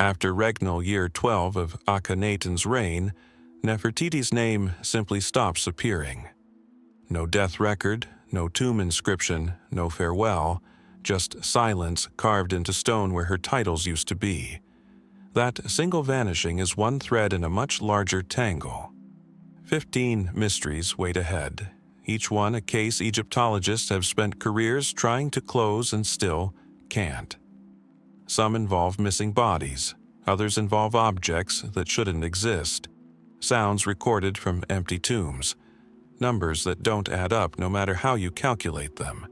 After regnal year 12 of Akhenaten's reign, Nefertiti's name simply stops appearing. No death record, no tomb inscription, no farewell, just silence carved into stone where her titles used to be. That single vanishing is one thread in a much larger tangle. 15 mysteries wait ahead, each one a case Egyptologists have spent careers trying to close and still can't. Some involve missing bodies, others involve objects that shouldn't exist, sounds recorded from empty tombs, numbers that don't add up no matter how you calculate them.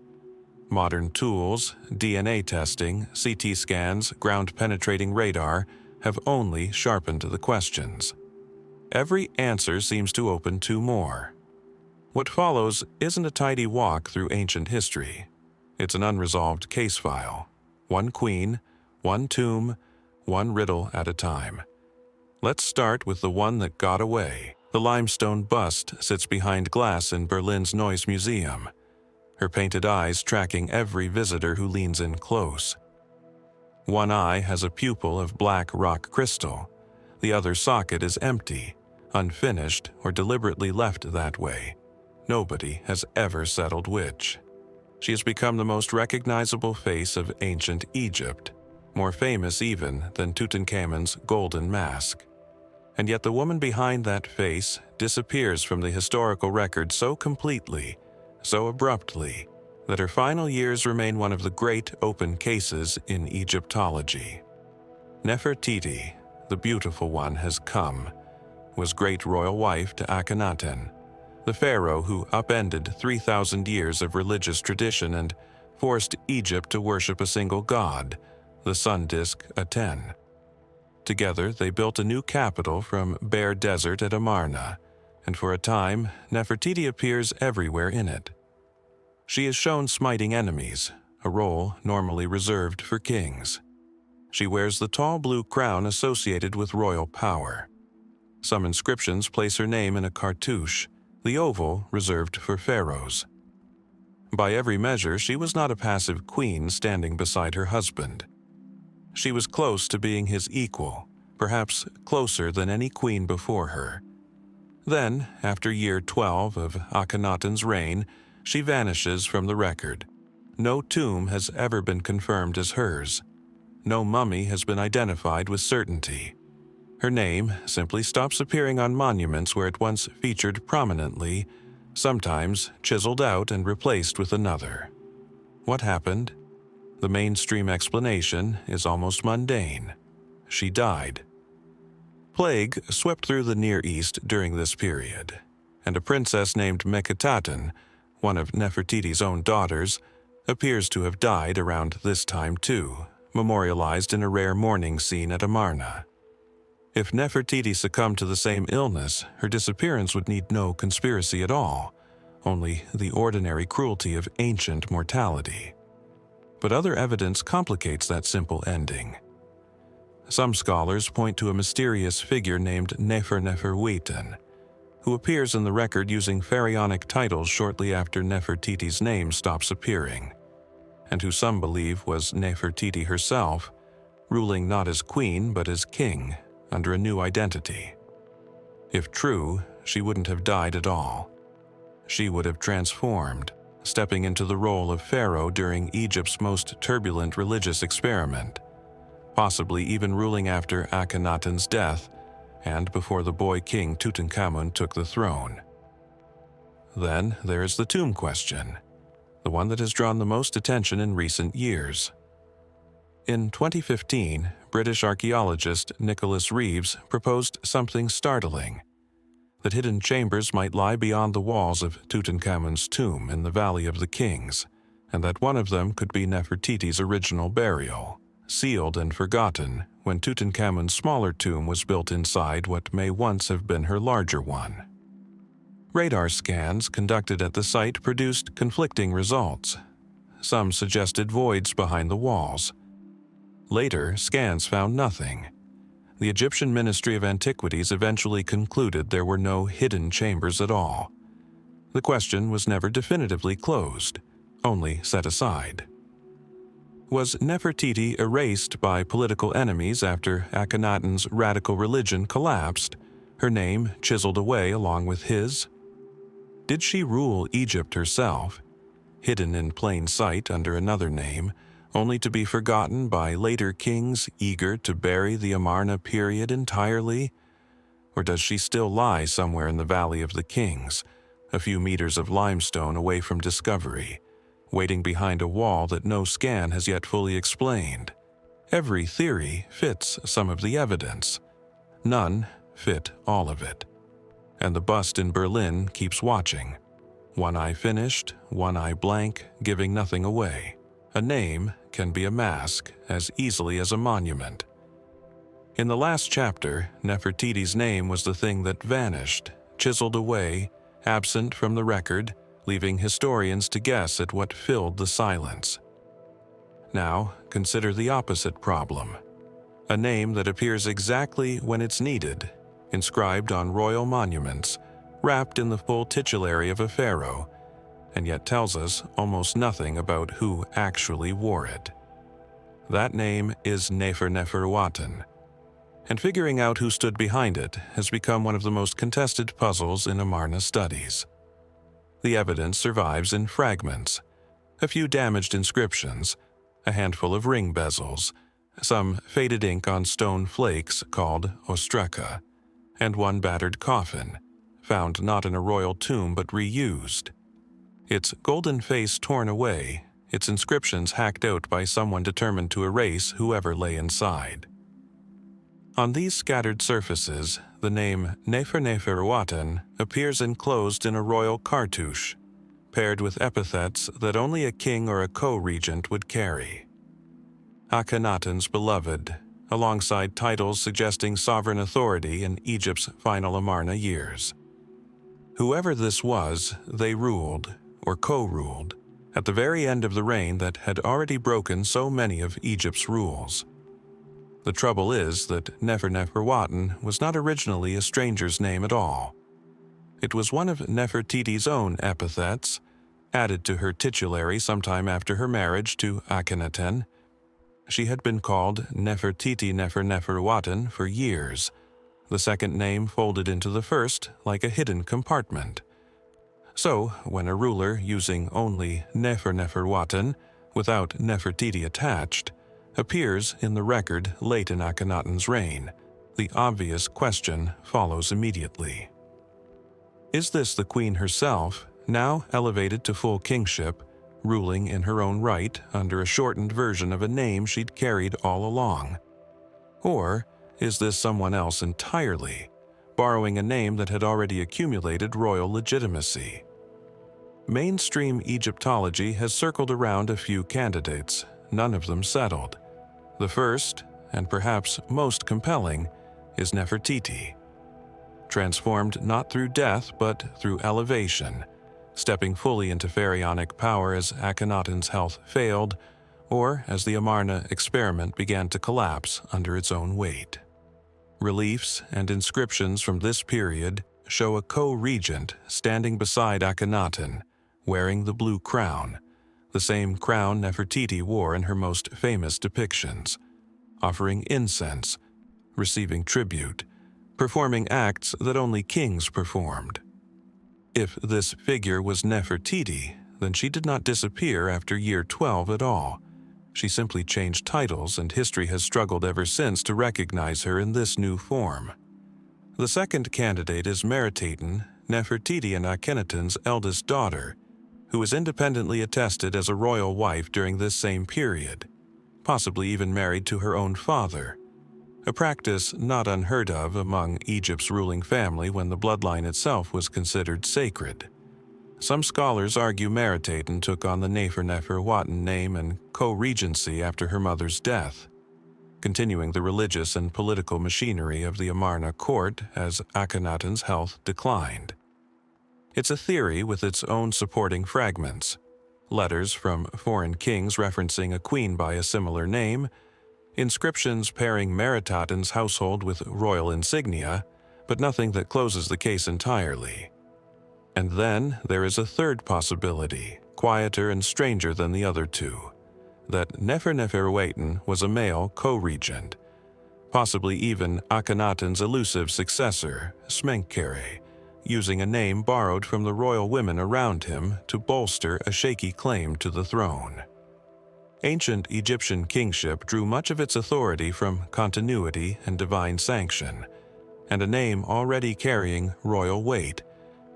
Modern tools, DNA testing, CT scans, ground-penetrating radar have only sharpened the questions. Every answer seems to open two more. What follows isn't a tidy walk through ancient history. It's an unresolved case file. One queen, one tomb, one riddle at a time. Let's start with the one that got away. The limestone bust sits behind glass in Berlin's Neues Museum, her painted eyes tracking every visitor who leans in close. One eye has a pupil of black rock crystal. The other socket is empty, unfinished, or deliberately left that way. Nobody has ever settled which. She has become the most recognizable face of ancient Egypt, more famous even than Tutankhamun's golden mask. And yet the woman behind that face disappears from the historical record so completely, so abruptly, that her final years remain one of the great open cases in Egyptology. Nefertiti, the beautiful one, has come, was great royal wife to Akhenaten, the pharaoh who upended 3,000 years of religious tradition and forced Egypt to worship a single god, the sun disk Aten. Together, they built a new capital from bare desert at Amarna, and for a time, Nefertiti appears everywhere in it. She is shown smiting enemies, a role normally reserved for kings. She wears the tall blue crown associated with royal power. Some inscriptions place her name in a cartouche, the oval reserved for pharaohs. By every measure, she was not a passive queen standing beside her husband. She was close to being his equal, perhaps closer than any queen before her. Then, after year 12 of Akhenaten's reign, she vanishes from the record. No tomb has ever been confirmed as hers. No mummy has been identified with certainty. Her name simply stops appearing on monuments where it once featured prominently, sometimes chiseled out and replaced with another. What happened? The mainstream explanation is almost mundane. She died. Plague swept through the Near East during this period, and a princess named Smenkhkare, one of Nefertiti's own daughters, appears to have died around this time too, memorialized in a rare mourning scene at Amarna. If Nefertiti succumbed to the same illness, her disappearance would need no conspiracy at all, only the ordinary cruelty of ancient mortality. But other evidence complicates that simple ending. Some scholars point to a mysterious figure named Neferneferuaten, who appears in the record using pharaonic titles shortly after Nefertiti's name stops appearing, and who some believe was Nefertiti herself, ruling not as queen but as king, under a new identity. If true, she wouldn't have died at all. She would have transformed, stepping into the role of pharaoh during Egypt's most turbulent religious experiment, possibly even ruling after Akhenaten's death and before the boy king Tutankhamun took the throne. Then there is the tomb question, the one that has drawn the most attention in recent years. In 2015, British archaeologist Nicholas Reeves proposed something startling, that hidden chambers might lie beyond the walls of Tutankhamun's tomb in the Valley of the Kings, and that one of them could be Nefertiti's original burial, sealed and forgotten when Tutankhamun's smaller tomb was built inside what may once have been her larger one. Radar scans conducted at the site produced conflicting results. Some suggested voids behind the walls. Later, scans found nothing. The Egyptian Ministry of Antiquities eventually concluded there were no hidden chambers at all. The question was never definitively closed, only set aside. Was Nefertiti erased by political enemies after Akhenaten's radical religion collapsed, her name chiseled away along with his? Did she rule Egypt herself, hidden in plain sight under another name, only to be forgotten by later kings eager to bury the Amarna period entirely? Or does she still lie somewhere in the Valley of the Kings, a few meters of limestone away from discovery, waiting behind a wall that no scan has yet fully explained? Every theory fits some of the evidence. None fit all of it. And the bust in Berlin keeps watching. One eye finished, one eye blank, giving nothing away. A name can be a mask as easily as a monument. In the last chapter, Nefertiti's name was the thing that vanished, chiseled away, absent from the record, leaving historians to guess at what filled the silence. Now, consider the opposite problem. A name that appears exactly when it's needed, inscribed on royal monuments, wrapped in the full titulary of a pharaoh, and yet tells us almost nothing about who actually wore it. That name is Neferneferuaten, and figuring out who stood behind it has become one of the most contested puzzles in Amarna studies. The evidence survives in fragments, a few damaged inscriptions, a handful of ring bezels, some faded ink on stone flakes called ostraca, and one battered coffin, found not in a royal tomb but reused. Its golden face torn away, its inscriptions hacked out by someone determined to erase whoever lay inside. On these scattered surfaces, the name Neferneferuaten appears enclosed in a royal cartouche, paired with epithets that only a king or a co-regent would carry. Akhenaten's beloved, alongside titles suggesting sovereign authority in Egypt's final Amarna years. Whoever this was, they ruled, or co-ruled, at the very end of the reign that had already broken so many of Egypt's rules. The trouble is that Neferneferuaten was not originally a stranger's name at all. It was one of Nefertiti's own epithets, added to her titulary sometime after her marriage to Akhenaten. She had been called Nefertiti Neferneferuaten for years, the second name folded into the first like a hidden compartment. So, when a ruler using only Neferneferuaten, without Nefertiti attached, appears in the record late in Akhenaten's reign, the obvious question follows immediately. Is this the queen herself, now elevated to full kingship, ruling in her own right under a shortened version of a name she'd carried all along? Or is this someone else entirely, borrowing a name that had already accumulated royal legitimacy? Mainstream Egyptology has circled around a few candidates, none of them settled. The first, and perhaps most compelling, is Nefertiti. Transformed not through death but through elevation, stepping fully into pharaonic power as Akhenaten's health failed, or as the Amarna experiment began to collapse under its own weight. Reliefs and inscriptions from this period show a co-regent standing beside Akhenaten, wearing the blue crown, the same crown Nefertiti wore in her most famous depictions, offering incense, receiving tribute, performing acts that only kings performed. If this figure was Nefertiti, then she did not disappear after year 12 at all. She simply changed titles, and history has struggled ever since to recognize her in this new form. The second candidate is Meritaten, Nefertiti and Akhenaten's eldest daughter, who was independently attested as a royal wife during this same period, possibly even married to her own father, a practice not unheard of among Egypt's ruling family when the bloodline itself was considered sacred. Some scholars argue Meritaten took on the Neferneferuaten name and co-regency after her mother's death, continuing the religious and political machinery of the Amarna court as Akhenaten's health declined. It's a theory with its own supporting fragments, letters from foreign kings referencing a queen by a similar name, inscriptions pairing Meritaten's household with royal insignia, but nothing that closes the case entirely. And then there is a third possibility, quieter and stranger than the other two, that Neferneferuaten was a male co-regent, possibly even Akhenaten's elusive successor, Smenkhkare, using a name borrowed from the royal women around him to bolster a shaky claim to the throne. Ancient Egyptian kingship drew much of its authority from continuity and divine sanction, and a name already carrying royal weight,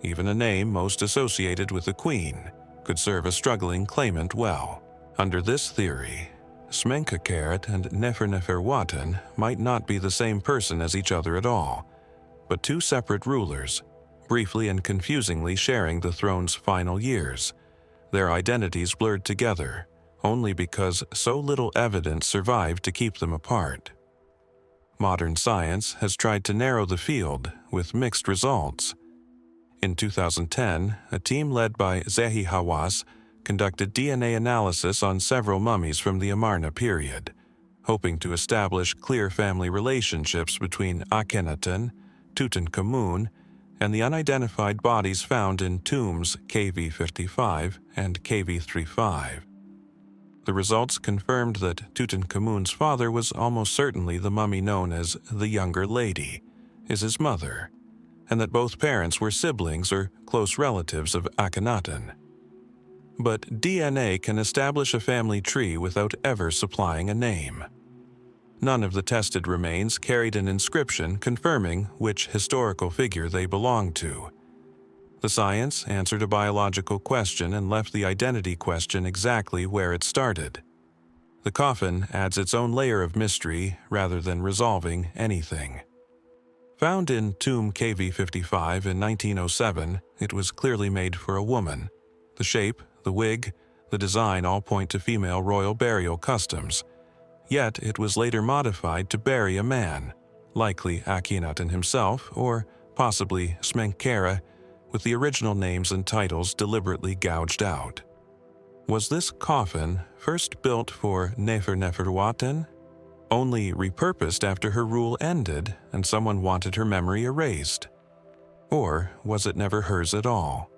even a name most associated with the queen, could serve a struggling claimant well. Under this theory, Smenkhkare and Neferneferuaten might not be the same person as each other at all, but two separate rulers, briefly and confusingly sharing the throne's final years, their identities blurred together only because so little evidence survived to keep them apart. Modern science has tried to narrow the field with mixed results. In 2010, a team led by Zahi Hawass conducted DNA analysis on several mummies from the Amarna period, hoping to establish clear family relationships between Akhenaten, Tutankhamun, and the unidentified bodies found in tombs KV55 and KV35. The results confirmed that Tutankhamun's father was almost certainly the mummy known as the Younger Lady, is his mother, and that both parents were siblings or close relatives of Akhenaten. But DNA can establish a family tree without ever supplying a name. None of the tested remains carried an inscription confirming which historical figure they belonged to. The science answered a biological question and left the identity question exactly where it started. The coffin adds its own layer of mystery rather than resolving anything. Found in tomb KV55 in 1907, it was clearly made for a woman. The shape, the wig, the design all point to female royal burial customs. Yet it was later modified to bury a man, likely Akhenaten himself or possibly Smenkhkare, with the original names and titles deliberately gouged out. Was this coffin first built for Neferneferuaten, only repurposed after her rule ended and someone wanted her memory erased? Or was it never hers at all?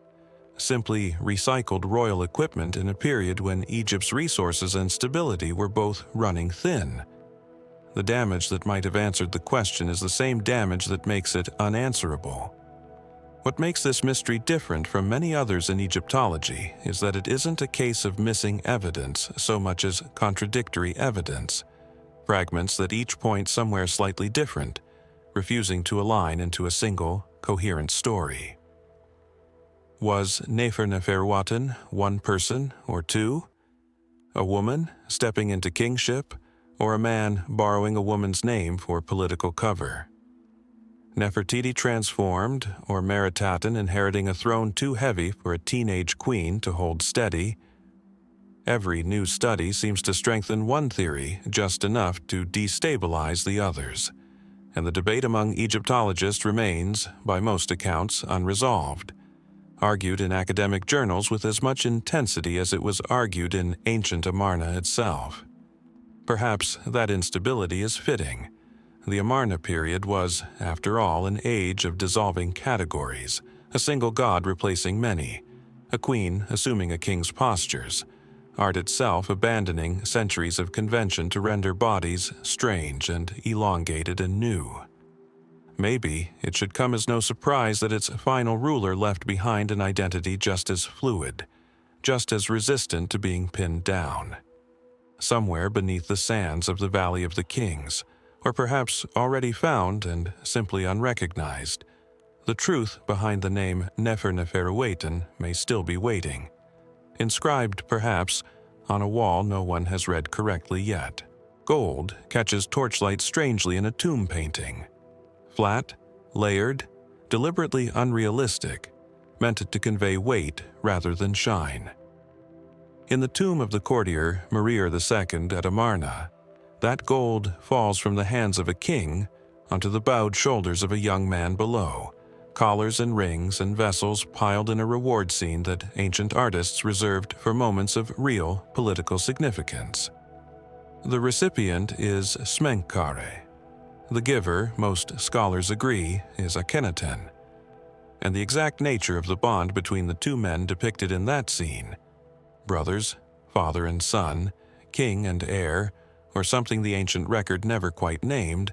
Simply recycled royal equipment in a period when Egypt's resources and stability were both running thin. The damage that might have answered the question is the same damage that makes it unanswerable. What makes this mystery different from many others in Egyptology is that it isn't a case of missing evidence so much as contradictory evidence, fragments that each point somewhere slightly different, refusing to align into a single, coherent story. Was Neferneferuaten one person or two? A woman stepping into kingship, or a man borrowing a woman's name for political cover? Nefertiti transformed, or Meritaten inheriting a throne too heavy for a teenage queen to hold steady? Every new study seems to strengthen one theory just enough to destabilize the others, and the debate among Egyptologists remains, by most accounts, unresolved, argued in academic journals with as much intensity as it was argued in ancient Amarna itself. Perhaps that instability is fitting. The Amarna period was, after all, an age of dissolving categories, a single god replacing many, a queen assuming a king's postures, art itself abandoning centuries of convention to render bodies strange and elongated and new. Maybe it should come as no surprise that its final ruler left behind an identity just as fluid, just as resistant to being pinned down. Somewhere beneath the sands of the Valley of the Kings, or perhaps already found and simply unrecognized, the truth behind the name Neferneferuaten may still be waiting, inscribed perhaps on a wall no one has read correctly yet. Gold catches torchlight strangely in a tomb painting. Flat, layered, deliberately unrealistic, meant to convey weight rather than shine. In the tomb of the courtier Marir II at Amarna, that gold falls from the hands of a king onto the bowed shoulders of a young man below, collars and rings and vessels piled in a reward scene that ancient artists reserved for moments of real political significance. The recipient is Smenkhkare. The giver, most scholars agree, is Akhenaten. And the exact nature of the bond between the two men depicted in that scene, brothers, father and son, king and heir, or something the ancient record never quite named,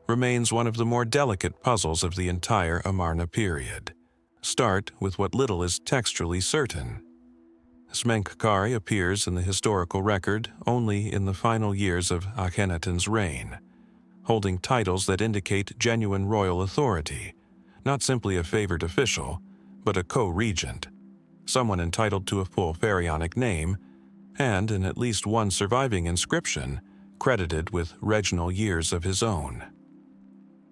remains one of the more delicate puzzles of the entire Amarna period. Start with what little is textually certain. Smenkhkare appears in the historical record only in the final years of Akhenaten's reign, holding titles that indicate genuine royal authority, not simply a favored official, but a co-regent, someone entitled to a full pharaonic name, and in at least one surviving inscription, credited with regnal years of his own.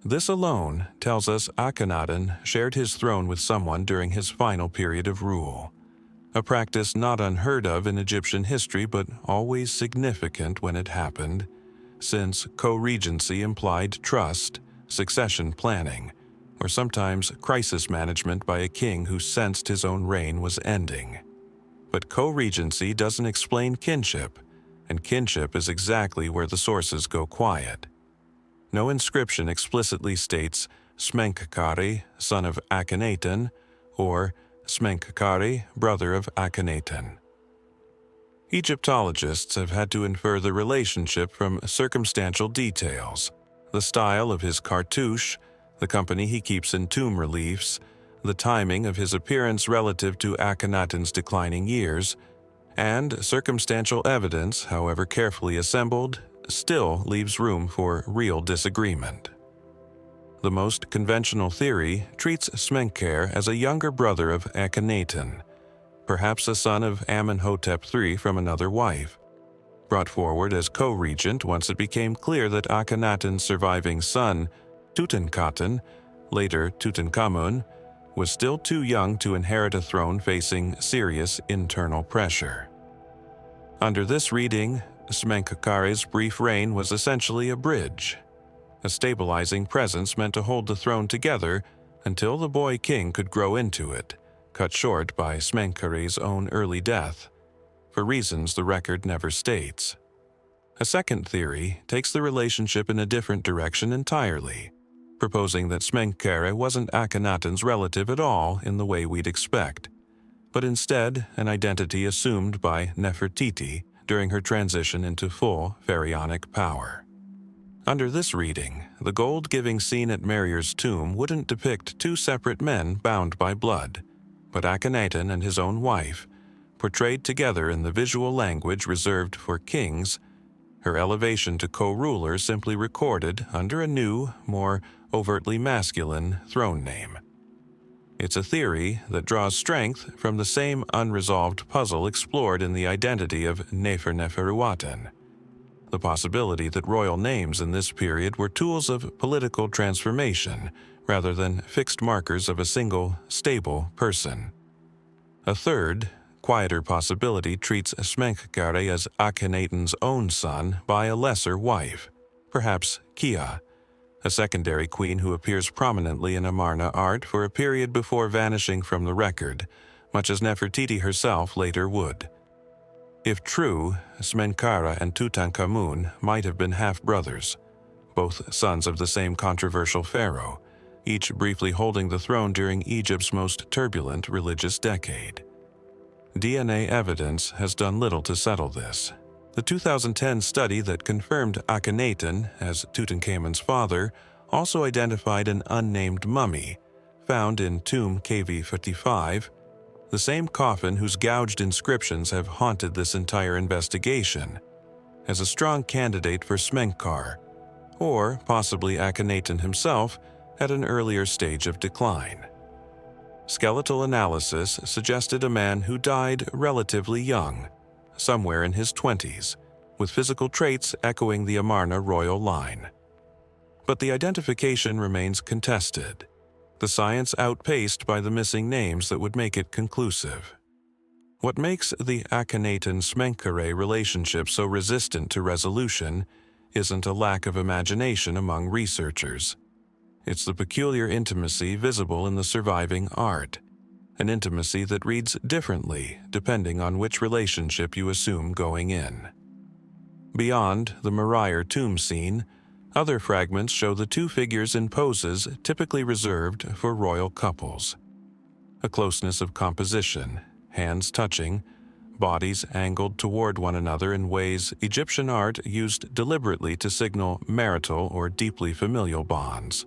This alone tells us Akhenaten shared his throne with someone during his final period of rule, a practice not unheard of in Egyptian history but always significant when it happened, since co-regency implied trust, succession planning, or sometimes crisis management by a king who sensed his own reign was ending. But co-regency doesn't explain kinship, and kinship is exactly where the sources go quiet. No inscription explicitly states Smenkhkare, son of Akhenaten, or Smenkhkare, brother of Akhenaten. Egyptologists have had to infer the relationship from circumstantial details: the style of his cartouche, the company he keeps in tomb reliefs, the timing of his appearance relative to Akhenaten's declining years, and circumstantial evidence, however carefully assembled, still leaves room for real disagreement. The most conventional theory treats Smenkhkare as a younger brother of Akhenaten, perhaps a son of Amenhotep III from another wife, brought forward as co-regent once it became clear that Akhenaten's surviving son, Tutankhaten, later Tutankhamun, was still too young to inherit a throne facing serious internal pressure. Under this reading, Smenkhkare's brief reign was essentially a bridge, a stabilizing presence meant to hold the throne together until the boy king could grow into it, cut short by Smenkkare's own early death, for reasons the record never states. A second theory takes the relationship in a different direction entirely, proposing that Smenkhkare wasn't Akhenaten's relative at all in the way we'd expect, but instead an identity assumed by Nefertiti during her transition into full pharaonic power. Under this reading, the gold-giving scene at Meryer's tomb wouldn't depict two separate men bound by blood, but Akhenaten and his own wife, portrayed together in the visual language reserved for kings, her elevation to co-ruler simply recorded under a new, more overtly masculine throne name. It's a theory that draws strength from the same unresolved puzzle explored in the identity of Neferneferuaten, the possibility that royal names in this period were tools of political transformation rather than fixed markers of a single, stable person. A third, quieter possibility treats Smenkhkare as Akhenaten's own son by a lesser wife, perhaps Kia, a secondary queen who appears prominently in Amarna art for a period before vanishing from the record, much as Nefertiti herself later would. If true, Smenkhkare and Tutankhamun might have been half-brothers, both sons of the same controversial pharaoh, each briefly holding the throne during Egypt's most turbulent religious decade. DNA evidence has done little to settle this. The 2010 study that confirmed Akhenaten as Tutankhamun's father also identified an unnamed mummy found in tomb KV55, the same coffin whose gouged inscriptions have haunted this entire investigation, as a strong candidate for Smenkhkare, or possibly Akhenaten himself at an earlier stage of decline. Skeletal analysis suggested a man who died relatively young, somewhere in his 20s, with physical traits echoing the Amarna royal line. But the identification remains contested, the science outpaced by the missing names that would make it conclusive. What makes the Akhenaten-Smenkhkare relationship so resistant to resolution isn't a lack of imagination among researchers. It's the peculiar intimacy visible in the surviving art, an intimacy that reads differently depending on which relationship you assume going in. Beyond the Meyer tomb scene, other fragments show the two figures in poses typically reserved for royal couples. A closeness of composition, hands touching, bodies angled toward one another in ways Egyptian art used deliberately to signal marital or deeply familial bonds.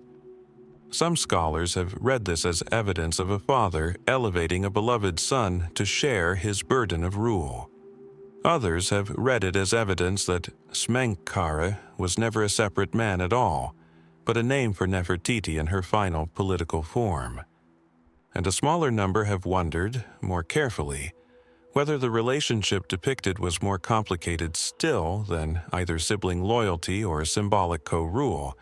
Some scholars have read this as evidence of a father elevating a beloved son to share his burden of rule. Others have read it as evidence that Smenkhkare was never a separate man at all, but a name for Nefertiti in her final political form. And a smaller number have wondered, more carefully, whether the relationship depicted was more complicated still than either sibling loyalty or symbolic co-rule,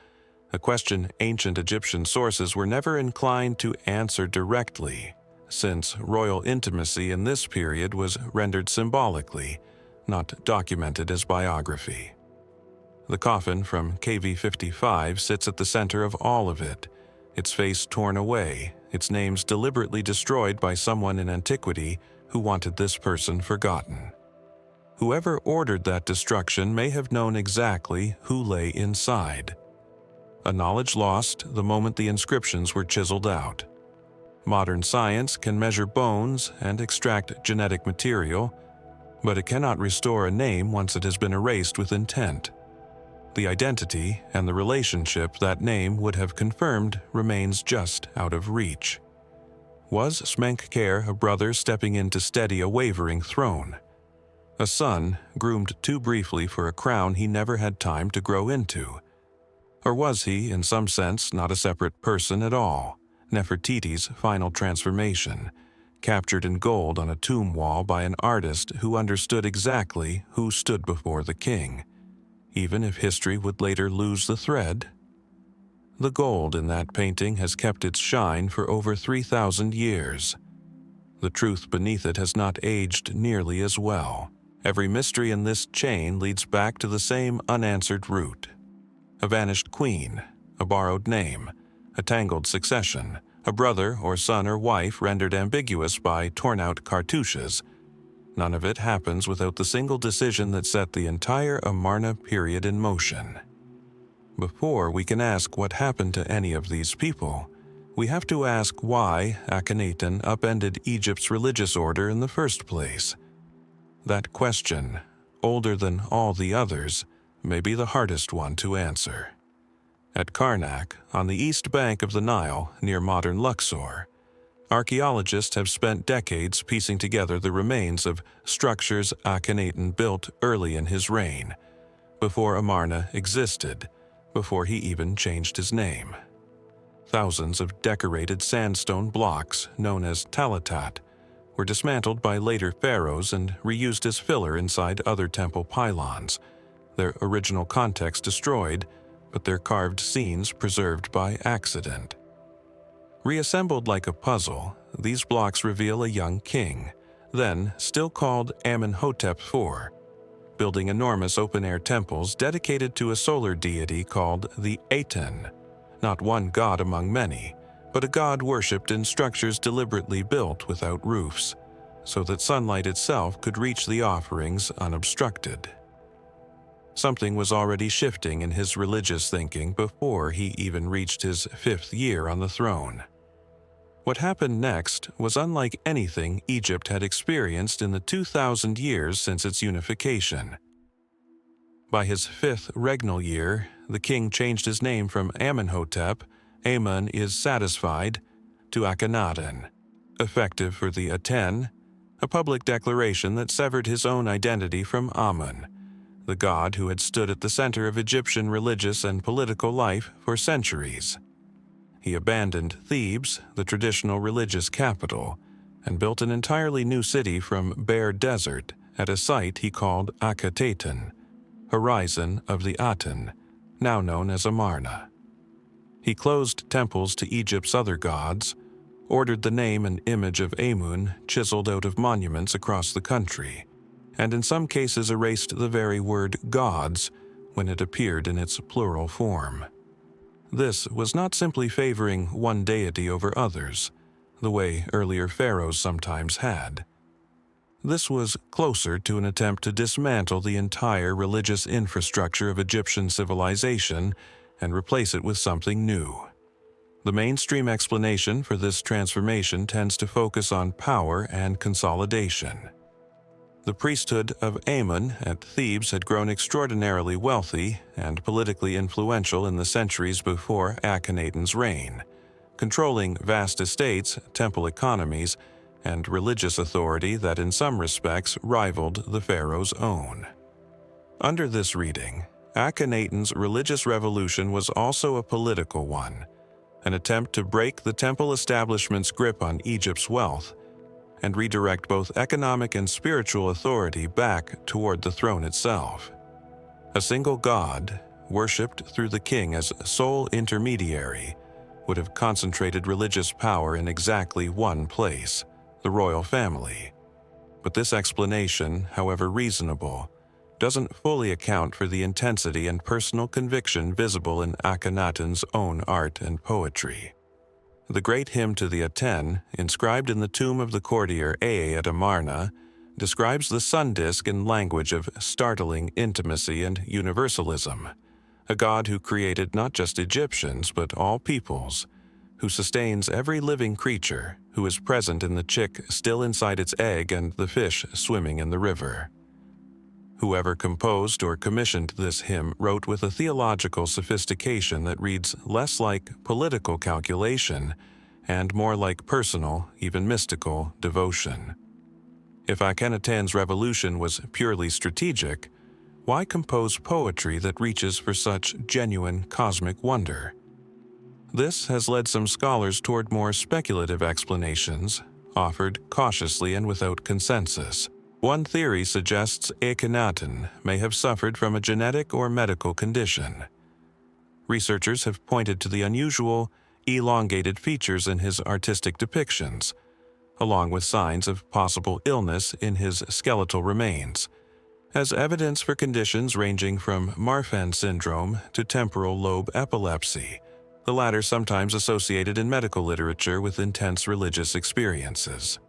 a question ancient Egyptian sources were never inclined to answer directly, since royal intimacy in this period was rendered symbolically, not documented as biography. The coffin from KV 55 sits at the center of all of it, its face torn away, its names deliberately destroyed by someone in antiquity who wanted this person forgotten. Whoever ordered that destruction may have known exactly who lay inside. A knowledge lost the moment the inscriptions were chiseled out. Modern science can measure bones and extract genetic material, but it cannot restore a name once it has been erased with intent. The identity and the relationship that name would have confirmed remains just out of reach. Was Smenkhkare a brother stepping in to steady a wavering throne? A son groomed too briefly for a crown he never had time to grow into? Or was he, in some sense, not a separate person at all, Nefertiti's final transformation, captured in gold on a tomb wall by an artist who understood exactly who stood before the king, even if history would later lose the thread? The gold in that painting has kept its shine for over 3,000 years. The truth beneath it has not aged nearly as well. Every mystery in this chain leads back to the same unanswered root. A vanished queen, a borrowed name, a tangled succession, a brother or son or wife rendered ambiguous by torn-out cartouches. None of it happens without the single decision that set the entire Amarna period in motion. Before we can ask what happened to any of these people, we have to ask why Akhenaten upended Egypt's religious order in the first place. That question, older than all the others, may be the hardest one to answer. At Karnak, on the east bank of the Nile near modern Luxor, archaeologists have spent decades piecing together the remains of structures Akhenaten built early in his reign, before Amarna existed, before he even changed his name. Thousands of decorated sandstone blocks, known as talatat, were dismantled by later pharaohs and reused as filler inside other temple pylons, their original context destroyed, but their carved scenes preserved by accident. Reassembled like a puzzle, these blocks reveal a young king, then still called Amenhotep IV, building enormous open-air temples dedicated to a solar deity called the Aten, not one god among many, but a god worshipped in structures deliberately built without roofs, so that sunlight itself could reach the offerings unobstructed. Something was already shifting in his religious thinking before he even reached his 5th year on the throne. What happened next was unlike anything Egypt had experienced in the 2,000 years since its unification. By his 5th regnal year, the king changed his name from Amenhotep, Amun is satisfied, to Akhenaten, effective for the Aten, a public declaration that severed his own identity from Amun, the god who had stood at the center of Egyptian religious and political life for centuries. He abandoned Thebes, the traditional religious capital, and built an entirely new city from bare desert at a site he called Akhenaten, horizon of the Aten, now known as Amarna. He closed temples to Egypt's other gods, ordered the name and image of Amun chiseled out of monuments across the country, and in some cases erased the very word gods when it appeared in its plural form. This was not simply favoring one deity over others, the way earlier pharaohs sometimes had. This was closer to an attempt to dismantle the entire religious infrastructure of Egyptian civilization and replace it with something new. The mainstream explanation for this transformation tends to focus on power and consolidation. The priesthood of Amun at Thebes had grown extraordinarily wealthy and politically influential in the centuries before Akhenaten's reign, controlling vast estates, temple economies, and religious authority that in some respects rivaled the pharaoh's own. Under this reading, Akhenaten's religious revolution was also a political one, an attempt to break the temple establishment's grip on Egypt's wealth and redirect both economic and spiritual authority back toward the throne itself. A single god, worshipped through the king as sole intermediary, would have concentrated religious power in exactly one place, the royal family. But this explanation, however reasonable, doesn't fully account for the intensity and personal conviction visible in Akhenaten's own art and poetry. The great hymn to the Aten, inscribed in the tomb of the courtier Ea at Amarna, describes the sun disk in language of startling intimacy and universalism, a god who created not just Egyptians but all peoples, who sustains every living creature, who is present in the chick still inside its egg and the fish swimming in the river. Whoever composed or commissioned this hymn wrote with a theological sophistication that reads less like political calculation and more like personal, even mystical, devotion. If Akhenaten's revolution was purely strategic, why compose poetry that reaches for such genuine cosmic wonder? This has led some scholars toward more speculative explanations, offered cautiously and without consensus. One theory suggests Akhenaten may have suffered from a genetic or medical condition. Researchers have pointed to the unusual, elongated features in his artistic depictions, along with signs of possible illness in his skeletal remains, as evidence for conditions ranging from Marfan syndrome to temporal lobe epilepsy, the latter sometimes associated in medical literature with intense religious experiences.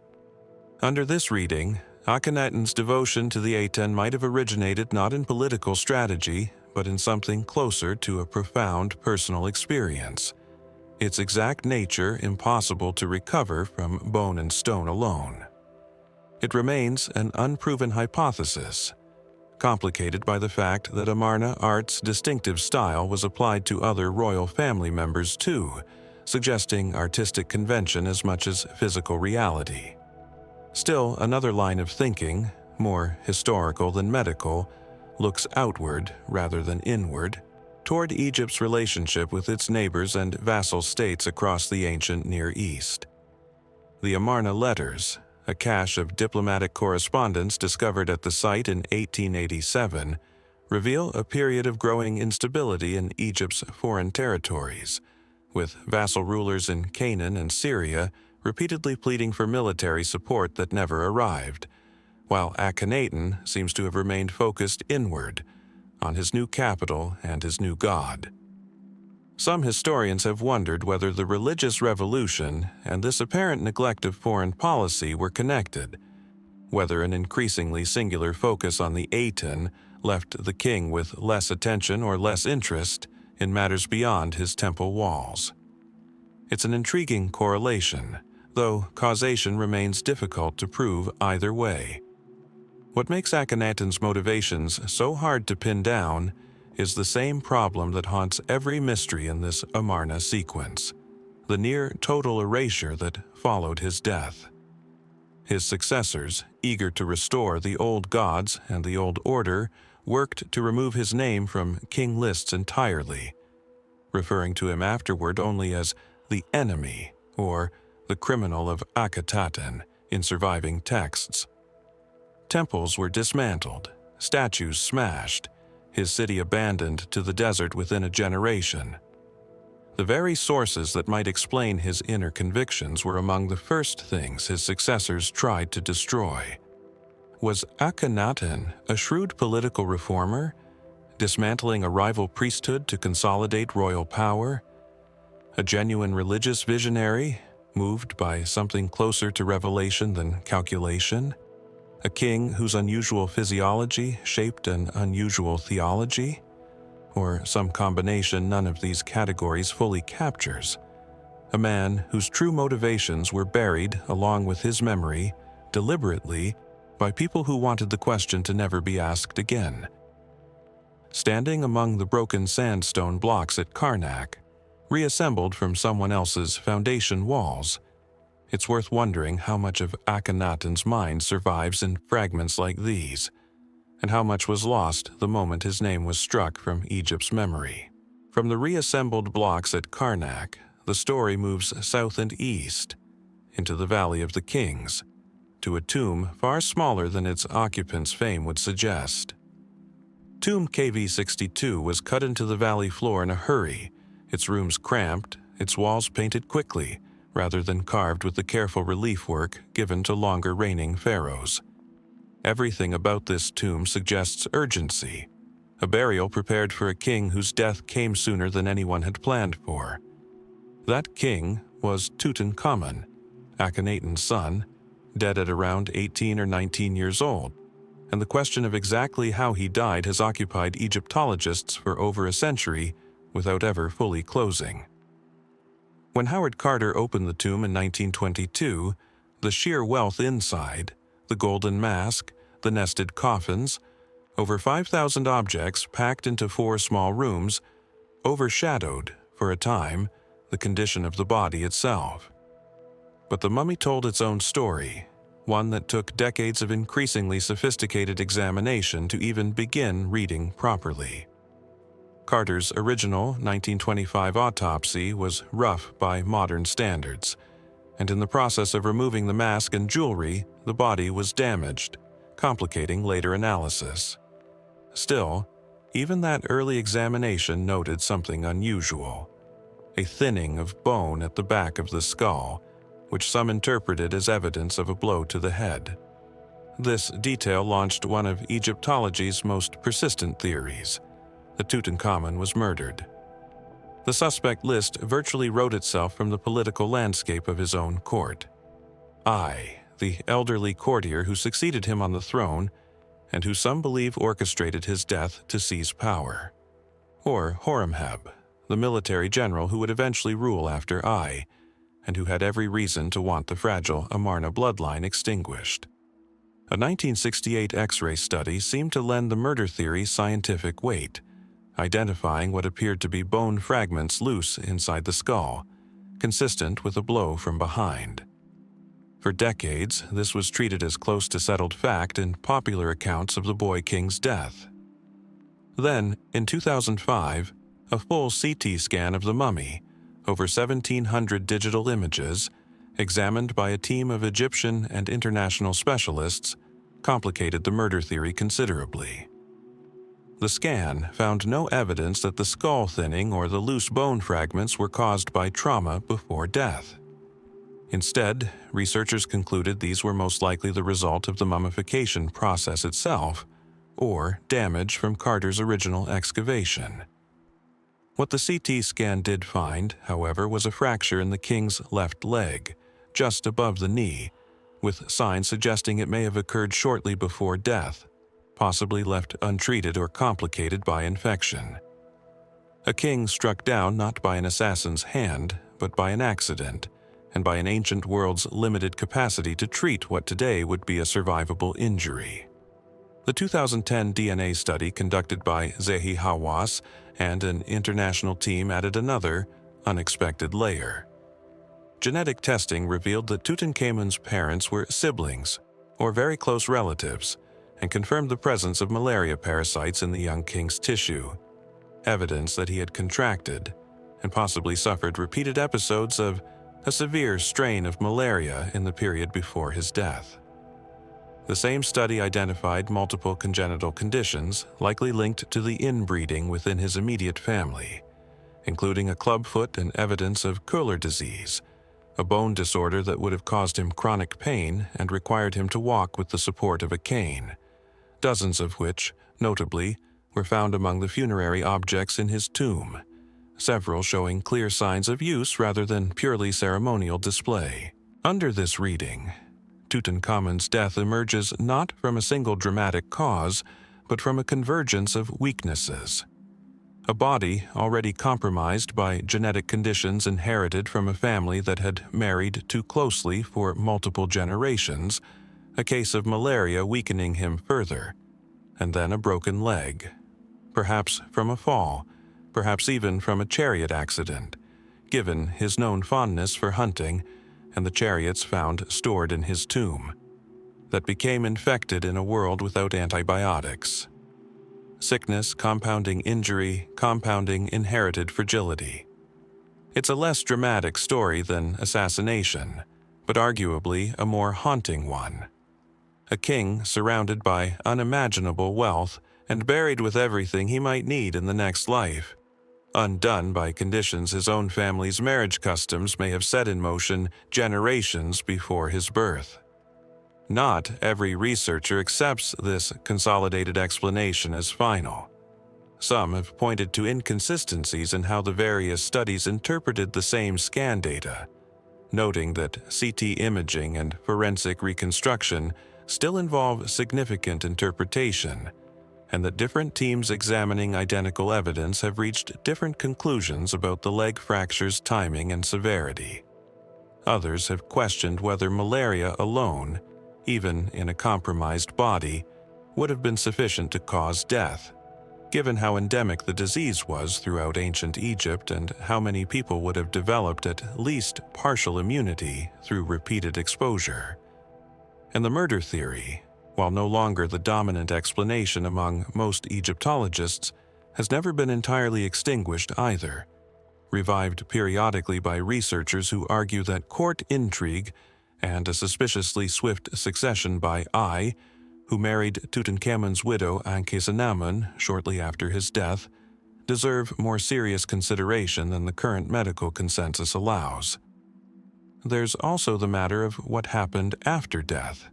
Under this reading, Akhenaten's devotion to the Aten might have originated not in political strategy, but in something closer to a profound personal experience, its exact nature impossible to recover from bone and stone alone. It remains an unproven hypothesis, complicated by the fact that Amarna art's distinctive style was applied to other royal family members too, suggesting artistic convention as much as physical reality. Still, another line of thinking, more historical than medical, looks outward rather than inward, toward Egypt's relationship with its neighbors and vassal states across the ancient Near East. The Amarna letters, a cache of diplomatic correspondence discovered at the site in 1887, reveal a period of growing instability in Egypt's foreign territories, with vassal rulers in Canaan and Syria repeatedly pleading for military support that never arrived, while Akhenaten seems to have remained focused inward, on his new capital and his new god. Some historians have wondered whether the religious revolution and this apparent neglect of foreign policy were connected, whether an increasingly singular focus on the Aten left the king with less attention or less interest in matters beyond his temple walls. It's an intriguing correlation, though causation remains difficult to prove either way. What makes Akhenaten's motivations so hard to pin down is the same problem that haunts every mystery in this Amarna sequence, the near-total erasure that followed his death. His successors, eager to restore the old gods and the old order, worked to remove his name from king lists entirely, referring to him afterward only as the enemy or the criminal of Akhenaten in surviving texts. Temples were dismantled, statues smashed, his city abandoned to the desert within a generation. The very sources that might explain his inner convictions were among the first things his successors tried to destroy. Was Akhenaten a shrewd political reformer, dismantling a rival priesthood to consolidate royal power? A genuine religious visionary, moved by something closer to revelation than calculation? A king whose unusual physiology shaped an unusual theology? Or some combination none of these categories fully captures? A man whose true motivations were buried along with his memory, deliberately, by people who wanted the question to never be asked again. Standing among the broken sandstone blocks at Karnak, reassembled from someone else's foundation walls, it's worth wondering how much of Akhenaten's mind survives in fragments like these, and how much was lost the moment his name was struck from Egypt's memory. From the reassembled blocks at Karnak, the story moves south and east, into the Valley of the Kings, to a tomb far smaller than its occupant's fame would suggest. Tomb KV62 was cut into the valley floor in a hurry, its rooms cramped, its walls painted quickly, rather than carved with the careful relief work given to longer reigning pharaohs. Everything about this tomb suggests urgency, a burial prepared for a king whose death came sooner than anyone had planned for. That king was Tutankhamun, Akhenaten's son, dead at around 18 or 19 years old, and the question of exactly how he died has occupied Egyptologists for over a century without ever fully closing. When Howard Carter opened the tomb in 1922, the sheer wealth inside, the golden mask, the nested coffins, over 5,000 objects packed into 4 small rooms, overshadowed, for a time, the condition of the body itself. But the mummy told its own story, one that took decades of increasingly sophisticated examination to even begin reading properly. Carter's original 1925 autopsy was rough by modern standards, and in the process of removing the mask and jewelry, the body was damaged, complicating later analysis. Still, even that early examination noted something unusual: a thinning of bone at the back of the skull, which some interpreted as evidence of a blow to the head. This detail launched one of Egyptology's most persistent theories, that Tutankhamun was murdered. The suspect list virtually wrote itself from the political landscape of his own court. I, the elderly courtier who succeeded him on the throne, and who some believe orchestrated his death to seize power. Or Horemheb, the military general who would eventually rule after I, and who had every reason to want the fragile Amarna bloodline extinguished. A 1968 X-ray study seemed to lend the murder theory scientific weight, identifying what appeared to be bone fragments loose inside the skull, consistent with a blow from behind. For decades, this was treated as close to settled fact in popular accounts of the boy king's death. Then, in 2005, a full CT scan of the mummy, over 1,700 digital images, examined by a team of Egyptian and international specialists, complicated the murder theory considerably. The scan found no evidence that the skull thinning or the loose bone fragments were caused by trauma before death. Instead, researchers concluded these were most likely the result of the mummification process itself, or damage from Carter's original excavation. What the CT scan did find, however, was a fracture in the king's left leg, just above the knee, with signs suggesting it may have occurred shortly before death, possibly left untreated or complicated by infection. A king struck down not by an assassin's hand, but by an accident, and by an ancient world's limited capacity to treat what today would be a survivable injury. The 2010 DNA study conducted by Zehi Hawass and an international team added another, unexpected layer. Genetic testing revealed that Tutankhamun's parents were siblings, or very close relatives, and confirmed the presence of malaria parasites in the young king's tissue, evidence that he had contracted and possibly suffered repeated episodes of a severe strain of malaria in the period before his death. The same study identified multiple congenital conditions likely linked to the inbreeding within his immediate family, including a clubfoot and evidence of Köhler disease, a bone disorder that would have caused him chronic pain and required him to walk with the support of a cane, dozens of which, notably, were found among the funerary objects in his tomb, several showing clear signs of use rather than purely ceremonial display. Under this reading, Tutankhamun's death emerges not from a single dramatic cause, but from a convergence of weaknesses. A body already compromised by genetic conditions inherited from a family that had married too closely for multiple generations, a case of malaria weakening him further, and then a broken leg, perhaps from a fall, perhaps even from a chariot accident, given his known fondness for hunting and the chariots found stored in his tomb, that became infected in a world without antibiotics. Sickness compounding injury, compounding inherited fragility. It's a less dramatic story than assassination, but arguably a more haunting one. A king surrounded by unimaginable wealth and buried with everything he might need in the next life, undone by conditions his own family's marriage customs may have set in motion generations before his birth. Not every researcher accepts this consolidated explanation as final. Some have pointed to inconsistencies in how the various studies interpreted the same scan data, noting that CT imaging and forensic reconstruction still involve significant interpretation, and that different teams examining identical evidence have reached different conclusions about the leg fracture's timing and severity. Others have questioned whether malaria alone, even in a compromised body, would have been sufficient to cause death, given how endemic the disease was throughout ancient Egypt and how many people would have developed at least partial immunity through repeated exposure. And the murder theory, while no longer the dominant explanation among most Egyptologists, has never been entirely extinguished either, revived periodically by researchers who argue that court intrigue and a suspiciously swift succession by Ai, who married Tutankhamun's widow Akhenaten shortly after his death, deserve more serious consideration than the current medical consensus allows. There's also the matter of what happened after death,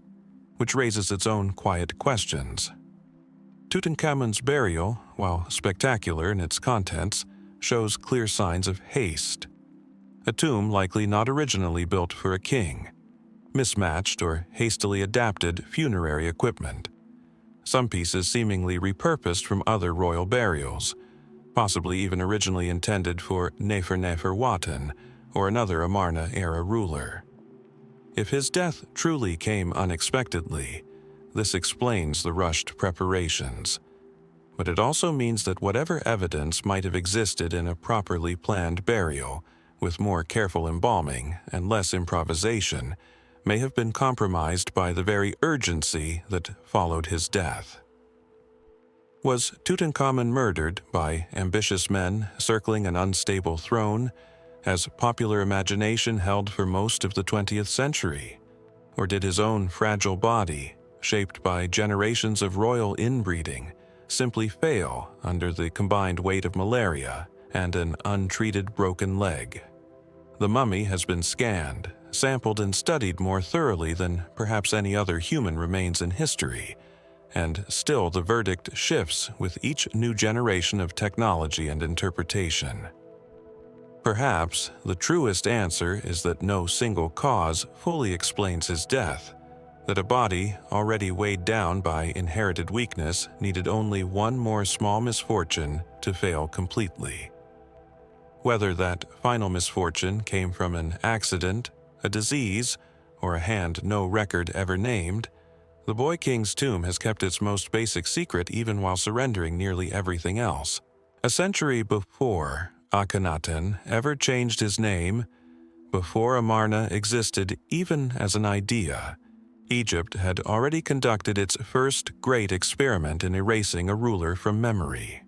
which raises its own quiet questions. Tutankhamun's burial, while spectacular in its contents, shows clear signs of haste. A tomb likely not originally built for a king, mismatched or hastily adapted funerary equipment, some pieces seemingly repurposed from other royal burials, possibly even originally intended for Neferneferuaten or another Amarna-era ruler. If his death truly came unexpectedly, this explains the rushed preparations. But it also means that whatever evidence might have existed in a properly planned burial, with more careful embalming and less improvisation, may have been compromised by the very urgency that followed his death. Was Tutankhamun murdered by ambitious men circling an unstable throne, as popular imagination held for most of the 20th century? Or did his own fragile body, shaped by generations of royal inbreeding, simply fail under the combined weight of malaria and an untreated broken leg? The mummy has been scanned, sampled and studied more thoroughly than perhaps any other human remains in history, and still the verdict shifts with each new generation of technology and interpretation. Perhaps the truest answer is that no single cause fully explains his death, that a body already weighed down by inherited weakness needed only one more small misfortune to fail completely. Whether that final misfortune came from an accident, a disease, or a hand no record ever named, the boy king's tomb has kept its most basic secret even while surrendering nearly everything else. A century before Akhenaten ever changed his name, before Amarna existed even as an idea, Egypt had already conducted its first great experiment in erasing a ruler from memory.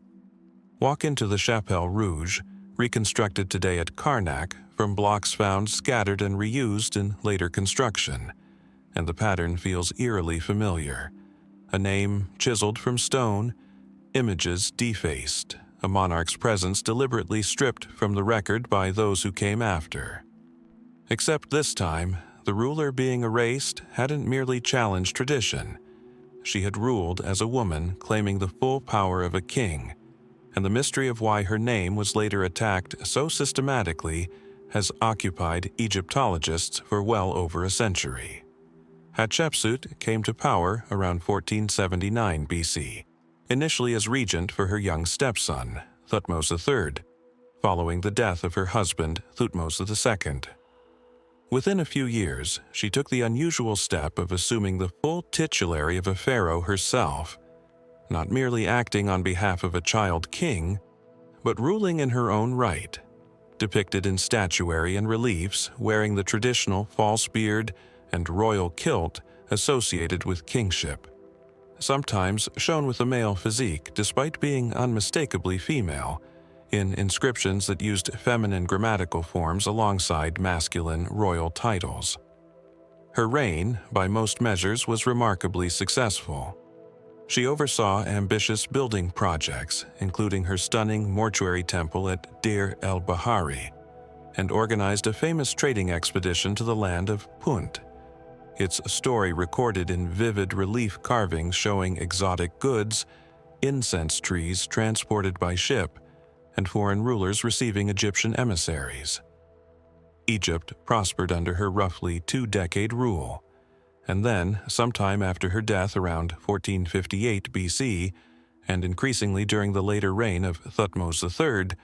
Walk into the Chapelle Rouge, reconstructed today at Karnak from blocks found scattered and reused in later construction, and the pattern feels eerily familiar. A name chiseled from stone, images defaced, a monarch's presence deliberately stripped from the record by those who came after. Except this time, the ruler being erased hadn't merely challenged tradition. She had ruled as a woman claiming the full power of a king, and the mystery of why her name was later attacked so systematically has occupied Egyptologists for well over a century. Hatshepsut came to power around 1479 BC, initially as regent for her young stepson, Thutmose III, following the death of her husband, Thutmose II. Within a few years, she took the unusual step of assuming the full titulary of a pharaoh herself, not merely acting on behalf of a child king, but ruling in her own right, depicted in statuary and reliefs wearing the traditional false beard and royal kilt associated with kingship, sometimes shown with a male physique despite being unmistakably female, in inscriptions that used feminine grammatical forms alongside masculine royal titles. Her reign, by most measures, was remarkably successful. She oversaw ambitious building projects, including her stunning mortuary temple at Deir el-Bahari, and organized a famous trading expedition to the land of Punt, its story recorded in vivid relief carvings showing exotic goods, incense trees transported by ship, and foreign rulers receiving Egyptian emissaries. Egypt prospered under her roughly two-decade rule, and then, sometime after her death around 1458 BC, and increasingly during the later reign of Thutmose III,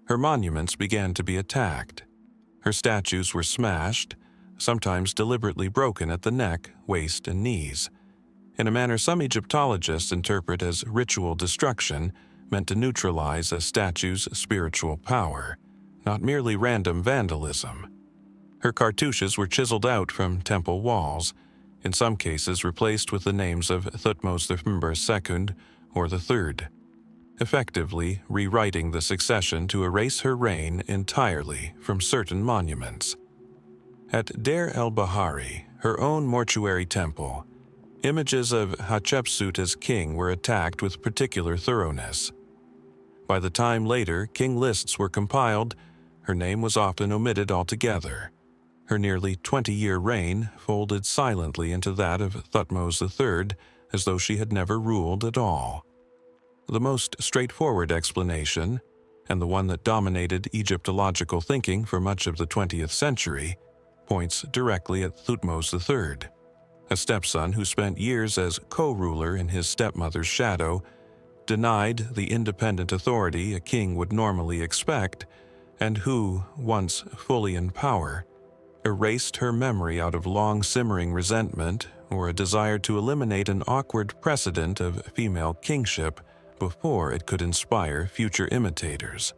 her monuments began to be attacked. Her statues were smashed, sometimes deliberately broken at the neck, waist, and knees, in a manner some Egyptologists interpret as ritual destruction meant to neutralize a statue's spiritual power, not merely random vandalism. Her cartouches were chiseled out from temple walls, in some cases replaced with the names of Thutmose II or III, effectively rewriting the succession to erase her reign entirely from certain monuments. At Deir el-Bahari, her own mortuary temple, images of Hatshepsut as king were attacked with particular thoroughness. By the time later king lists were compiled, her name was often omitted altogether. Her nearly 20-year reign folded silently into that of Thutmose III as though she had never ruled at all. The most straightforward explanation, and the one that dominated Egyptological thinking for much of the 20th century, points directly at Thutmose III, a stepson who spent years as co-ruler in his stepmother's shadow, denied the independent authority a king would normally expect, and who, once fully in power, erased her memory out of long-simmering resentment or a desire to eliminate an awkward precedent of female kingship before it could inspire future imitators.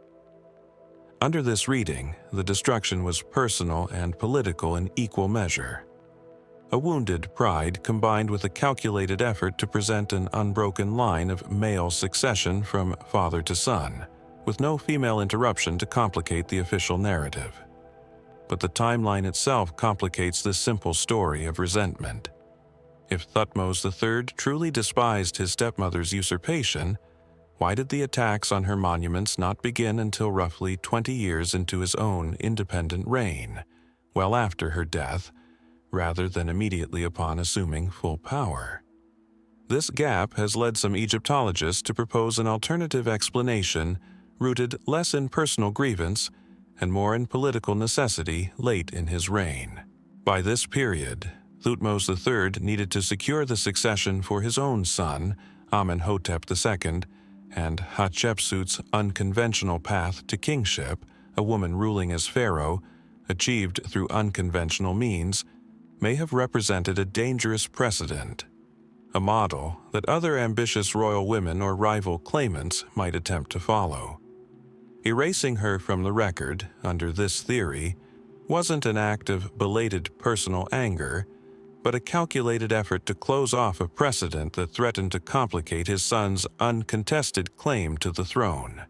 Under this reading, the destruction was personal and political in equal measure. A wounded pride combined with a calculated effort to present an unbroken line of male succession from father to son, with no female interruption to complicate the official narrative. But the timeline itself complicates this simple story of resentment. If Thutmose III truly despised his stepmother's usurpation, why did the attacks on her monuments not begin until roughly 20 years into his own independent reign, well after her death, rather than immediately upon assuming full power? This gap has led some Egyptologists to propose an alternative explanation rooted less in personal grievance and more in political necessity late in his reign. By this period, Thutmose III needed to secure the succession for his own son, Amenhotep II, and Hatshepsut's unconventional path to kingship, a woman ruling as pharaoh, achieved through unconventional means, may have represented a dangerous precedent, a model that other ambitious royal women or rival claimants might attempt to follow. Erasing her from the record, under this theory, wasn't an act of belated personal anger, but a calculated effort to close off a precedent that threatened to complicate his son's uncontested claim to the throne.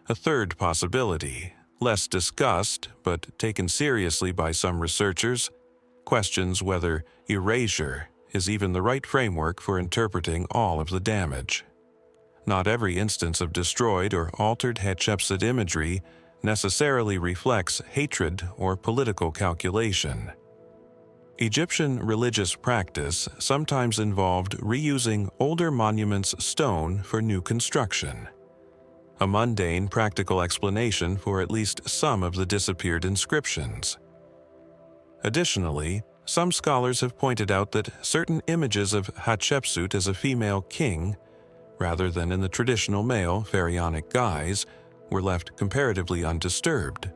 A third possibility, less discussed but taken seriously by some researchers, questions whether erasure is even the right framework for interpreting all of the damage. Not every instance of destroyed or altered Hatshepsut imagery necessarily reflects hatred or political calculation. Egyptian religious practice sometimes involved reusing older monuments' stone for new construction, a mundane practical explanation for at least some of the disappeared inscriptions. Additionally, some scholars have pointed out that certain images of Hatshepsut as a female king, rather than in the traditional male pharaonic guise, were left comparatively undisturbed,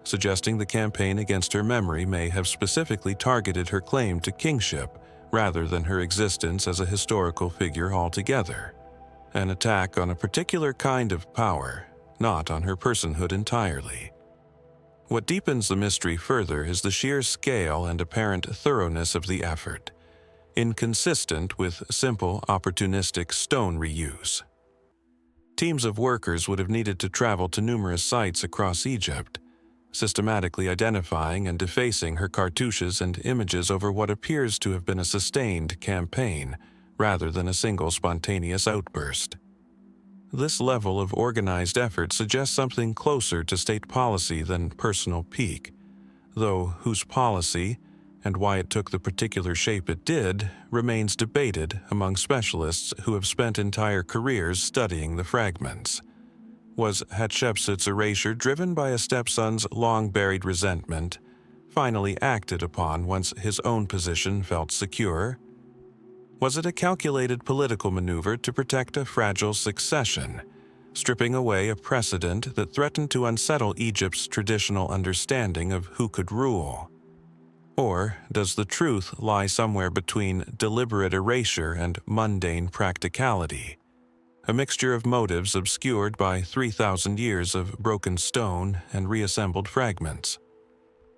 suggesting the campaign against her memory may have specifically targeted her claim to kingship rather than her existence as a historical figure altogether. An attack on a particular kind of power, not on her personhood entirely. What deepens the mystery further is the sheer scale and apparent thoroughness of the effort, inconsistent with simple, opportunistic stone reuse. Teams of workers would have needed to travel to numerous sites across Egypt, systematically identifying and defacing her cartouches and images over what appears to have been a sustained campaign, rather than a single spontaneous outburst. This level of organized effort suggests something closer to state policy than personal pique, though whose policy, and why it took the particular shape it did, remains debated among specialists who have spent entire careers studying the fragments. Was Hatshepsut's erasure driven by a stepson's long-buried resentment, finally acted upon once his own position felt secure? Was it a calculated political maneuver to protect a fragile succession, stripping away a precedent that threatened to unsettle Egypt's traditional understanding of who could rule? Or does the truth lie somewhere between deliberate erasure and mundane practicality? A mixture of motives obscured by 3,000 years of broken stone and reassembled fragments.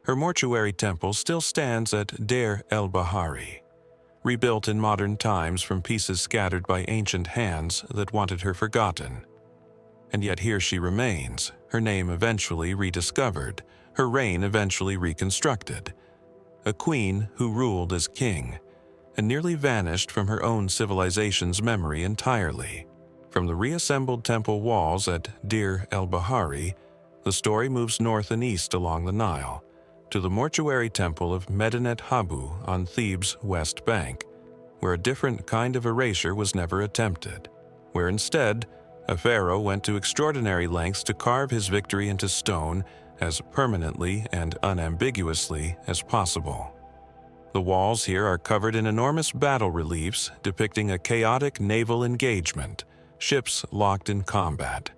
Her mortuary temple still stands at Deir el-Bahari, rebuilt in modern times from pieces scattered by ancient hands that wanted her forgotten. And yet here she remains, her name eventually rediscovered, her reign eventually reconstructed. A queen who ruled as king, and nearly vanished from her own civilization's memory entirely. From the reassembled temple walls at Deir el-Bahari, the story moves north and east along the Nile, to the mortuary temple of Medinet Habu on Thebes' west bank, where a different kind of erasure was never attempted, where instead, a pharaoh went to extraordinary lengths to carve his victory into stone as permanently and unambiguously as possible. The walls here are covered in enormous battle reliefs depicting a chaotic naval engagement, ships locked in combat,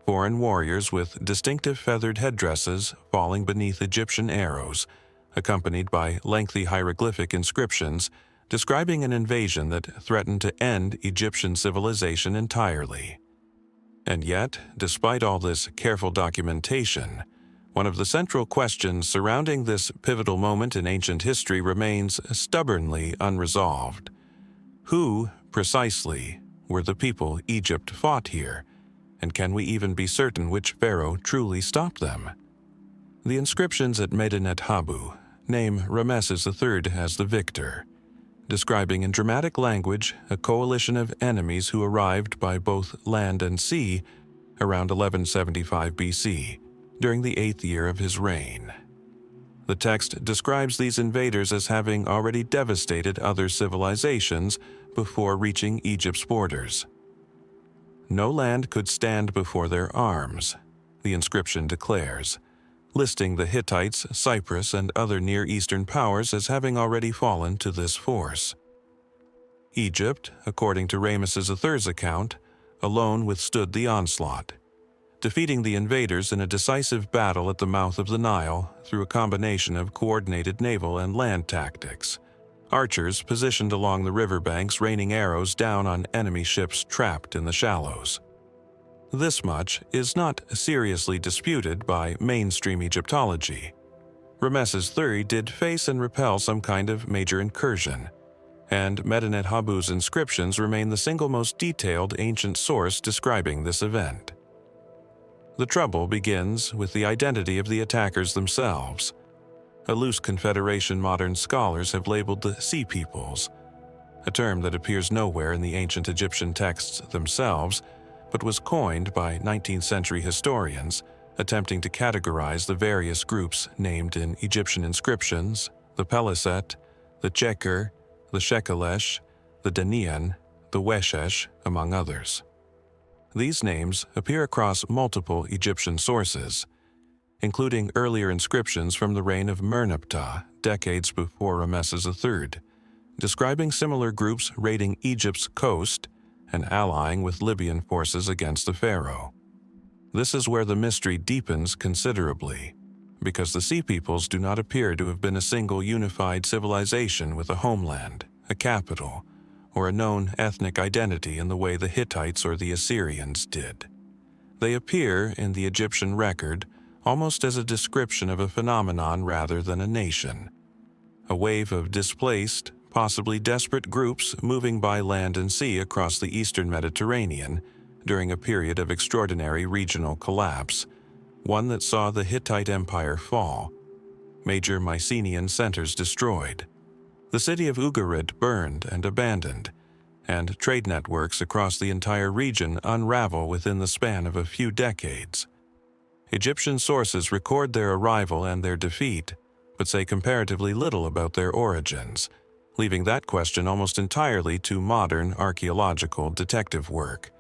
foreign warriors with distinctive feathered headdresses falling beneath Egyptian arrows, accompanied by lengthy hieroglyphic inscriptions describing an invasion that threatened to end Egyptian civilization entirely. And yet, despite all this careful documentation, one of the central questions surrounding this pivotal moment in ancient history remains stubbornly unresolved. Who, precisely, were the people Egypt fought here? And can we even be certain which pharaoh truly stopped them? The inscriptions at Medinet Habu name Ramesses III as the victor, describing in dramatic language a coalition of enemies who arrived by both land and sea around 1175 BC, during the 8th year of his reign. The text describes these invaders as having already devastated other civilizations before reaching Egypt's borders. No land could stand before their arms, the inscription declares, listing the Hittites, Cyprus, and other Near Eastern powers as having already fallen to this force. Egypt, according to Ramesses III's account, alone withstood the onslaught, defeating the invaders in a decisive battle at the mouth of the Nile through a combination of coordinated naval and land tactics. Archers positioned along the riverbanks raining arrows down on enemy ships trapped in the shallows. This much is not seriously disputed by mainstream Egyptology. Ramesses III did face and repel some kind of major incursion, and Medinet Habu's inscriptions remain the single most detailed ancient source describing this event. The trouble begins with the identity of the attackers themselves. A loose confederation modern scholars have labeled the Sea Peoples, a term that appears nowhere in the ancient Egyptian texts themselves, but was coined by 19th century historians attempting to categorize the various groups named in Egyptian inscriptions: the Peliset, the Cheker, the Shekelesh, the Danian, the Weshesh, among others. These names appear across multiple Egyptian sources, including earlier inscriptions from the reign of Merneptah, decades before Ramesses III, describing similar groups raiding Egypt's coast and allying with Libyan forces against the pharaoh. This is where the mystery deepens considerably. because the Sea Peoples do not appear to have been a single unified civilization with a homeland, a capital, or a known ethnic identity in the way the Hittites or the Assyrians did. They appear in the Egyptian record almost as a description of a phenomenon rather than a nation. A wave of displaced, possibly desperate groups moving by land and sea across the eastern Mediterranean during a period of extraordinary regional collapse, one that saw the Hittite Empire fall, major Mycenaean centers destroyed, the city of Ugarit burned and abandoned, and trade networks across the entire region unravel within the span of a few decades. Egyptian sources record their arrival and their defeat, but say comparatively little about their origins, leaving that question almost entirely to modern archaeological detective work.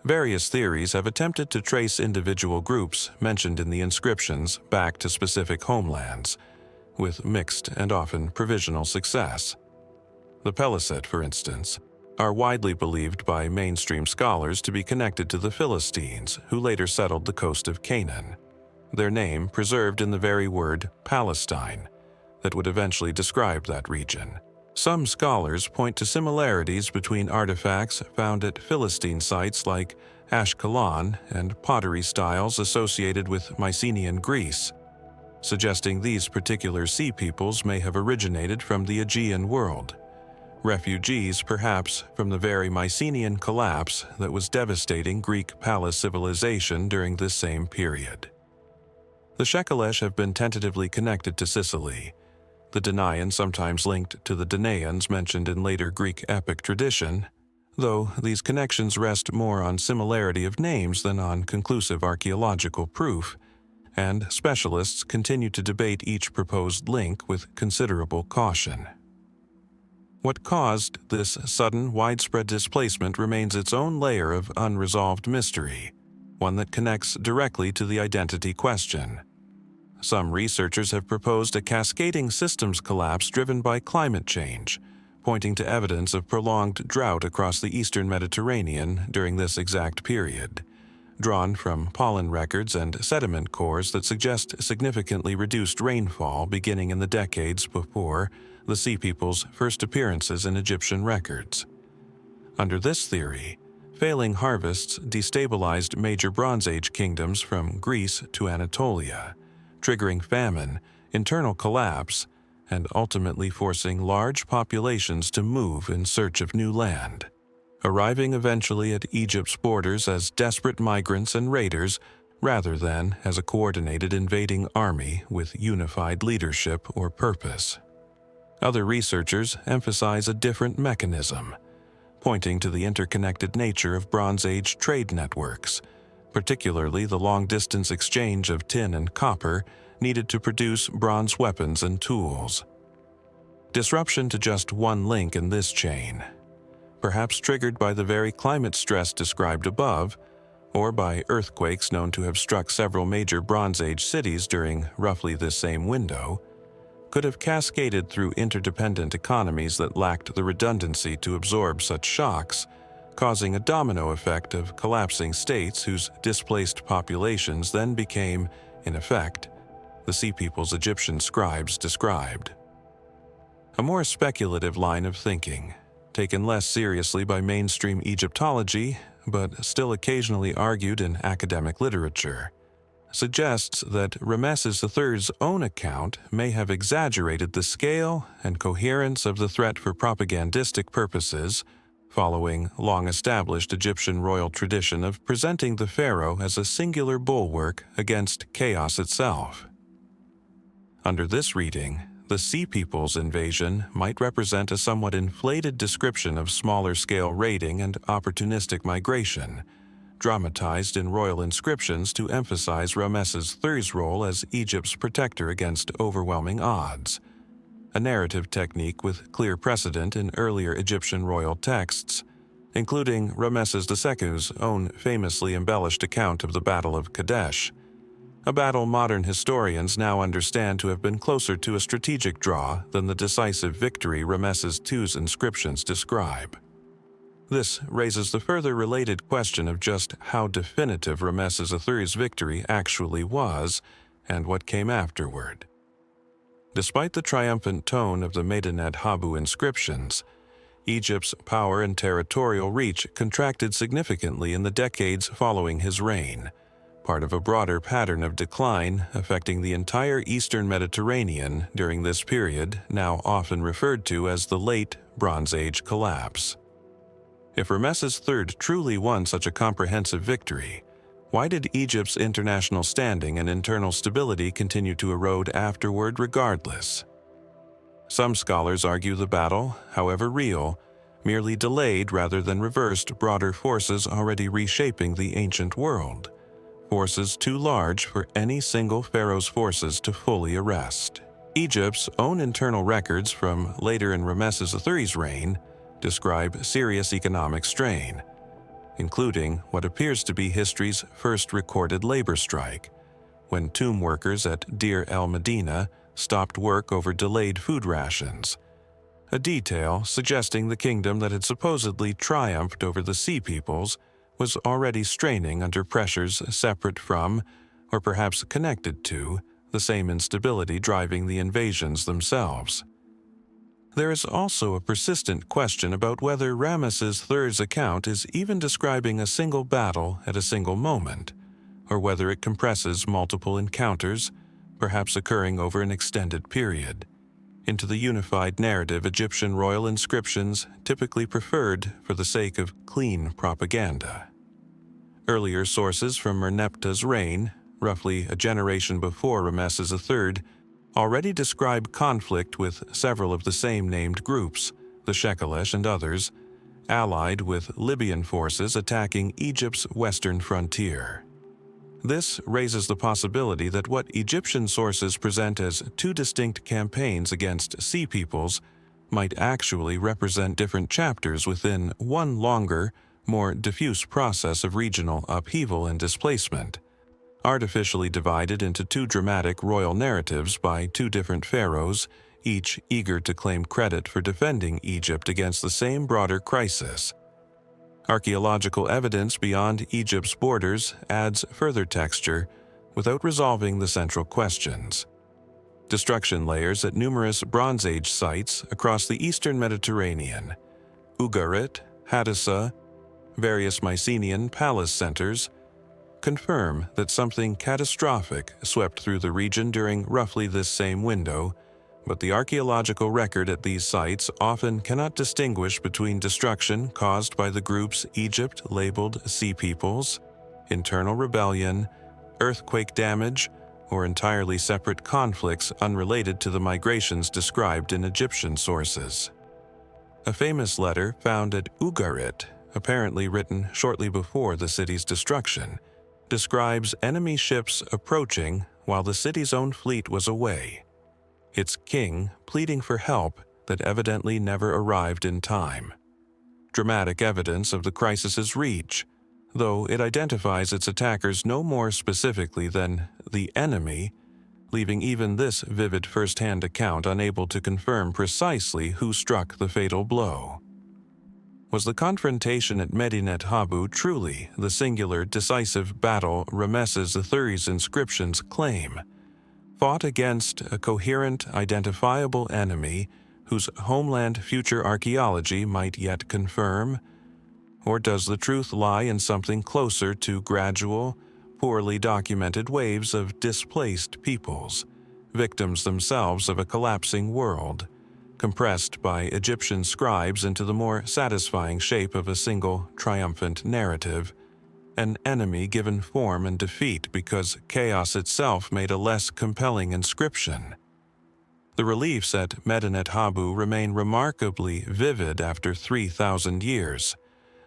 Various theories have attempted to trace individual groups mentioned in the inscriptions back to specific homelands, with mixed and often provisional success. The Peliset, for instance, are widely believed by mainstream scholars to be connected to the Philistines, who later settled the coast of Canaan, their name preserved in the very word Palestine that would eventually describe that region. Some scholars point to similarities between artifacts found at Philistine sites like Ashkelon and pottery styles associated with Mycenaean Greece, suggesting these particular sea peoples may have originated from the Aegean world, refugees perhaps from the very Mycenaean collapse that was devastating Greek palace civilization during this same period. The Shekelesh have been tentatively connected to Sicily, the Danaians sometimes linked to the Danaans mentioned in later Greek epic tradition, though these connections rest more on similarity of names than on conclusive archaeological proof, and specialists continue to debate each proposed link with considerable caution. What caused this sudden, widespread displacement remains its own layer of unresolved mystery, one that connects directly to the identity question. Some researchers have proposed a cascading systems collapse driven by climate change, pointing to evidence of prolonged drought across the eastern Mediterranean during this exact period, drawn from pollen records and sediment cores that suggest significantly reduced rainfall beginning in the decades before the Sea Peoples' first appearances in Egyptian records. Under this theory, failing harvests destabilized major Bronze Age kingdoms from Greece to Anatolia, triggering famine, internal collapse, and ultimately forcing large populations to move in search of new land, arriving eventually at Egypt's borders as desperate migrants and raiders rather than as a coordinated invading army with unified leadership or purpose. Other researchers emphasize a different mechanism, pointing to the interconnected nature of Bronze Age trade networks, particularly the long-distance exchange of tin and copper needed to produce bronze weapons and tools. Disruption to just one link in this chain, perhaps triggered by the very climate stress described above, or by earthquakes known to have struck several major Bronze Age cities during roughly this same window, could have cascaded through interdependent economies that lacked the redundancy to absorb such shocks, causing a domino effect of collapsing states whose displaced populations then became, in effect, the Sea Peoples Egyptian scribes described. A more speculative line of thinking, taken less seriously by mainstream Egyptology, but still occasionally argued in academic literature, suggests that Ramesses III's own account may have exaggerated the scale and coherence of the threat for propagandistic purposes, following long-established Egyptian royal tradition of presenting the pharaoh as a singular bulwark against chaos itself. Under this reading, the Sea Peoples invasion might represent a somewhat inflated description of smaller-scale raiding and opportunistic migration, dramatized in royal inscriptions to emphasize Ramesses III's role as Egypt's protector against overwhelming odds, a narrative technique with clear precedent in earlier Egyptian royal texts, including Ramesses II's own famously embellished account of the Battle of Kadesh, a battle modern historians now understand to have been closer to a strategic draw than the decisive victory Ramesses II's inscriptions describe. This raises the further related question of just how definitive Ramesses III's victory actually was, and what came afterward. Despite the triumphant tone of the Medinet Habu inscriptions, Egypt's power and territorial reach contracted significantly in the decades following his reign, part of a broader pattern of decline affecting the entire eastern Mediterranean during this period, now often referred to as the Late Bronze Age collapse. If Ramesses III truly won such a comprehensive victory, why did Egypt's international standing and internal stability continue to erode afterward regardless? Some scholars argue the battle, however real, merely delayed rather than reversed broader forces already reshaping the ancient world, forces too large for any single pharaoh's forces to fully arrest. Egypt's own internal records from later in Ramesses III's reign describe serious economic strain, including what appears to be history's first recorded labor strike, when tomb workers at Deir el-Medina stopped work over delayed food rations, a detail suggesting the kingdom that had supposedly triumphed over the Sea Peoples was already straining under pressures separate from, or perhaps connected to, the same instability driving the invasions themselves. There is also a persistent question about whether Ramesses III's account is even describing a single battle at a single moment, or whether it compresses multiple encounters, perhaps occurring over an extended period, into the unified narrative Egyptian royal inscriptions typically preferred for the sake of clean propaganda. Earlier sources from Merneptah's reign, roughly a generation before Ramesses III, already describe conflict with several of the same named groups, the Shekelesh and others, allied with Libyan forces attacking Egypt's western frontier. This raises the possibility that what Egyptian sources present as two distinct campaigns against Sea Peoples might actually represent different chapters within one longer, more diffuse process of regional upheaval and displacement, artificially divided into two dramatic royal narratives by two different pharaohs, each eager to claim credit for defending Egypt against the same broader crisis. Archaeological evidence beyond Egypt's borders adds further texture without resolving the central questions. Destruction layers at numerous Bronze Age sites across the eastern Mediterranean, Ugarit, Hadassa, various Mycenaean palace centers, confirm that something catastrophic swept through the region during roughly this same window, but the archaeological record at these sites often cannot distinguish between destruction caused by the groups Egypt labeled Sea Peoples, internal rebellion, earthquake damage, or entirely separate conflicts unrelated to the migrations described in Egyptian sources. A famous letter found at Ugarit, apparently written shortly before the city's destruction, describes enemy ships approaching while the city's own fleet was away, its king pleading for help that evidently never arrived in time. Dramatic evidence of the crisis's reach, though it identifies its attackers no more specifically than the enemy, leaving even this vivid first-hand account unable to confirm precisely who struck the fatal blow. Was the confrontation at Medinet Habu truly the singular, decisive battle Ramesses III's inscriptions claim, fought against a coherent, identifiable enemy whose homeland future archaeology might yet confirm? Or does the truth lie in something closer to gradual, poorly documented waves of displaced peoples, victims themselves of a collapsing world, compressed by Egyptian scribes into the more satisfying shape of a single triumphant narrative, an enemy given form and defeat because chaos itself made a less compelling inscription? The reliefs at Medinet Habu remain remarkably vivid after 3,000 years,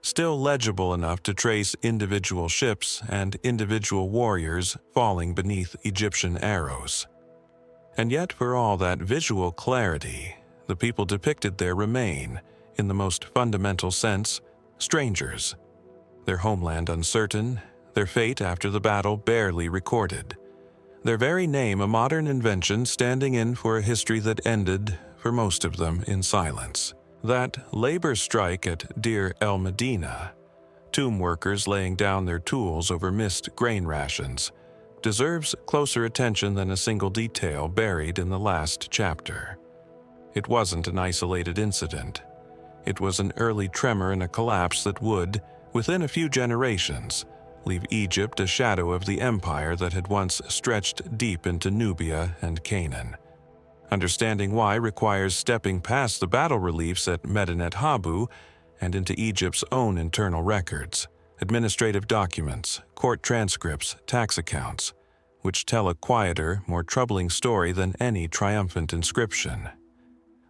still legible enough to trace individual ships and individual warriors falling beneath Egyptian arrows. And yet, for all that visual clarity, the people depicted there remain, in the most fundamental sense, strangers, their homeland uncertain, their fate after the battle barely recorded, their very name a modern invention standing in for a history that ended, for most of them, in silence. That labor strike at Deir el-Medina, tomb workers laying down their tools over missed grain rations, deserves closer attention than a single detail buried in the last chapter. It wasn't an isolated incident. It was an early tremor in a collapse that would, within a few generations, leave Egypt a shadow of the empire that had once stretched deep into Nubia and Canaan. Understanding why requires stepping past the battle reliefs at Medinet Habu and into Egypt's own internal records, administrative documents, court transcripts, tax accounts, which tell a quieter, more troubling story than any triumphant inscription.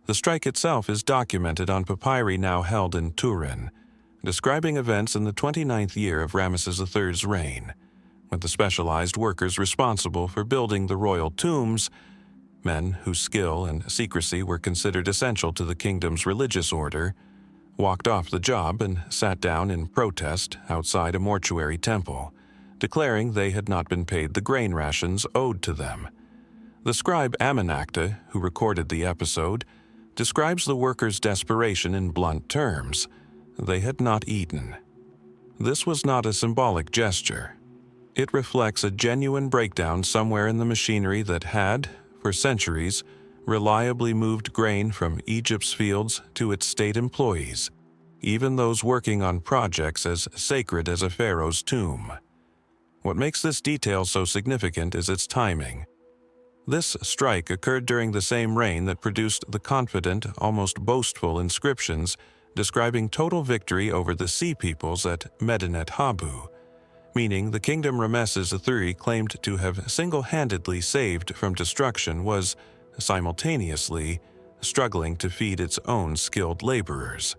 The strike itself is documented on papyri now held in Turin, describing events in the 29th year of Ramesses III's reign, when the specialized workers responsible for building the royal tombs, men whose skill and secrecy were considered essential to the kingdom's religious order, walked off the job and sat down in protest outside a mortuary temple, declaring they had not been paid the grain rations owed to them. The scribe Amenakta, who recorded the episode, describes the workers' desperation in blunt terms. They had not eaten. This was not a symbolic gesture. It reflects a genuine breakdown somewhere in the machinery that had, for centuries, reliably moved grain from Egypt's fields to its state employees, even those working on projects as sacred as a pharaoh's tomb. What makes this detail so significant is its timing. This strike occurred during the same reign that produced the confident, almost boastful inscriptions describing total victory over the Sea Peoples at Medinet Habu, meaning the kingdom Ramesses III claimed to have single-handedly saved from destruction was, simultaneously, struggling to feed its own skilled laborers.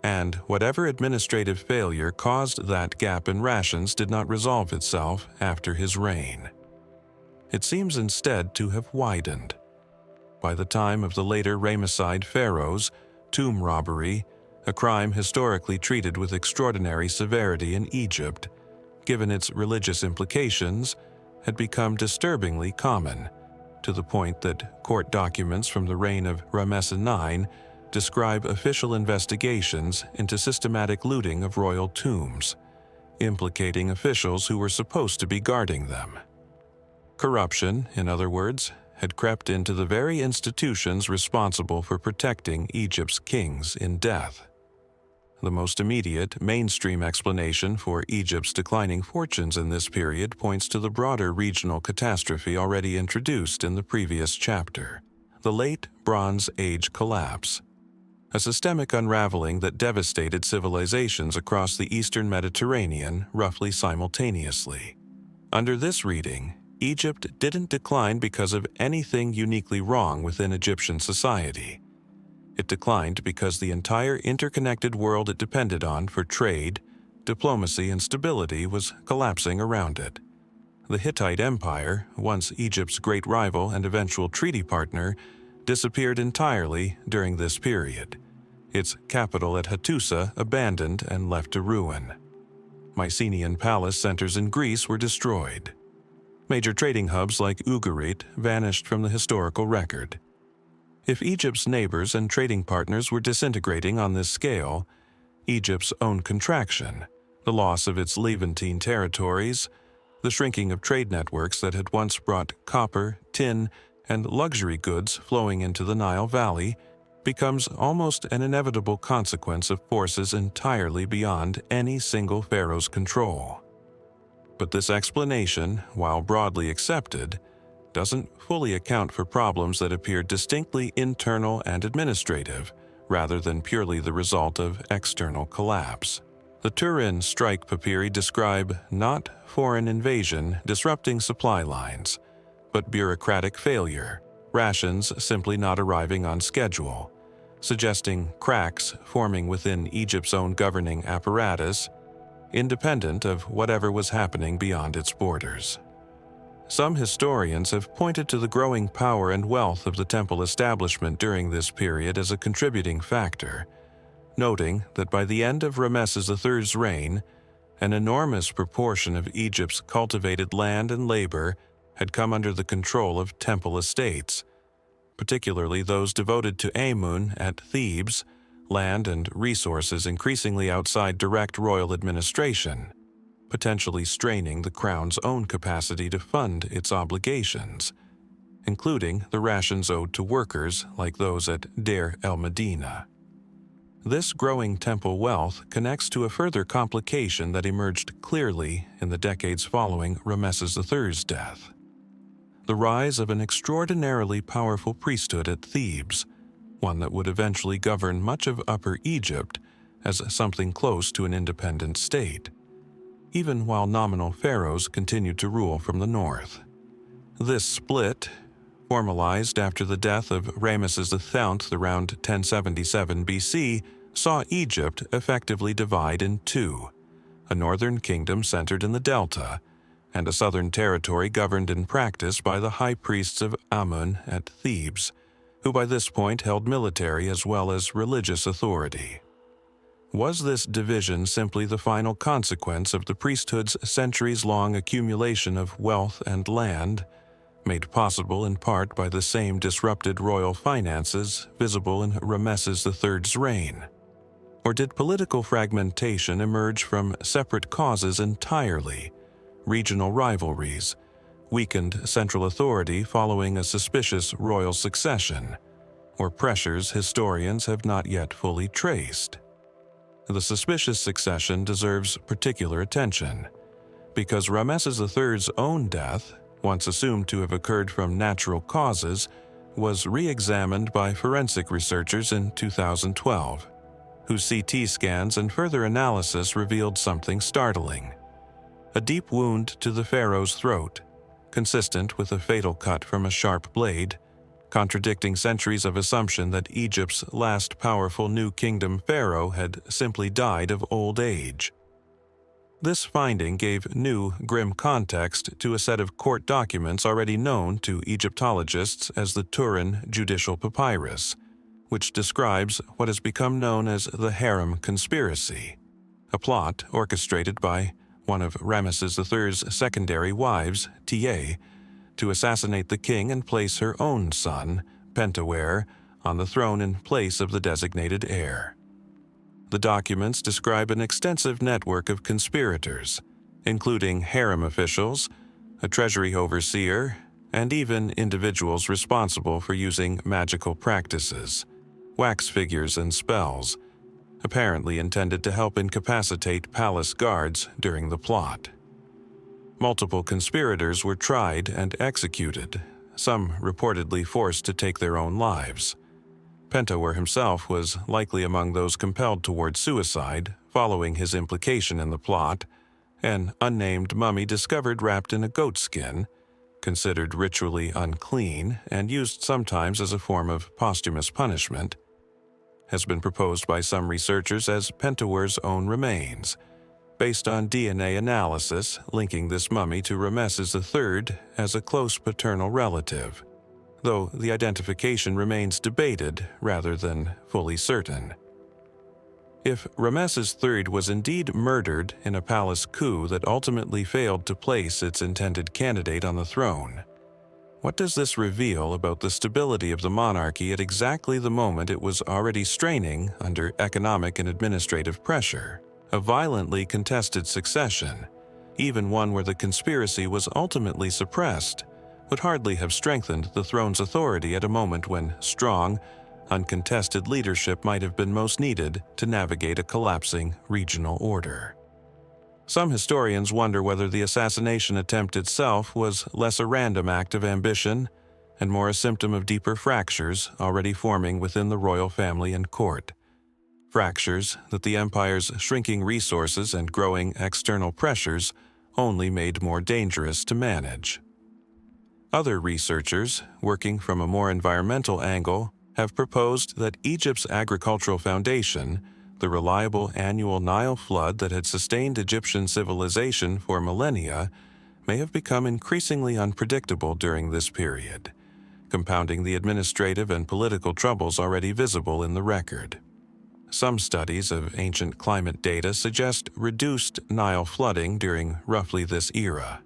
And whatever administrative failure caused that gap in rations did not resolve itself after his reign. It seems instead to have widened. By the time of the later Ramesside pharaohs, tomb robbery, a crime historically treated with extraordinary severity in Egypt, given its religious implications, had become disturbingly common, to the point that court documents from the reign of Ramesses IX describe official investigations into systematic looting of royal tombs, implicating officials who were supposed to be guarding them. Corruption, in other words, had crept into the very institutions responsible for protecting Egypt's kings in death. The most immediate, mainstream explanation for Egypt's declining fortunes in this period points to the broader regional catastrophe already introduced in the previous chapter, the late Bronze Age collapse, a systemic unraveling that devastated civilizations across the eastern Mediterranean roughly simultaneously. Under this reading, Egypt didn't decline because of anything uniquely wrong within Egyptian society. It declined because the entire interconnected world it depended on for trade, diplomacy, and stability was collapsing around it. The Hittite Empire, once Egypt's great rival and eventual treaty partner, disappeared entirely during this period, its capital at Hattusa abandoned and left to ruin. Mycenaean palace centers in Greece were destroyed. Major trading hubs like Ugarit vanished from the historical record. If Egypt's neighbors and trading partners were disintegrating on this scale, Egypt's own contraction, the loss of its Levantine territories, the shrinking of trade networks that had once brought copper, tin, and luxury goods flowing into the Nile Valley, becomes almost an inevitable consequence of forces entirely beyond any single pharaoh's control. But this explanation, while broadly accepted, doesn't fully account for problems that appear distinctly internal and administrative, rather than purely the result of external collapse. The Turin strike papyri describe not foreign invasion disrupting supply lines, but bureaucratic failure, rations simply not arriving on schedule, suggesting cracks forming within Egypt's own governing apparatus, independent of whatever was happening beyond its borders. Some historians have pointed to the growing power and wealth of the temple establishment during this period as a contributing factor, noting that by the end of Ramesses III's reign, an enormous proportion of Egypt's cultivated land and labor had come under the control of temple estates, particularly those devoted to Amun at Thebes, land and resources increasingly outside direct royal administration. potentially straining the crown's own capacity to fund its obligations, including the rations owed to workers like those at Deir el-Medina. This growing temple wealth connects to a further complication that emerged clearly in the decades following Ramesses III's death: the rise of an extraordinarily powerful priesthood at Thebes, one that would eventually govern much of Upper Egypt as something close to an independent state, even while nominal pharaohs continued to rule from the north. This split, formalized after the death of Ramesses X around 1077 BC, saw Egypt effectively divide in two: a northern kingdom centered in the delta, and a southern territory governed in practice by the high priests of Amun at Thebes, who by this point held military as well as religious authority. Was this division simply the final consequence of the priesthood's centuries-long accumulation of wealth and land, made possible in part by the same disrupted royal finances visible in Ramesses III's reign? Or did political fragmentation emerge from separate causes entirely: regional rivalries, weakened central authority following a suspicious royal succession, or pressures historians have not yet fully traced? The suspicious succession deserves particular attention, because Ramesses III's own death, once assumed to have occurred from natural causes, was re-examined by forensic researchers in 2012, whose CT scans and further analysis revealed something startling: a deep wound to the pharaoh's throat, consistent with a fatal cut from a sharp blade, contradicting centuries of assumption that Egypt's last powerful New Kingdom pharaoh had simply died of old age. This finding gave new, grim context to a set of court documents already known to Egyptologists as the Turin Judicial Papyrus, which describes what has become known as the Harem Conspiracy, a plot orchestrated by one of Ramesses III's secondary wives, Tiye, to assassinate the king and place her own son, Pentawer, on the throne in place of the designated heir. The documents describe an extensive network of conspirators, including harem officials, a treasury overseer, and even individuals responsible for using magical practices, wax figures and spells, apparently intended to help incapacitate palace guards during the plot. Multiple conspirators were tried and executed, some reportedly forced to take their own lives. Pentawer himself was likely among those compelled toward suicide following his implication in the plot. An unnamed mummy discovered wrapped in a goatskin, considered ritually unclean and used sometimes as a form of posthumous punishment, has been proposed by some researchers as Pentawer's own remains, based on DNA analysis linking this mummy to Ramesses III as a close paternal relative, though the identification remains debated rather than fully certain. If Ramesses III was indeed murdered in a palace coup that ultimately failed to place its intended candidate on the throne, what does this reveal about the stability of the monarchy at exactly the moment it was already straining under economic and administrative pressure? A violently contested succession, even one where the conspiracy was ultimately suppressed, would hardly have strengthened the throne's authority at a moment when strong, uncontested leadership might have been most needed to navigate a collapsing regional order. Some historians wonder whether the assassination attempt itself was less a random act of ambition and more a symptom of deeper fractures already forming within the royal family and court. Fractures that the empire's shrinking resources and growing external pressures only made more dangerous to manage. Other researchers, working from a more environmental angle, have proposed that Egypt's agricultural foundation, the reliable annual Nile flood that had sustained Egyptian civilization for millennia, may have become increasingly unpredictable during this period, compounding the administrative and political troubles already visible in the record. Some studies of ancient climate data suggest reduced Nile flooding during roughly this era,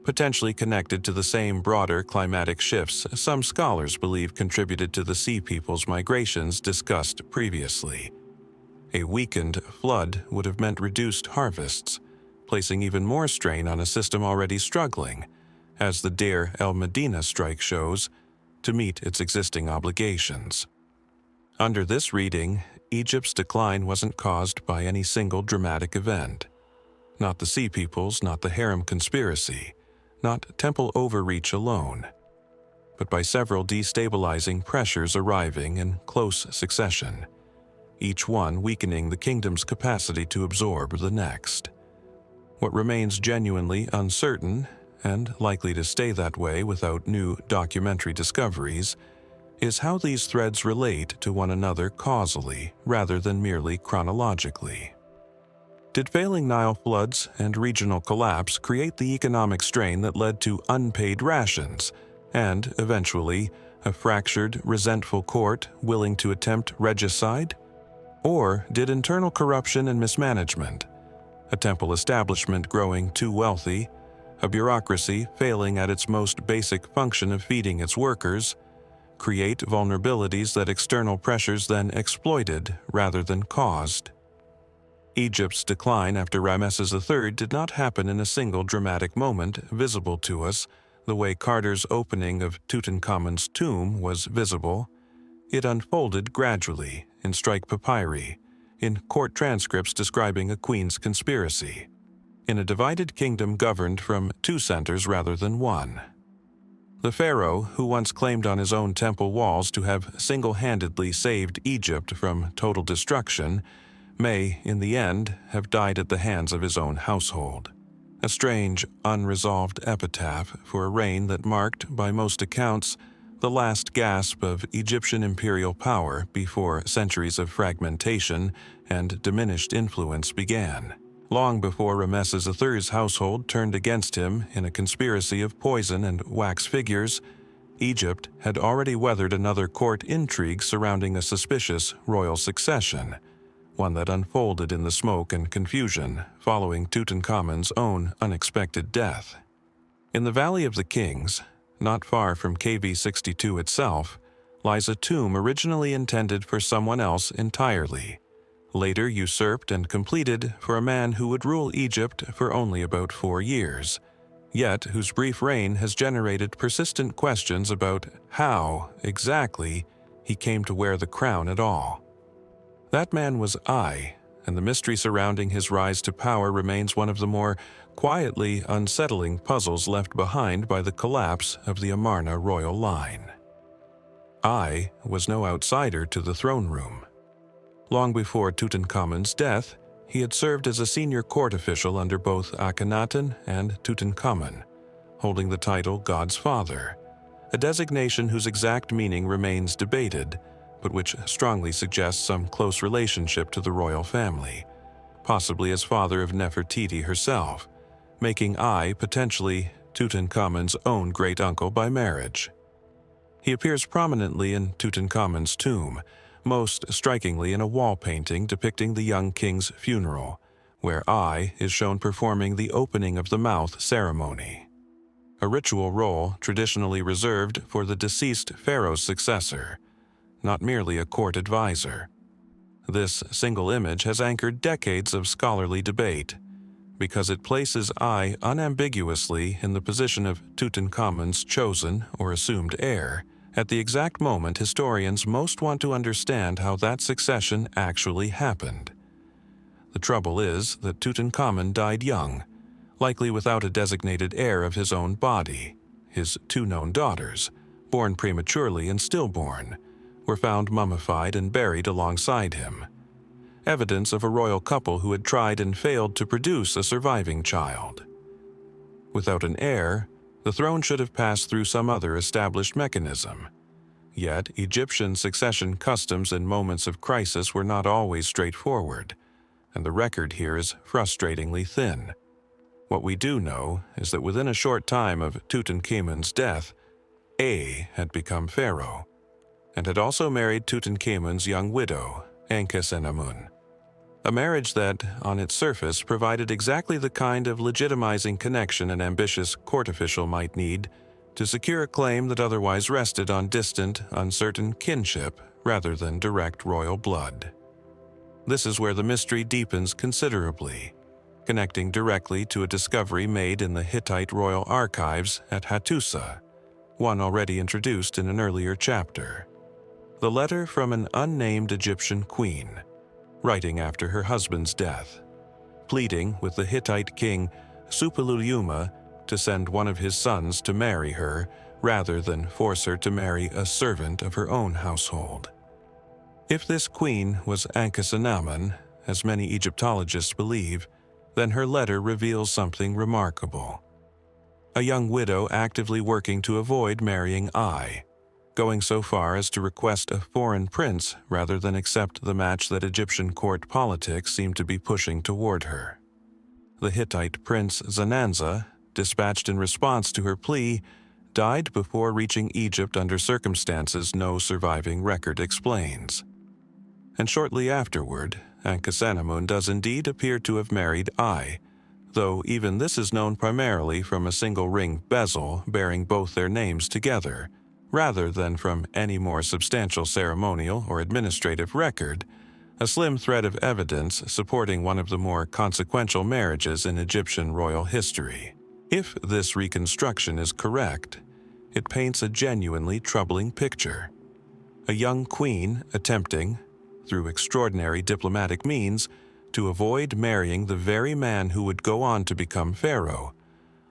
potentially connected to the same broader climatic shifts some scholars believe contributed to the Sea People's migrations discussed previously. A weakened flood would have meant reduced harvests, placing even more strain on a system already struggling, as the Deir el-Medina strike shows, to meet its existing obligations. Under this reading, Egypt's decline wasn't caused by any single dramatic event. Not the Sea Peoples, not the harem conspiracy, not temple overreach alone, but by several destabilizing pressures arriving in close succession, each one weakening the kingdom's capacity to absorb the next. What remains genuinely uncertain, and likely to stay that way without new documentary discoveries, is how these threads relate to one another causally rather than merely chronologically. Did failing Nile floods and regional collapse create the economic strain that led to unpaid rations and, eventually, a fractured, resentful court willing to attempt regicide? Or did internal corruption and mismanagement, a temple establishment growing too wealthy, a bureaucracy failing at its most basic function of feeding its workers, create vulnerabilities that external pressures then exploited rather than caused? Egypt's decline after Ramesses III did not happen in a single dramatic moment visible to us, the way Carter's opening of Tutankhamun's tomb was visible. It unfolded gradually in strike papyri, in court transcripts describing a queen's conspiracy, in a divided kingdom governed from two centers rather than one. The pharaoh, who once claimed on his own temple walls to have single-handedly saved Egypt from total destruction, may, in the end, have died at the hands of his own household. A strange, unresolved epitaph for a reign that marked, by most accounts, the last gasp of Egyptian imperial power before centuries of fragmentation and diminished influence began. Long before Ramesses III's household turned against him in a conspiracy of poison and wax figures, Egypt had already weathered another court intrigue surrounding a suspicious royal succession, one that unfolded in the smoke and confusion following Tutankhamun's own unexpected death. In the Valley of the Kings, not far from KV-62 itself, lies a tomb originally intended for someone else entirely, later usurped and completed for a man who would rule Egypt for only about 4 years, yet whose brief reign has generated persistent questions about how, exactly, he came to wear the crown at all. That man was I, and the mystery surrounding his rise to power remains one of the more quietly unsettling puzzles left behind by the collapse of the Amarna royal line. I was no outsider to the throne room. Long before Tutankhamun's death, he had served as a senior court official under both Akhenaten and Tutankhamun, holding the title God's Father, a designation whose exact meaning remains debated, but which strongly suggests some close relationship to the royal family, possibly as father of Nefertiti herself, making I potentially Tutankhamun's own great-uncle by marriage. He appears prominently in Tutankhamun's tomb, most strikingly in a wall painting depicting the young king's funeral, where I is shown performing the opening of the mouth ceremony, a ritual role traditionally reserved for the deceased pharaoh's successor, not merely a court advisor. This single image has anchored decades of scholarly debate, because it places I unambiguously in the position of Tutankhamun's chosen or assumed heir, at the exact moment historians most want to understand how that succession actually happened. The trouble is that Tutankhamun died young, likely without a designated heir of his own body. His 2 known daughters, born prematurely and stillborn, were found mummified and buried alongside him, evidence of a royal couple who had tried and failed to produce a surviving child. Without an heir, the throne should have passed through some other established mechanism. Yet, Egyptian succession customs in moments of crisis were not always straightforward, and the record here is frustratingly thin. What we do know is that within a short time of Tutankhamun's death, A had become pharaoh, and had also married Tutankhamun's young widow, Ankhesenamun, a marriage that, on its surface, provided exactly the kind of legitimizing connection an ambitious court official might need to secure a claim that otherwise rested on distant, uncertain kinship rather than direct royal blood. This is where the mystery deepens considerably, connecting directly to a discovery made in the Hittite royal archives at Hattusa, one already introduced in an earlier chapter. The letter from an unnamed Egyptian queen, writing after her husband's death, pleading with the Hittite king Suppiluliuma to send one of his sons to marry her rather than force her to marry a servant of her own household. If this queen was Akhenaten, as many Egyptologists believe, then her letter reveals something remarkable. A young widow actively working to avoid marrying Ai, going so far as to request a foreign prince rather than accept the match that Egyptian court politics seemed to be pushing toward her. The Hittite prince Zananza, dispatched in response to her plea, died before reaching Egypt under circumstances no surviving record explains. And shortly afterward, Akhenaten does indeed appear to have married Ai, though even this is known primarily from a single ring bezel bearing both their names together, rather than from any more substantial ceremonial or administrative record, a slim thread of evidence supporting one of the more consequential marriages in Egyptian royal history. If this reconstruction is correct, it paints a genuinely troubling picture. A young queen attempting, through extraordinary diplomatic means, to avoid marrying the very man who would go on to become pharaoh,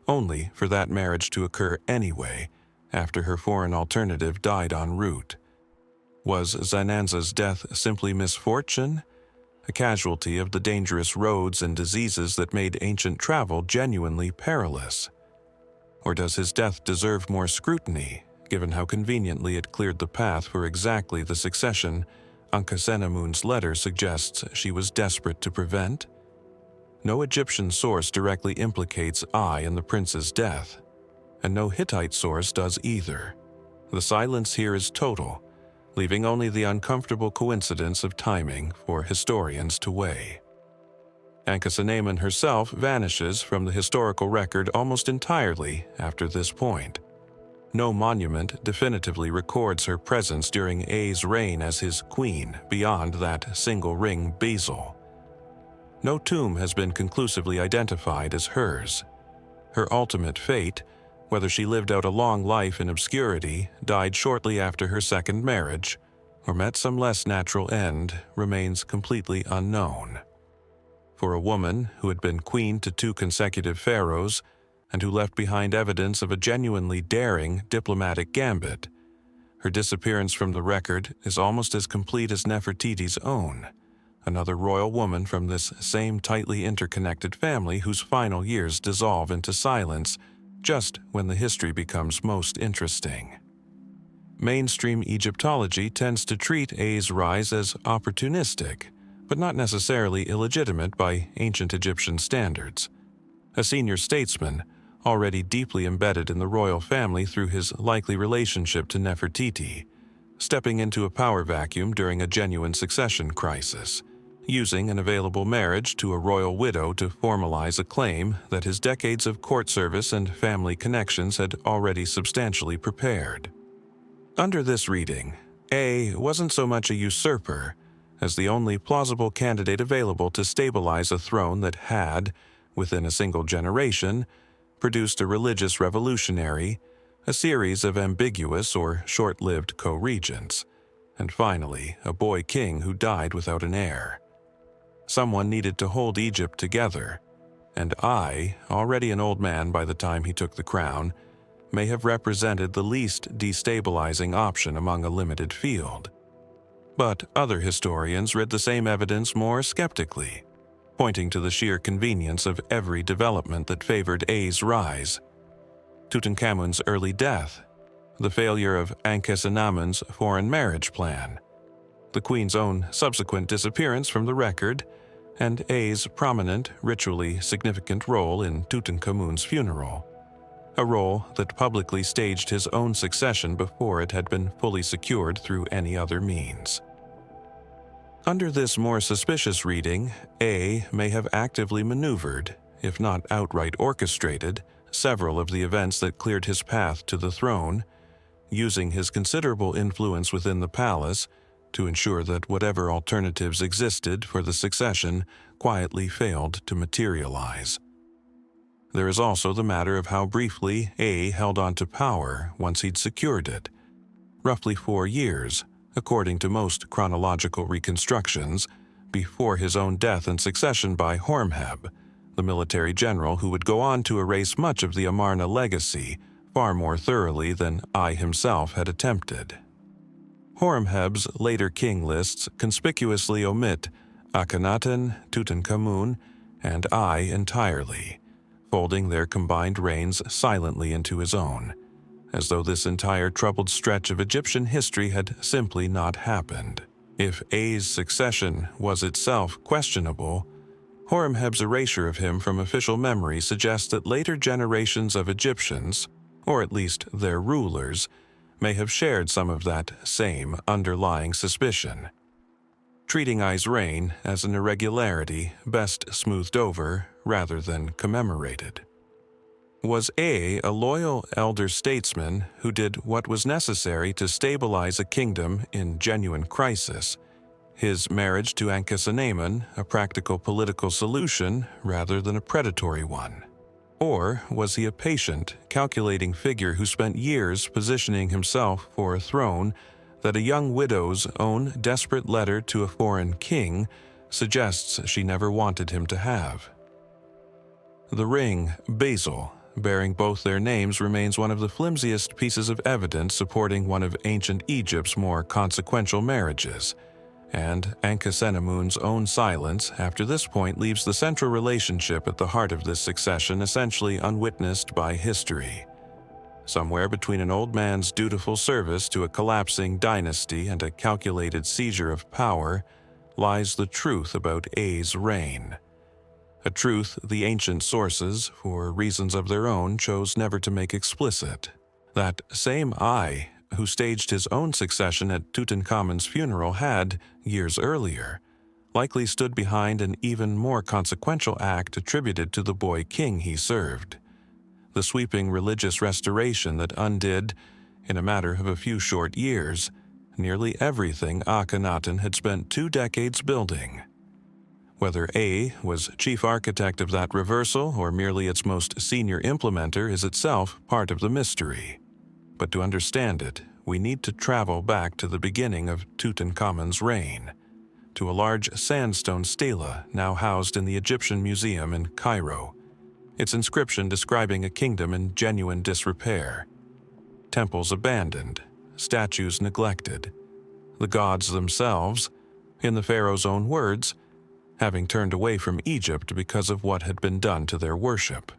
only for that marriage to occur anyway after her foreign alternative died en route. Was Zananza's death simply misfortune, a casualty of the dangerous roads and diseases that made ancient travel genuinely perilous? Or does his death deserve more scrutiny, given how conveniently it cleared the path for exactly the succession Akhenaten's letter suggests she was desperate to prevent? No Egyptian source directly implicates Ai in the prince's death, and no Hittite source does either. The silence here is total, leaving only the uncomfortable coincidence of timing for historians to weigh. Akhenaten herself vanishes from the historical record almost entirely after this point. No monument definitively records her presence during Ai's reign as his queen beyond that single-ring bezel. No tomb has been conclusively identified as hers. Her ultimate fate, whether she lived out a long life in obscurity, died shortly after her second marriage, or met some less natural end, remains completely unknown. For a woman who had been queen to 2 consecutive pharaohs, and who left behind evidence of a genuinely daring diplomatic gambit, her disappearance from the record is almost as complete as Nefertiti's own, another royal woman from this same tightly interconnected family whose final years dissolve into silence just when the history becomes most interesting. Mainstream Egyptology tends to treat Ai's rise as opportunistic, but not necessarily illegitimate by ancient Egyptian standards. A senior statesman, already deeply embedded in the royal family through his likely relationship to Nefertiti, stepping into a power vacuum during a genuine succession crisis, using an available marriage to a royal widow to formalize a claim that his decades of court service and family connections had already substantially prepared. Under this reading, A wasn't so much a usurper as the only plausible candidate available to stabilize a throne that had, within a single generation, produced a religious revolutionary, a series of ambiguous or short-lived co-regents, and finally, a boy king who died without an heir. Someone needed to hold Egypt together, and I, already an old man by the time he took the crown, may have represented the least destabilizing option among a limited field. But other historians read the same evidence more skeptically, pointing to the sheer convenience of every development that favored Ai's rise. Tutankhamun's early death, the failure of Akhenaten's foreign marriage plan, the queen's own subsequent disappearance from the record, and Ai's prominent, ritually significant role in Tutankhamun's funeral, a role that publicly staged his own succession before it had been fully secured through any other means. Under this more suspicious reading, A may have actively maneuvered, if not outright orchestrated, several of the events that cleared his path to the throne, using his considerable influence within the palace to ensure that whatever alternatives existed for the succession quietly failed to materialize. There is also the matter of how briefly A held on to power once he'd secured it. Roughly 4 years, according to most chronological reconstructions, before his own death and succession by Horemheb, the military general who would go on to erase much of the Amarna legacy far more thoroughly than I himself had attempted. Horemheb's later king lists conspicuously omit Akhenaten, Tutankhamun, and I entirely, folding their combined reigns silently into his own, as though this entire troubled stretch of Egyptian history had simply not happened. If A's succession was itself questionable, Horemheb's erasure of him from official memory suggests that later generations of Egyptians, or at least their rulers, may have shared some of that same underlying suspicion, treating I's reign as an irregularity best smoothed over rather than commemorated. Was A loyal elder statesman who did what was necessary to stabilize a kingdom in genuine crisis, his marriage to Akhenaten a practical political solution rather than a predatory one? Or was he a patient, calculating figure who spent years positioning himself for a throne that a young widow's own desperate letter to a foreign king suggests she never wanted him to have? The ring, Basil, bearing both their names remains one of the flimsiest pieces of evidence supporting one of ancient Egypt's more consequential marriages, and Ankhesenamun's own silence after this point leaves the central relationship at the heart of this succession essentially unwitnessed by history. Somewhere between an old man's dutiful service to a collapsing dynasty and a calculated seizure of power lies the truth about A's reign. A truth the ancient sources, for reasons of their own, chose never to make explicit. That same I, who staged his own succession at Tutankhamun's funeral, had, years earlier, likely stood behind an even more consequential act attributed to the boy king he served: the sweeping religious restoration that undid, in a matter of a few short years, nearly everything Akhenaten had spent 2 decades building. Whether A was chief architect of that reversal or merely its most senior implementer is itself part of the mystery. But to understand it, we need to travel back to the beginning of Tutankhamun's reign, to a large sandstone stela now housed in the Egyptian Museum in Cairo, its inscription describing a kingdom in genuine disrepair. Temples abandoned, statues neglected, the gods themselves, in the pharaoh's own words, having turned away from Egypt because of what had been done to their worship.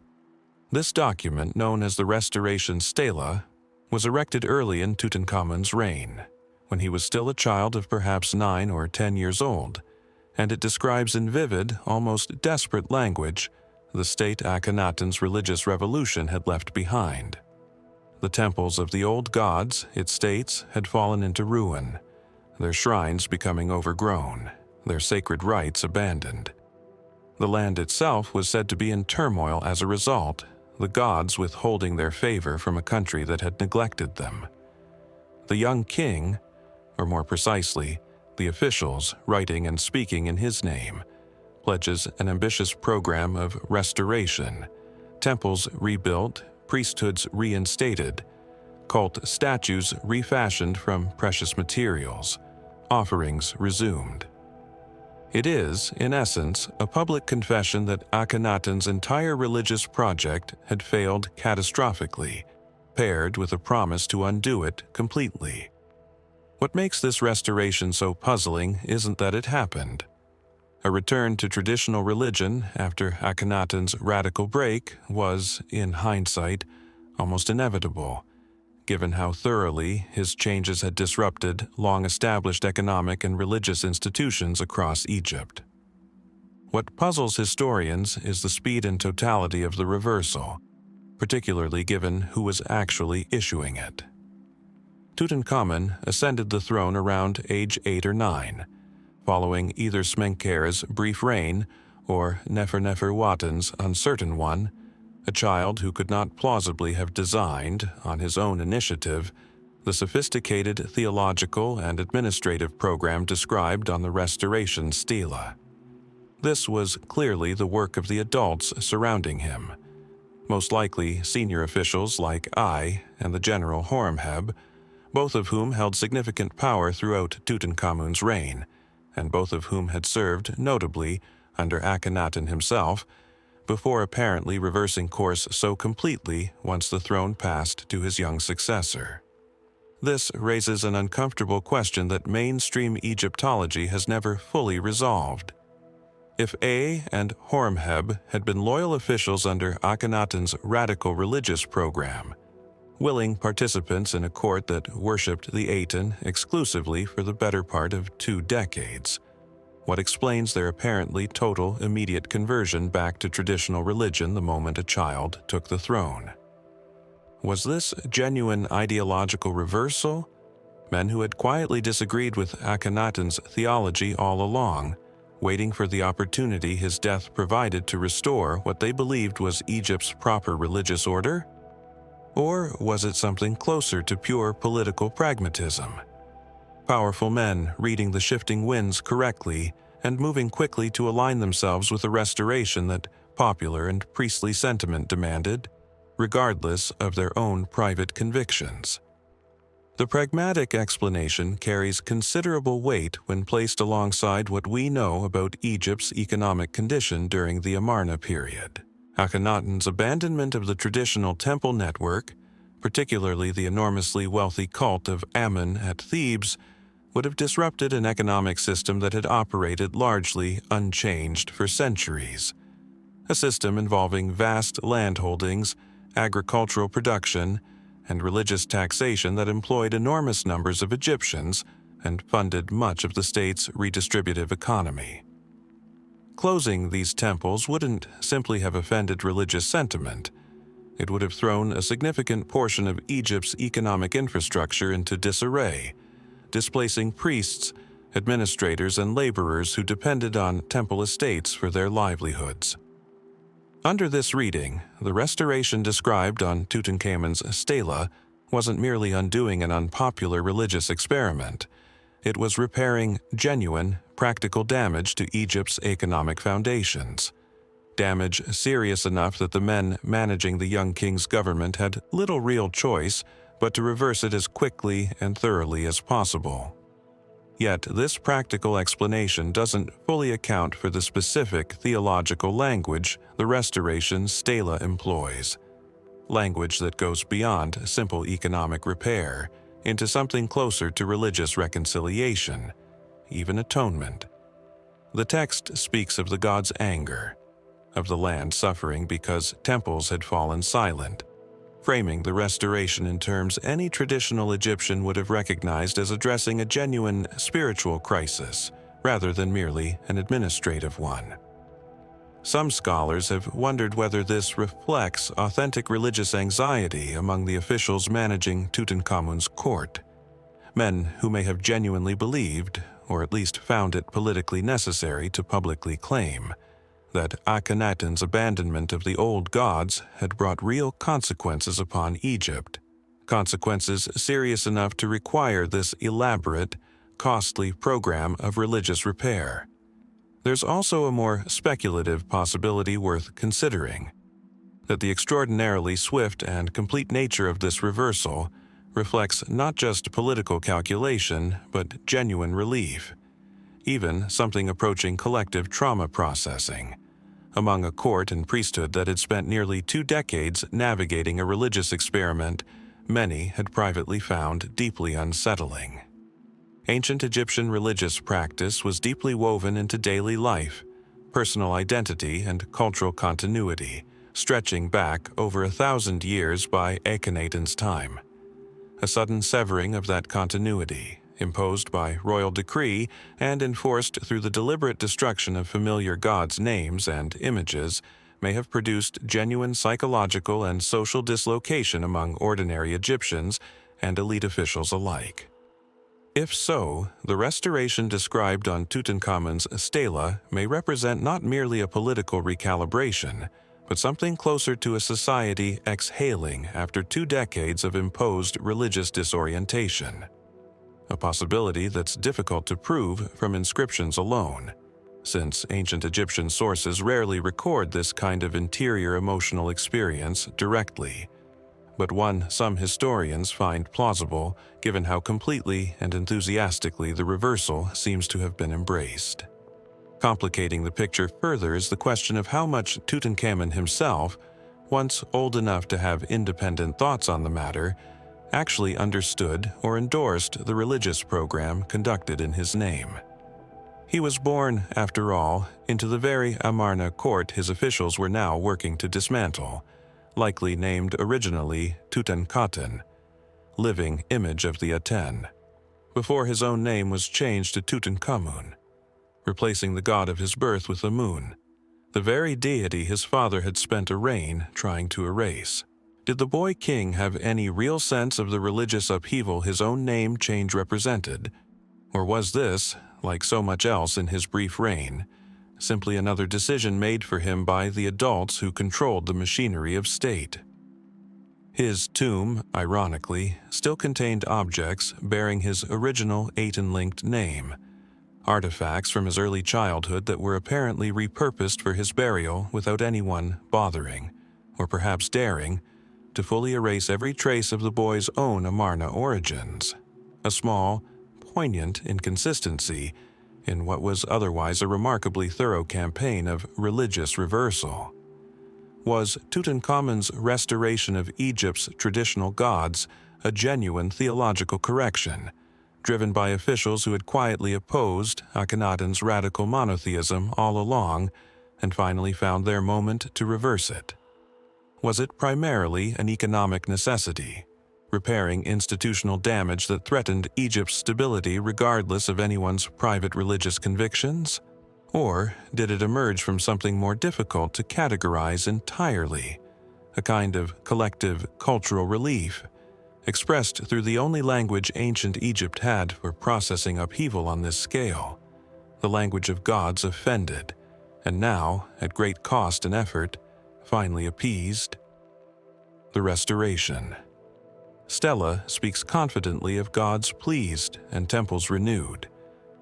This document, known as the Restoration Stela, was erected early in Tutankhamun's reign, when he was still a child of perhaps 9 or 10 years old, and it describes in vivid, almost desperate language the state Akhenaten's religious revolution had left behind. The temples of the old gods, it states, had fallen into ruin, their shrines becoming overgrown, their sacred rites abandoned. The land itself was said to be in turmoil as a result, the gods withholding their favor from a country that had neglected them. The young king, or more precisely, the officials writing and speaking in his name, pledges an ambitious program of restoration, temples rebuilt, priesthoods reinstated, cult statues refashioned from precious materials, offerings resumed. It is, in essence, a public confession that Akhenaten's entire religious project had failed catastrophically, paired with a promise to undo it completely. What makes this restoration so puzzling isn't that it happened. A return to traditional religion after Akhenaten's radical break was, in hindsight, almost inevitable, given how thoroughly his changes had disrupted long-established economic and religious institutions across Egypt. What puzzles historians is the speed and totality of the reversal, particularly given who was actually issuing it. Tutankhamun ascended the throne around age 8 or 9, following either Smenkkare's brief reign or Neferneferuaten's uncertain one, a child who could not plausibly have designed, on his own initiative, the sophisticated theological and administrative program described on the Restoration Stela. This was clearly the work of the adults surrounding him, most likely senior officials like I and the general Horemheb, both of whom held significant power throughout Tutankhamun's reign, and both of whom had served notably under Akhenaten himself, before apparently reversing course so completely once the throne passed to his young successor. This raises an uncomfortable question that mainstream Egyptology has never fully resolved. If A and Horemheb had been loyal officials under Akhenaten's radical religious program, willing participants in a court that worshipped the Aten exclusively for the better part of 2 decades, what explains their apparently total immediate conversion back to traditional religion the moment a child took the throne? Was this genuine ideological reversal? Men who had quietly disagreed with Akhenaten's theology all along, waiting for the opportunity his death provided to restore what they believed was Egypt's proper religious order? Or was it something closer to pure political pragmatism? Powerful men reading the shifting winds correctly and moving quickly to align themselves with the restoration that popular and priestly sentiment demanded, regardless of their own private convictions. The pragmatic explanation carries considerable weight when placed alongside what we know about Egypt's economic condition during the Amarna period. Akhenaten's abandonment of the traditional temple network, particularly the enormously wealthy cult of Amun at Thebes, would have disrupted an economic system that had operated largely unchanged for centuries. A system involving vast landholdings, agricultural production, and religious taxation that employed enormous numbers of Egyptians and funded much of the state's redistributive economy. Closing these temples wouldn't simply have offended religious sentiment. It would have thrown a significant portion of Egypt's economic infrastructure into disarray, displacing priests, administrators, and laborers who depended on temple estates for their livelihoods. Under this reading, the restoration described on Tutankhamun's stela wasn't merely undoing an unpopular religious experiment. It was repairing genuine, practical damage to Egypt's economic foundations. Damage serious enough that the men managing the young king's government had little real choice but to reverse it as quickly and thoroughly as possible. Yet this practical explanation doesn't fully account for the specific theological language the Restoration stela employs, language that goes beyond simple economic repair into something closer to religious reconciliation, even atonement. The text speaks of the god's anger, of the land suffering because temples had fallen silent, framing the restoration in terms any traditional Egyptian would have recognized as addressing a genuine spiritual crisis rather than merely an administrative one. Some scholars have wondered whether this reflects authentic religious anxiety among the officials managing Tutankhamun's court, men who may have genuinely believed, or at least found it politically necessary to publicly claim, that Akhenaten's abandonment of the old gods had brought real consequences upon Egypt, consequences serious enough to require this elaborate, costly program of religious repair. There's also a more speculative possibility worth considering, that the extraordinarily swift and complete nature of this reversal reflects not just political calculation, but genuine relief, even something approaching collective trauma processing, among a court and priesthood that had spent nearly 2 decades navigating a religious experiment many had privately found deeply unsettling. Ancient Egyptian religious practice was deeply woven into daily life, personal identity, and cultural continuity, stretching back over 1,000 years by Akhenaten's time. A sudden severing of that continuity, imposed by royal decree and enforced through the deliberate destruction of familiar gods' names and images, may have produced genuine psychological and social dislocation among ordinary Egyptians and elite officials alike. If so, the restoration described on Tutankhamun's stela may represent not merely a political recalibration, but something closer to a society exhaling after 2 decades of imposed religious disorientation. A possibility that's difficult to prove from inscriptions alone, since ancient Egyptian sources rarely record this kind of interior emotional experience directly, but one some historians find plausible given how completely and enthusiastically the reversal seems to have been embraced. Complicating the picture further is the question of how much Tutankhamun himself, once old enough to have independent thoughts on the matter, actually understood or endorsed the religious program conducted in his name. He was born, after all, into the very Amarna court his officials were now working to dismantle, likely named originally Tutankhaten, living image of the Aten, before his own name was changed to Tutankhamun, replacing the god of his birth with the moon, the very deity his father had spent a reign trying to erase. Did the boy king have any real sense of the religious upheaval his own name change represented? Or was this, like so much else in his brief reign, simply another decision made for him by the adults who controlled the machinery of state? His tomb, ironically, still contained objects bearing his original Aten-linked name, artifacts from his early childhood that were apparently repurposed for his burial without anyone bothering, or perhaps daring, to fully erase every trace of the boy's own Amarna origins. A small, poignant inconsistency in what was otherwise a remarkably thorough campaign of religious reversal. Was Tutankhamun's restoration of Egypt's traditional gods a genuine theological correction, driven by officials who had quietly opposed Akhenaten's radical monotheism all along and finally found their moment to reverse it? Was it primarily an economic necessity, repairing institutional damage that threatened Egypt's stability regardless of anyone's private religious convictions? Or did it emerge from something more difficult to categorize entirely, a kind of collective cultural relief, expressed through the only language ancient Egypt had for processing upheaval on this scale, the language of gods offended, and now, at great cost and effort, finally appeased? The restoration. Stela speaks confidently of gods pleased and temples renewed,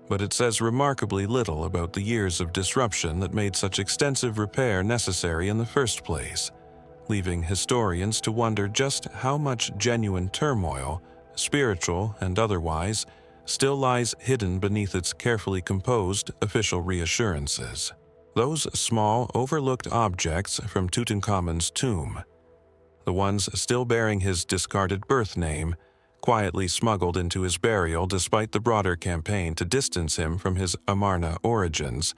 but it says remarkably little about the years of disruption that made such extensive repair necessary in the first place, leaving historians to wonder just how much genuine turmoil, spiritual and otherwise, still lies hidden beneath its carefully composed official reassurances. Those small, overlooked objects from Tutankhamun's tomb, the ones still bearing his discarded birth name, quietly smuggled into his burial despite the broader campaign to distance him from his Amarna origins,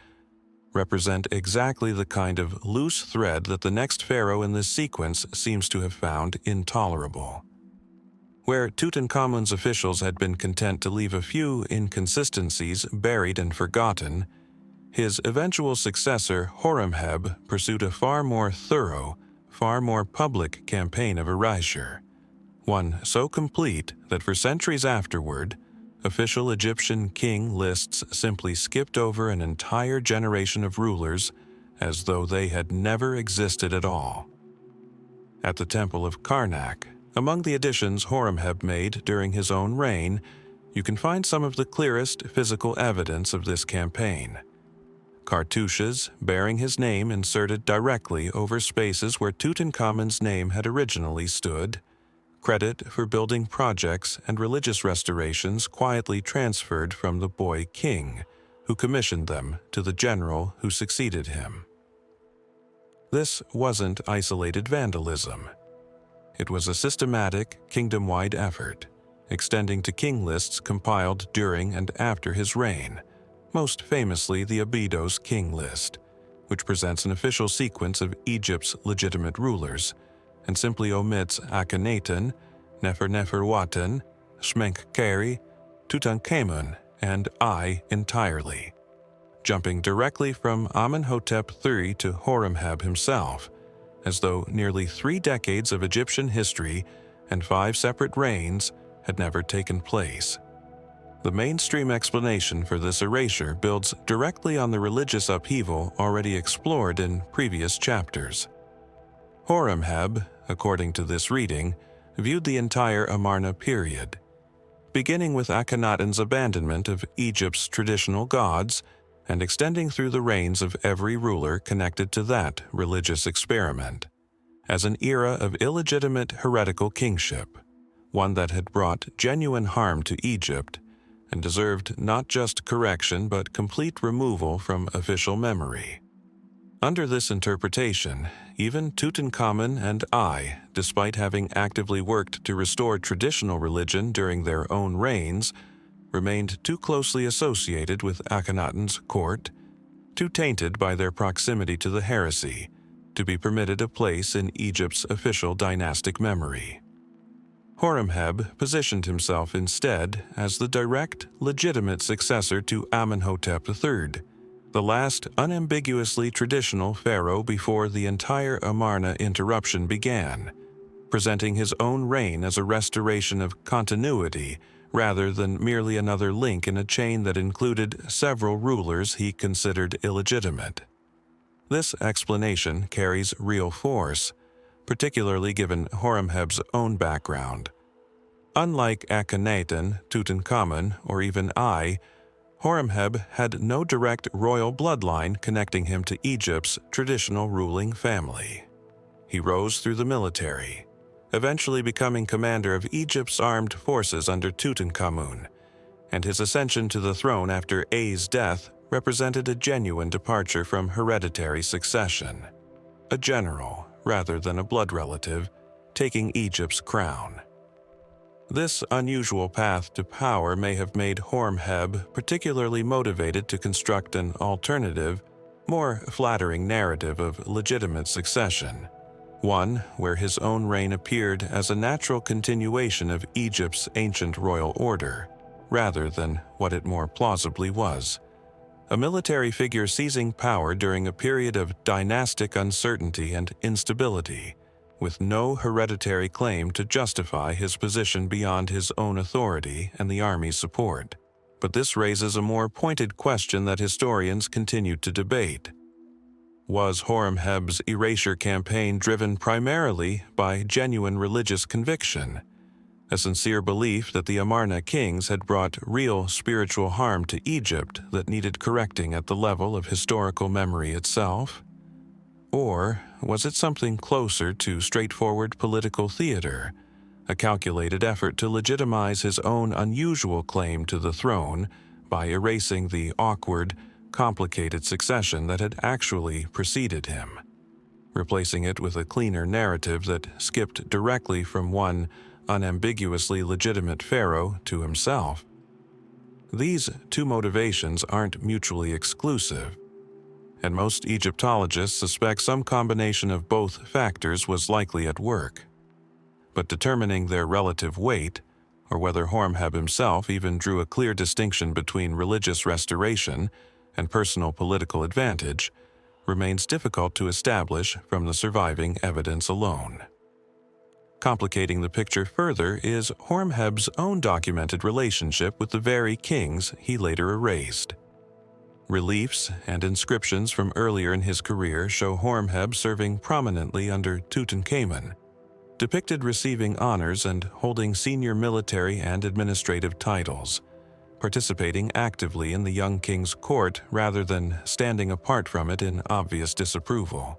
represent exactly the kind of loose thread that the next pharaoh in this sequence seems to have found intolerable. Where Tutankhamun's officials had been content to leave a few inconsistencies buried and forgotten, his eventual successor, Horemheb, pursued a far more thorough, far more public campaign of erasure, one so complete that for centuries afterward, official Egyptian king lists simply skipped over an entire generation of rulers as though they had never existed at all. At the Temple of Karnak, among the additions Horemheb made during his own reign, you can find some of the clearest physical evidence of this campaign. Cartouches bearing his name inserted directly over spaces where Tutankhamun's name had originally stood, credit for building projects and religious restorations quietly transferred from the boy king, who commissioned them to the general who succeeded him. This wasn't isolated vandalism. It was a systematic, kingdom-wide effort, extending to king lists compiled during and after his reign, most famously the Abydos king list, which presents an official sequence of Egypt's legitimate rulers, and simply omits Akhenaten, Neferneferuaten, Smenkhkare, Tutankhamun, and I entirely, jumping directly from Amenhotep III to Horemheb himself, as though nearly 3 decades of Egyptian history and 5 separate reigns had never taken place. The mainstream explanation for this erasure builds directly on the religious upheaval already explored in previous chapters. Horemheb, according to this reading, viewed the entire Amarna period, beginning with Akhenaten's abandonment of Egypt's traditional gods and extending through the reigns of every ruler connected to that religious experiment, as an era of illegitimate heretical kingship, one that had brought genuine harm to Egypt and deserved not just correction but complete removal from official memory. Under this interpretation, even Tutankhamun and I, despite having actively worked to restore traditional religion during their own reigns, remained too closely associated with Akhenaten's court, too tainted by their proximity to the heresy, to be permitted a place in Egypt's official dynastic memory. Horemheb positioned himself instead as the direct, legitimate successor to Amenhotep III, the last unambiguously traditional pharaoh before the entire Amarna interruption began, presenting his own reign as a restoration of continuity rather than merely another link in a chain that included several rulers he considered illegitimate. This explanation carries real force, particularly given Horemheb's own background. Unlike Akhenaten, Tutankhamun, or even I, Horemheb had no direct royal bloodline connecting him to Egypt's traditional ruling family. He rose through the military, eventually becoming commander of Egypt's armed forces under Tutankhamun, and his ascension to the throne after A's death represented a genuine departure from hereditary succession, a general, rather than a blood relative, taking Egypt's crown. This unusual path to power may have made Horemheb particularly motivated to construct an alternative, more flattering narrative of legitimate succession, one where his own reign appeared as a natural continuation of Egypt's ancient royal order, rather than what it more plausibly was, a military figure seizing power during a period of dynastic uncertainty and instability, with no hereditary claim to justify his position beyond his own authority and the army's support. But this raises a more pointed question that historians continue to debate. Was Horemheb's erasure campaign driven primarily by genuine religious conviction, a sincere belief that the Amarna kings had brought real spiritual harm to Egypt that needed correcting at the level of historical memory itself? Or was it something closer to straightforward political theater, a calculated effort to legitimize his own unusual claim to the throne by erasing the awkward, complicated succession that had actually preceded him, replacing it with a cleaner narrative that skipped directly from one unambiguously legitimate pharaoh to himself? These two motivations aren't mutually exclusive, and most Egyptologists suspect some combination of both factors was likely at work. But determining their relative weight, or whether Horemheb himself even drew a clear distinction between religious restoration and personal political advantage, remains difficult to establish from the surviving evidence alone. Complicating the picture further is Horemheb's own documented relationship with the very kings he later erased. Reliefs and inscriptions from earlier in his career show Horemheb serving prominently under Tutankhamun, depicted receiving honors and holding senior military and administrative titles, participating actively in the young king's court rather than standing apart from it in obvious disapproval.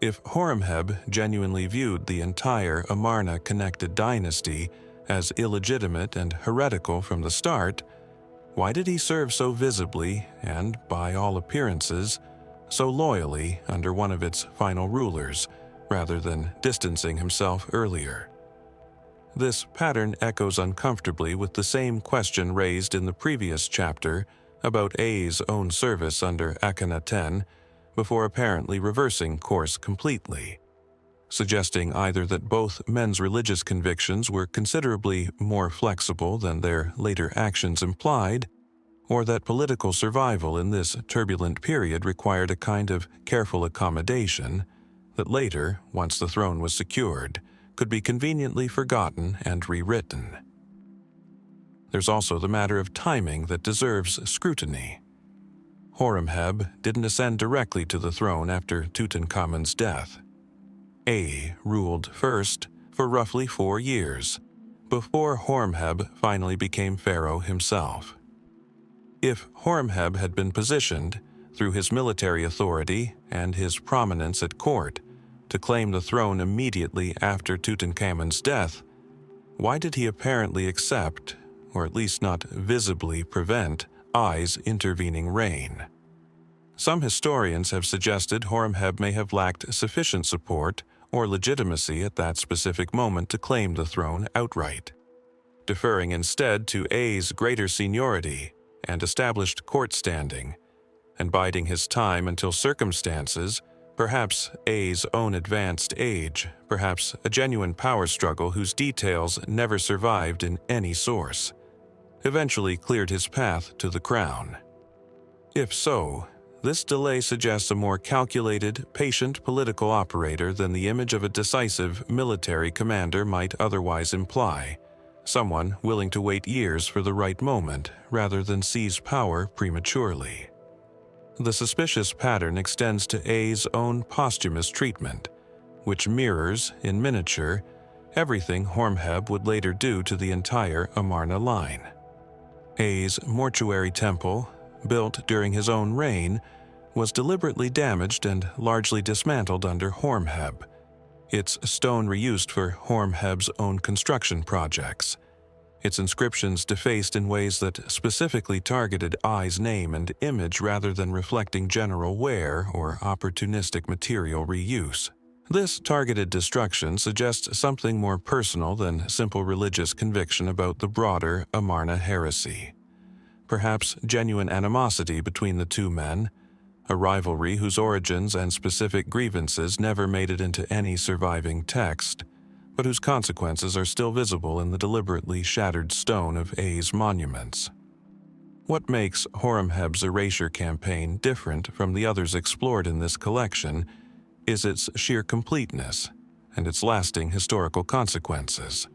If Horemheb genuinely viewed the entire Amarna-connected dynasty as illegitimate and heretical from the start, why did he serve so visibly and, by all appearances, so loyally under one of its final rulers, rather than distancing himself earlier? This pattern echoes uncomfortably with the same question raised in the previous chapter about A's own service under Akhenaten before apparently reversing course completely, suggesting either that both men's religious convictions were considerably more flexible than their later actions implied, or that political survival in this turbulent period required a kind of careful accommodation that later, once the throne was secured, could be conveniently forgotten and rewritten. There's also the matter of timing that deserves scrutiny. Horemheb didn't ascend directly to the throne after Tutankhamun's death. A ruled first for roughly 4 years, before Horemheb finally became pharaoh himself. If Horemheb had been positioned, through his military authority and his prominence at court, to claim the throne immediately after Tutankhamun's death, why did he apparently accept, or at least not visibly prevent, Ai's intervening reign? Some historians have suggested Horemheb may have lacked sufficient support or legitimacy at that specific moment to claim the throne outright, deferring instead to Ai's greater seniority and established court standing, and biding his time until circumstances, perhaps Ai's own advanced age, perhaps a genuine power struggle whose details never survived in any source, eventually cleared his path to the crown. If so, this delay suggests a more calculated, patient political operator than the image of a decisive military commander might otherwise imply, someone willing to wait years for the right moment rather than seize power prematurely. The suspicious pattern extends to Ai's own posthumous treatment, which mirrors, in miniature, everything Horemheb would later do to the entire Amarna line. Ai's mortuary temple, built during his own reign, was deliberately damaged and largely dismantled under Horemheb, its stone reused for Horemheb's own construction projects, its inscriptions defaced in ways that specifically targeted Ai's name and image rather than reflecting general wear or opportunistic material reuse. This targeted destruction suggests something more personal than simple religious conviction about the broader Amarna heresy. Perhaps genuine animosity between the two men, a rivalry whose origins and specific grievances never made it into any surviving text, but whose consequences are still visible in the deliberately shattered stone of Ai's monuments. What makes Horemheb's erasure campaign different from the others explored in this collection is its sheer completeness and its lasting historical consequences.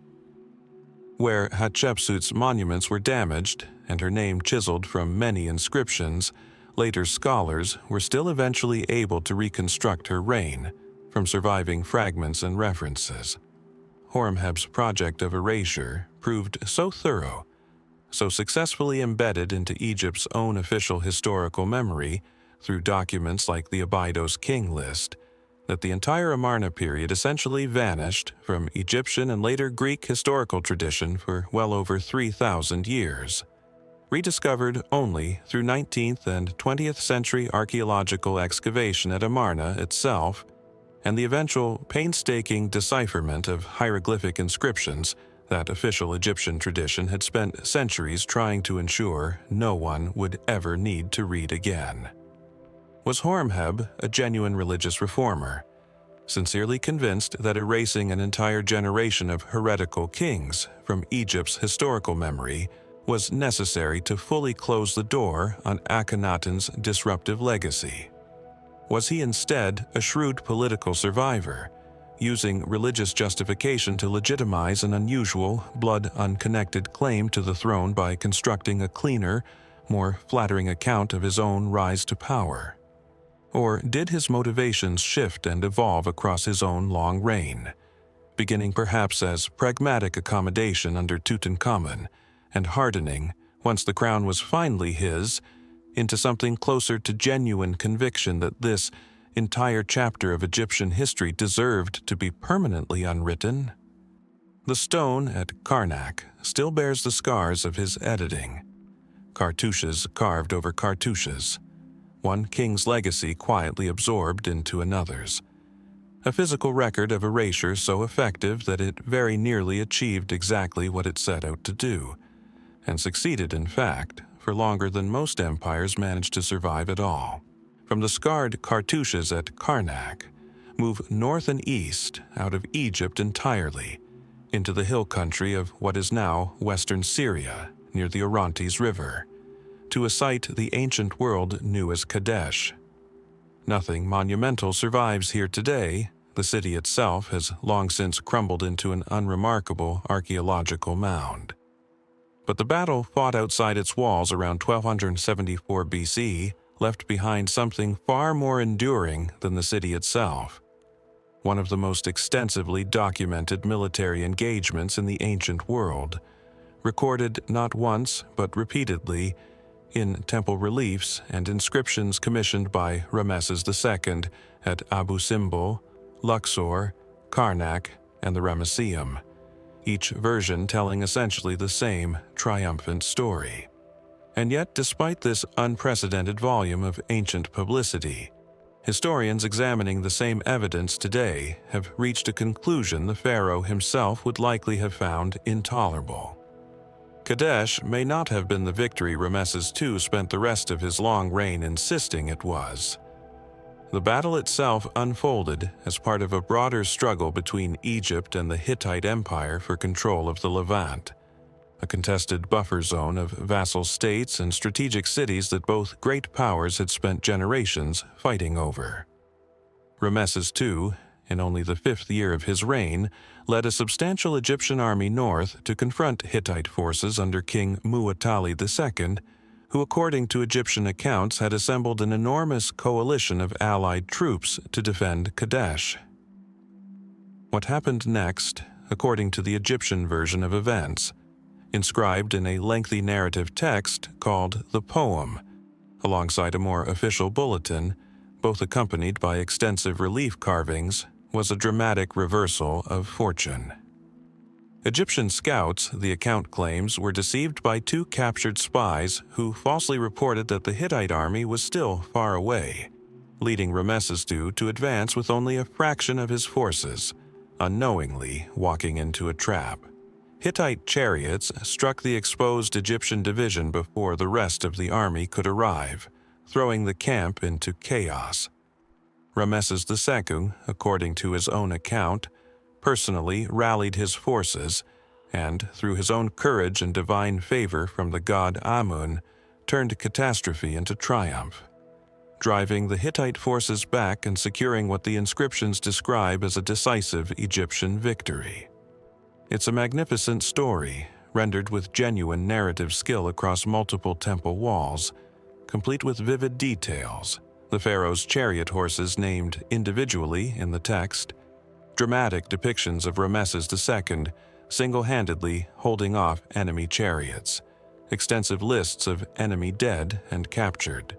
Where Hatshepsut's monuments were damaged and her name chiseled from many inscriptions, later scholars were still eventually able to reconstruct her reign from surviving fragments and references. Horemheb's project of erasure proved so thorough, so successfully embedded into Egypt's own official historical memory through documents like the Abydos King List, that the entire Amarna period essentially vanished from Egyptian and later Greek historical tradition for well over 3,000 years. Rediscovered only through 19th and 20th century archaeological excavation at Amarna itself, and the eventual painstaking decipherment of hieroglyphic inscriptions that official Egyptian tradition had spent centuries trying to ensure no one would ever need to read again. Was Horemheb a genuine religious reformer, sincerely convinced that erasing an entire generation of heretical kings from Egypt's historical memory was necessary to fully close the door on Akhenaten's disruptive legacy? Was he instead a shrewd political survivor, using religious justification to legitimize an unusual, blood-unconnected claim to the throne by constructing a cleaner, more flattering account of his own rise to power? Or did his motivations shift and evolve across his own long reign, beginning perhaps as pragmatic accommodation under Tutankhamun, and hardening, once the crown was finally his, into something closer to genuine conviction that this entire chapter of Egyptian history deserved to be permanently unwritten? The stone at Karnak still bears the scars of his editing, cartouches carved over cartouches, one king's legacy quietly absorbed into another's. A physical record of erasure so effective that it very nearly achieved exactly what it set out to do, and succeeded, in fact, for longer than most empires managed to survive at all. From the scarred cartouches at Karnak, move north and east out of Egypt entirely, into the hill country of what is now western Syria, near the Orontes River, to a site the ancient world knew as Kadesh. Nothing monumental survives here today. The city itself has long since crumbled into an unremarkable archaeological mound. But the battle fought outside its walls around 1274 BC left behind something far more enduring than the city itself. one of the most extensively documented military engagements in the ancient world, recorded not once but repeatedly in temple reliefs and inscriptions commissioned by Ramesses II at Abu Simbel, Luxor, Karnak, and the Ramesseum, each version telling essentially the same triumphant story. And yet, despite this unprecedented volume of ancient publicity, historians examining the same evidence today have reached a conclusion the pharaoh himself would likely have found intolerable. Kadesh may not have been the victory Ramesses II spent the rest of his long reign insisting it was. The battle itself unfolded as part of a broader struggle between Egypt and the Hittite Empire for control of the Levant, a contested buffer zone of vassal states and strategic cities that both great powers had spent generations fighting over. Ramesses II, in only the 5th year of his reign, led a substantial Egyptian army north to confront Hittite forces under King Muwatalli II, who, according to Egyptian accounts, had assembled an enormous coalition of allied troops to defend Kadesh. What happened next, according to the Egyptian version of events, inscribed in a lengthy narrative text called the Poem, alongside a more official bulletin, both accompanied by extensive relief carvings, was a dramatic reversal of fortune. Egyptian scouts, the account claims, were deceived by 2 captured spies who falsely reported that the Hittite army was still far away, leading Ramesses II to advance with only a fraction of his forces, unknowingly walking into a trap. Hittite chariots struck the exposed Egyptian division before the rest of the army could arrive, throwing the camp into chaos. Ramesses II, according to his own account, personally rallied his forces and, through his own courage and divine favor from the god Amun, turned catastrophe into triumph, driving the Hittite forces back and securing what the inscriptions describe as a decisive Egyptian victory. It's a magnificent story, rendered with genuine narrative skill across multiple temple walls, complete with vivid details, the pharaoh's chariot horses named individually in the text, dramatic depictions of Ramesses II single-handedly holding off enemy chariots, extensive lists of enemy dead and captured.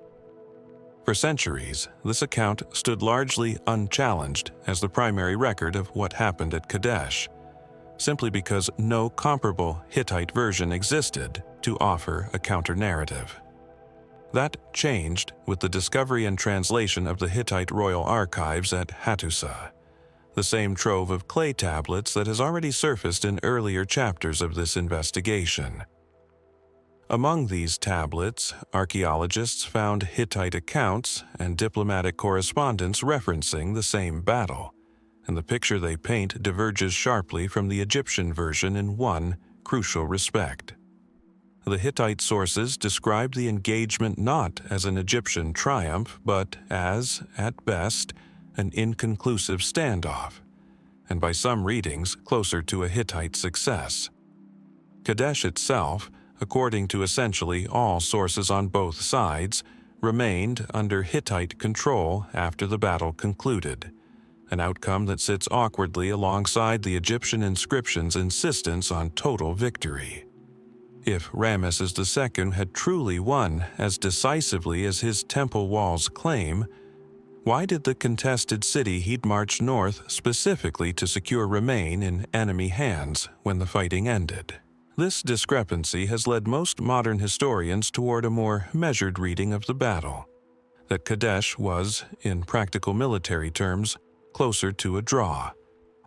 For centuries, this account stood largely unchallenged as the primary record of what happened at Kadesh, simply because no comparable Hittite version existed to offer a counter-narrative. That changed with the discovery and translation of the Hittite royal archives at Hatshepsut, the same trove of clay tablets that has already surfaced in earlier chapters of this investigation. Among these tablets, archaeologists found Hittite accounts and diplomatic correspondence referencing the same battle, and the picture they paint diverges sharply from the Egyptian version in one crucial respect. The Hittite sources describe the engagement not as an Egyptian triumph, but as, at best, an inconclusive standoff, and by some readings closer to a Hittite success. Kadesh itself, according to essentially all sources on both sides, remained under Hittite control after the battle concluded, an outcome that sits awkwardly alongside the Egyptian inscription's insistence on total victory. If Ramesses II had truly won as decisively as his temple walls claim, why did the contested city he'd marched north specifically to secure remain in enemy hands when the fighting ended? This discrepancy has led most modern historians toward a more measured reading of the battle, that Kadesh was, in practical military terms, closer to a draw,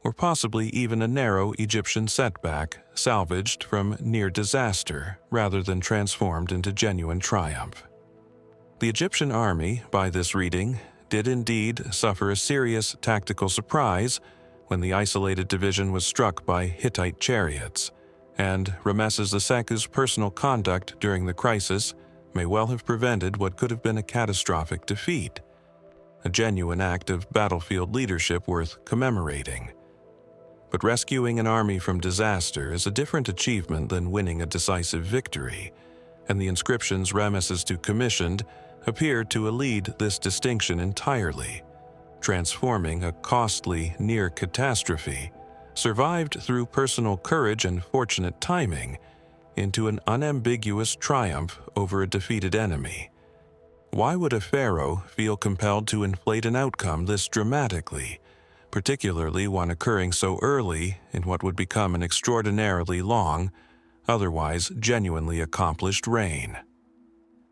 or possibly even a narrow Egyptian setback salvaged from near disaster rather than transformed into genuine triumph. The Egyptian army, by this reading, did indeed suffer a serious tactical surprise when the isolated division was struck by Hittite chariots, and Ramesses II's personal conduct during the crisis may well have prevented what could have been a catastrophic defeat, a genuine act of battlefield leadership worth commemorating. But rescuing an army from disaster is a different achievement than winning a decisive victory, and the inscriptions Ramesses II commissioned appear to elide this distinction entirely, transforming a costly near catastrophe, survived through personal courage and fortunate timing, into an unambiguous triumph over a defeated enemy. Why would a pharaoh feel compelled to inflate an outcome this dramatically, particularly one occurring so early in what would become an extraordinarily long, otherwise genuinely accomplished reign?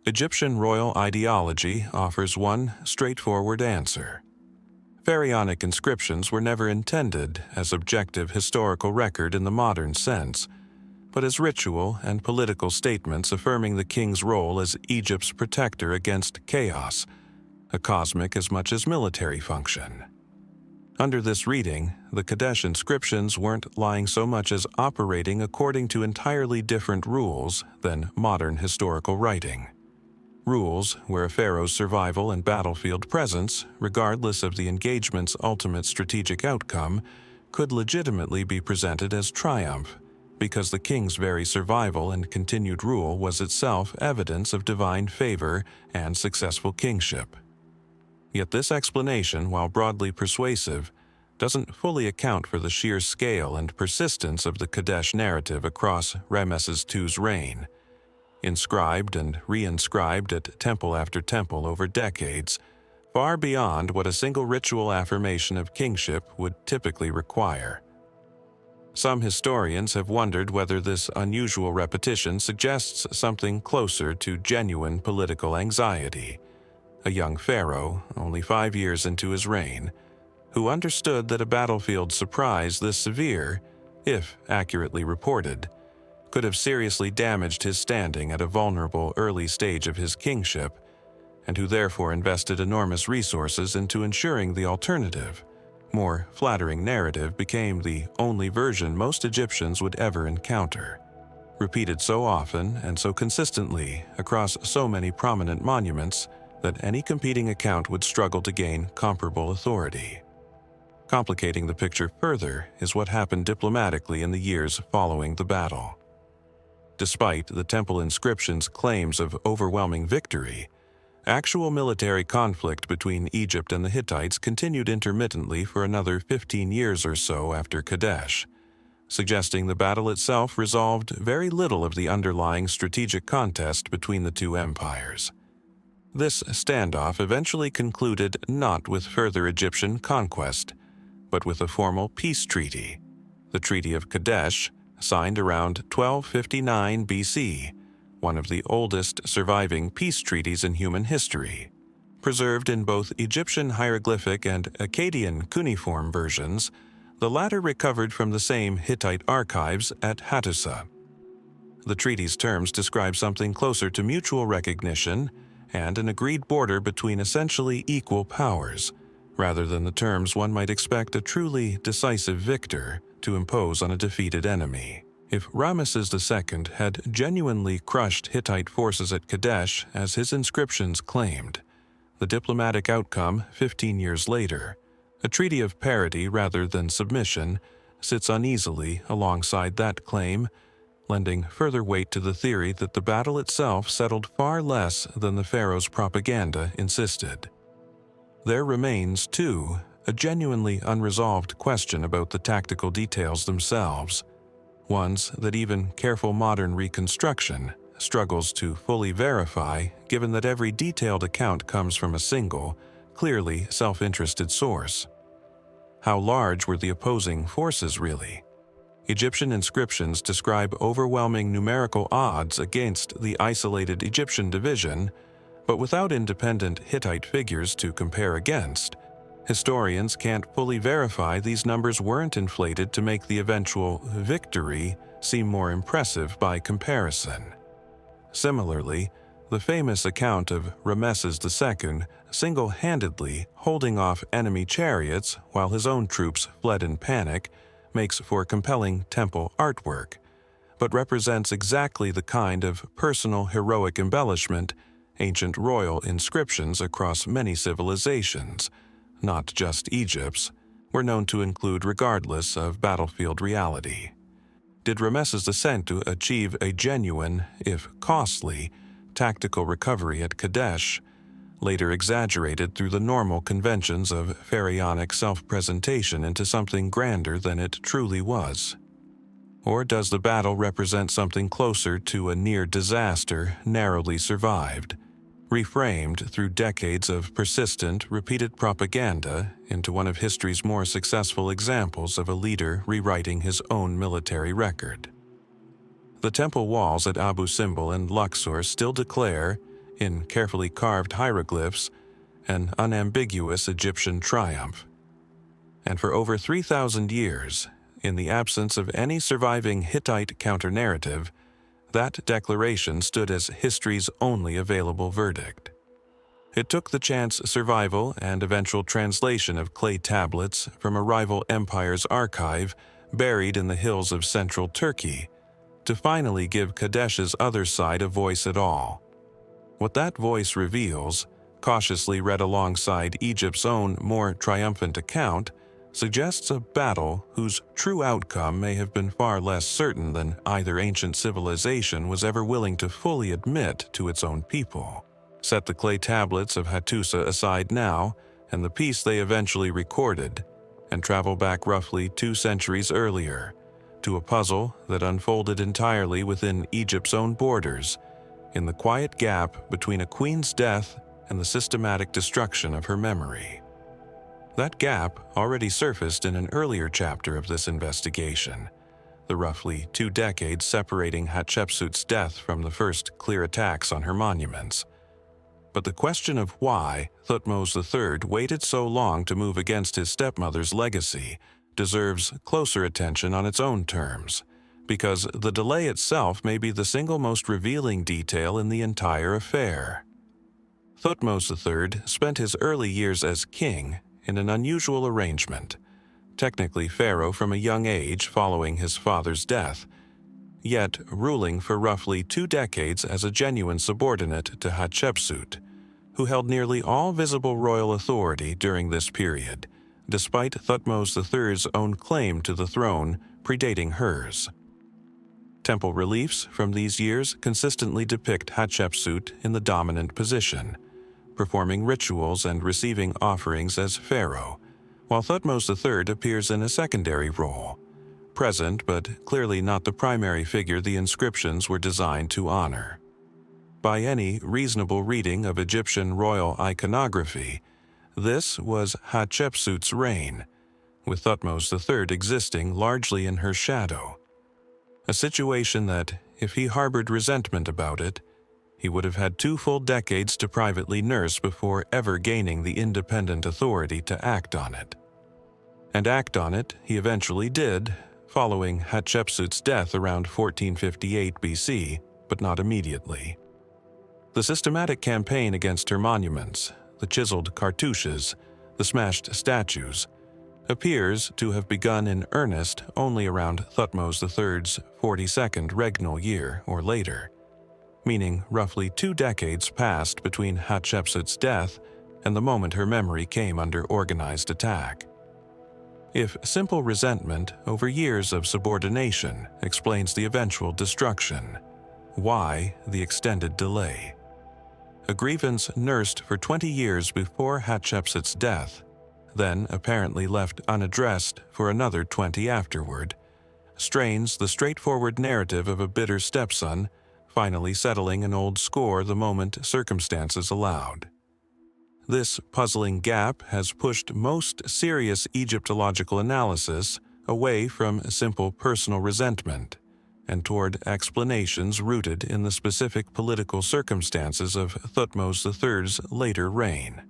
Egyptian royal ideology offers one straightforward answer. Pharaonic inscriptions were never intended as objective historical record in the modern sense, but as ritual and political statements affirming the king's role as Egypt's protector against chaos, a cosmic as much as military function. Under this reading, the Kadesh inscriptions weren't lying so much as operating according to entirely different rules than modern historical writing. Rules where a pharaoh's survival and battlefield presence, regardless of the engagement's ultimate strategic outcome, could legitimately be presented as triumph, because the king's very survival and continued rule was itself evidence of divine favor and successful kingship. Yet this explanation, while broadly persuasive, doesn't fully account for the sheer scale and persistence of the Kadesh narrative across Ramesses II's reign. Inscribed and reinscribed at temple after temple over decades, far beyond what a single ritual affirmation of kingship would typically require. Some historians have wondered whether this unusual repetition suggests something closer to genuine political anxiety. A young pharaoh, only 5 years into his reign, who understood that a battlefield surprise this severe, if accurately reported, could have seriously damaged his standing at a vulnerable early stage of his kingship, and who therefore invested enormous resources into ensuring the alternative, more flattering narrative became the only version most Egyptians would ever encounter. Repeated so often and so consistently across so many prominent monuments that any competing account would struggle to gain comparable authority. Complicating the picture further is what happened diplomatically in the years following the battle. Despite the temple inscriptions' claims of overwhelming victory, actual military conflict between Egypt and the Hittites continued intermittently for another 15 years or so after Kadesh, suggesting the battle itself resolved very little of the underlying strategic contest between the two empires. This standoff eventually concluded not with further Egyptian conquest, but with a formal peace treaty, the Treaty of Kadesh, signed around 1259 BC, one of the oldest surviving peace treaties in human history. Preserved in both Egyptian hieroglyphic and Akkadian cuneiform versions, the latter recovered from the same Hittite archives at Hatshepsut. The treaty's terms describe something closer to mutual recognition and an agreed border between essentially equal powers, rather than the terms one might expect a truly decisive victor to impose on a defeated enemy. If Ramesses II had genuinely crushed Hittite forces at Kadesh as his inscriptions claimed, the diplomatic outcome 15 years later, a treaty of parity rather than submission, sits uneasily alongside that claim, lending further weight to the theory that the battle itself settled far less than the pharaoh's propaganda insisted. There remains, too, a genuinely unresolved question about the tactical details themselves, ones that even careful modern reconstruction struggles to fully verify, given that every detailed account comes from a single, clearly self-interested source. How large were the opposing forces really? Egyptian inscriptions describe overwhelming numerical odds against the isolated Egyptian division, but without independent Hittite figures to compare against, historians can't fully verify these numbers weren't inflated to make the eventual victory seem more impressive by comparison. Similarly, the famous account of Ramesses II single-handedly holding off enemy chariots while his own troops fled in panic makes for compelling temple artwork, but represents exactly the kind of personal heroic embellishment ancient royal inscriptions across many civilizations, not just Egypt's, were known to include regardless of battlefield reality. Did Ramesses II achieve a genuine, if costly, tactical recovery at Kadesh, later exaggerated through the normal conventions of pharaonic self-presentation into something grander than it truly was? Or does the battle represent something closer to a near disaster narrowly survived, reframed through decades of persistent, repeated propaganda into one of history's more successful examples of a leader rewriting his own military record? The temple walls at Abu Simbel and Luxor still declare, in carefully carved hieroglyphs, an unambiguous Egyptian triumph. And for over 3,000 years, in the absence of any surviving Hittite counter-narrative, that declaration stood as history's only available verdict. It took the chance survival and eventual translation of clay tablets from a rival empire's archive buried in the hills of central Turkey to finally give Kadesh's other side a voice at all. What that voice reveals, cautiously read alongside Egypt's own more triumphant account, suggests a battle whose true outcome may have been far less certain than either ancient civilization was ever willing to fully admit to its own people. Set the clay tablets of Hattusa aside now, and the piece they eventually recorded, and travel back roughly 2 centuries earlier, to a puzzle that unfolded entirely within Egypt's own borders, in the quiet gap between a queen's death and the systematic destruction of her memory. That gap already surfaced in an earlier chapter of this investigation, the roughly 2 decades separating Hatshepsut's death from the first clear attacks on her monuments. But the question of why Thutmose III waited so long to move against his stepmother's legacy deserves closer attention on its own terms, because the delay itself may be the single most revealing detail in the entire affair. Thutmose III spent his early years as king in an unusual arrangement, technically pharaoh from a young age following his father's death, yet ruling for roughly 2 decades as a genuine subordinate to Hatshepsut, who held nearly all visible royal authority during this period, despite Thutmose III's own claim to the throne predating hers. Temple reliefs from these years consistently depict Hatshepsut in the dominant position, performing rituals and receiving offerings as pharaoh, while Thutmose III appears in a secondary role, present but clearly not the primary figure the inscriptions were designed to honor. By any reasonable reading of Egyptian royal iconography, this was Hatshepsut's reign, with Thutmose III existing largely in her shadow. A situation that, if he harbored resentment about it, he would have had 2 full decades to privately nurse before ever gaining the independent authority to act on it. And act on it he eventually did, following Hatshepsut's death around 1458 BC, but not immediately. The systematic campaign against her monuments, the chiseled cartouches, the smashed statues, appears to have begun in earnest only around Thutmose III's 42nd regnal year or later, meaning roughly 2 decades passed between Hatshepsut's death and the moment her memory came under organized attack. If simple resentment over years of subordination explains the eventual destruction, why the extended delay? A grievance nursed for 20 years before Hatshepsut's death, then apparently left unaddressed for another 20 afterward, strains the straightforward narrative of a bitter stepson finally settling an old score the moment circumstances allowed. This puzzling gap has pushed most serious Egyptological analysis away from simple personal resentment and toward explanations rooted in the specific political circumstances of Thutmose III's later reign.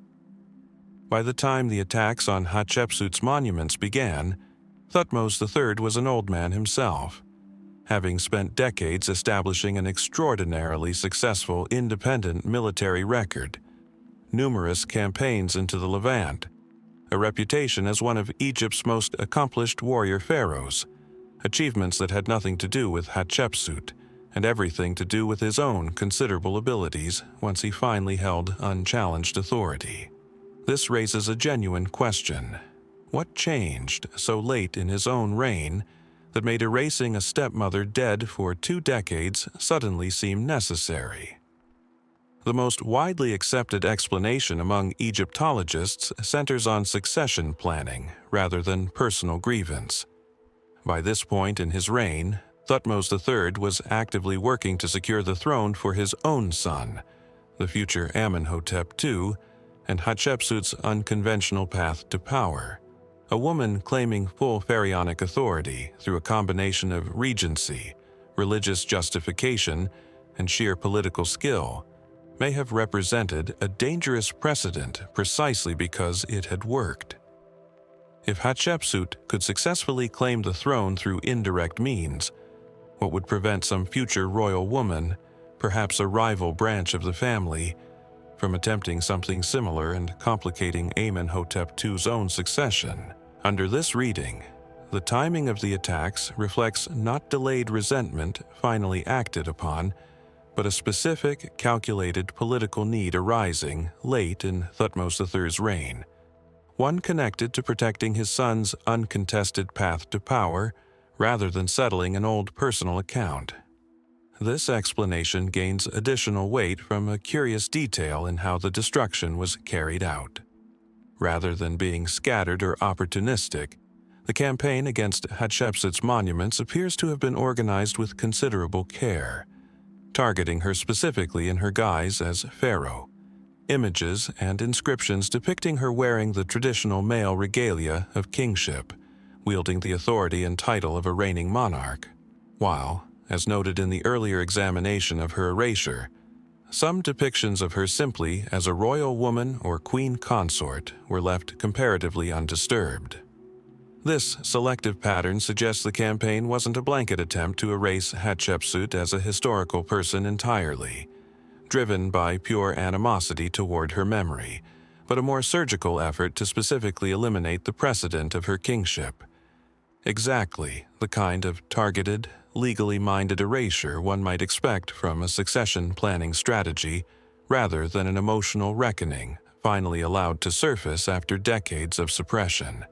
By the time the attacks on Hatshepsut's monuments began, Thutmose III was an old man himself, having spent decades establishing an extraordinarily successful independent military record, numerous campaigns into the Levant, a reputation as one of Egypt's most accomplished warrior pharaohs, achievements that had nothing to do with Hatshepsut and everything to do with his own considerable abilities once he finally held unchallenged authority. This raises a genuine question. What changed so late in his own reign that made erasing a stepmother dead for 2 decades suddenly seem necessary? The most widely accepted explanation among Egyptologists centers on succession planning rather than personal grievance. By this point in his reign, Thutmose III was actively working to secure the throne for his own son, the future Amenhotep II, and Hatshepsut's unconventional path to power. A woman claiming full pharaonic authority through a combination of regency, religious justification, and sheer political skill may have represented a dangerous precedent precisely because it had worked. If Hatshepsut could successfully claim the throne through indirect means, what would prevent some future royal woman, perhaps a rival branch of the family, from attempting something similar and complicating Amenhotep II's own succession? Under this reading, the timing of the attacks reflects not delayed resentment finally acted upon, but a specific, calculated political need arising late in Thutmose III's reign, one connected to protecting his son's uncontested path to power rather than settling an old personal account. This explanation gains additional weight from a curious detail in how the destruction was carried out. Rather than being scattered or opportunistic, the campaign against Hatshepsut's monuments appears to have been organized with considerable care, targeting her specifically in her guise as pharaoh. Images and inscriptions depicting her wearing the traditional male regalia of kingship, wielding the authority and title of a reigning monarch, while, as noted in the earlier examination of her erasure, some depictions of her simply as a royal woman or queen consort were left comparatively undisturbed. This selective pattern suggests the campaign wasn't a blanket attempt to erase Hatshepsut as a historical person entirely, driven by pure animosity toward her memory, but a more surgical effort to specifically eliminate the precedent of her kingship. Exactly the kind of targeted, legally minded erasure one might expect from a succession planning strategy, rather than an emotional reckoning finally allowed to surface after decades of suppression.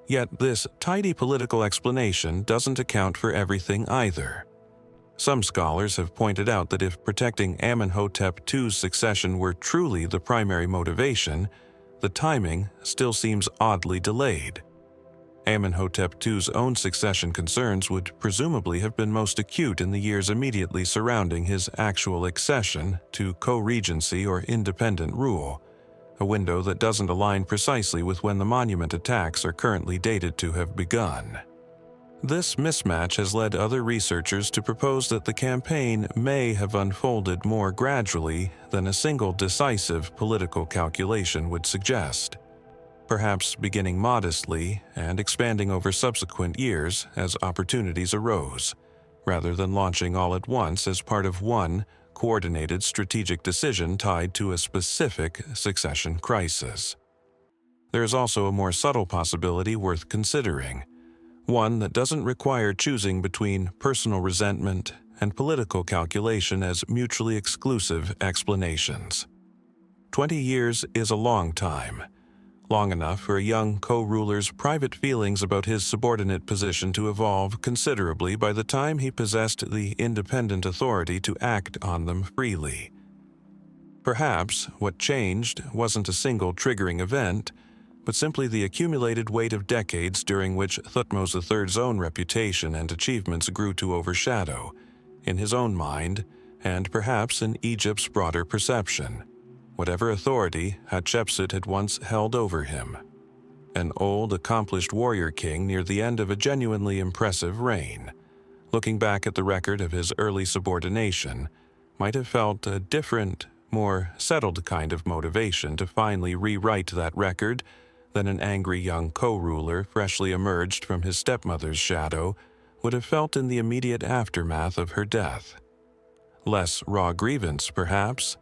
Yet this tidy political explanation doesn't account for everything either. Some scholars have pointed out that if protecting Amenhotep II's succession were truly the primary motivation, the timing still seems oddly delayed. Amenhotep II's own succession concerns would presumably have been most acute in the years immediately surrounding his actual accession to co-regency or independent rule, a window that doesn't align precisely with when the monument attacks are currently dated to have begun. This mismatch has led other researchers to propose that the campaign may have unfolded more gradually than a single decisive political calculation would suggest, perhaps beginning modestly and expanding over subsequent years as opportunities arose, rather than launching all at once as part of one coordinated strategic decision tied to a specific succession crisis. There is also a more subtle possibility worth considering, one that doesn't require choosing between personal resentment and political calculation as mutually exclusive explanations. 20 years is a long time, long enough for a young co-ruler's private feelings about his subordinate position to evolve considerably by the time he possessed the independent authority to act on them freely. Perhaps what changed wasn't a single triggering event, but simply the accumulated weight of decades during which Thutmose III's own reputation and achievements grew to overshadow, in his own mind, and perhaps in Egypt's broader perception, whatever authority Hatshepsut had once held over him. An old, accomplished warrior king near the end of a genuinely impressive reign, looking back at the record of his early subordination, might have felt a different, more settled kind of motivation to finally rewrite that record than an angry young co-ruler freshly emerged from his stepmother's shadow would have felt in the immediate aftermath of her death. Less raw grievance, perhaps,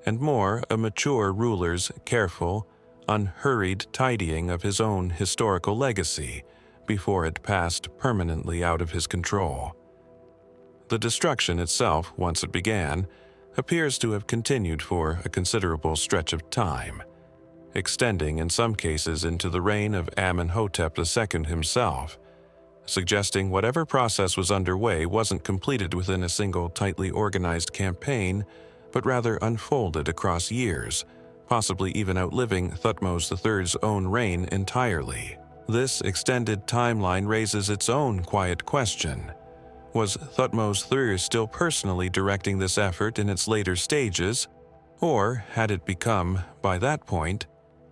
and more a mature ruler's careful, unhurried tidying of his own historical legacy before it passed permanently out of his control. The destruction itself, once it began, appears to have continued for a considerable stretch of time, extending in some cases into the reign of Amenhotep II himself, suggesting whatever process was underway wasn't completed within a single tightly organized campaign, but rather unfolded across years, possibly even outliving Thutmose III's own reign entirely. This extended timeline raises its own quiet question. Was Thutmose III still personally directing this effort in its later stages, or had it become, by that point,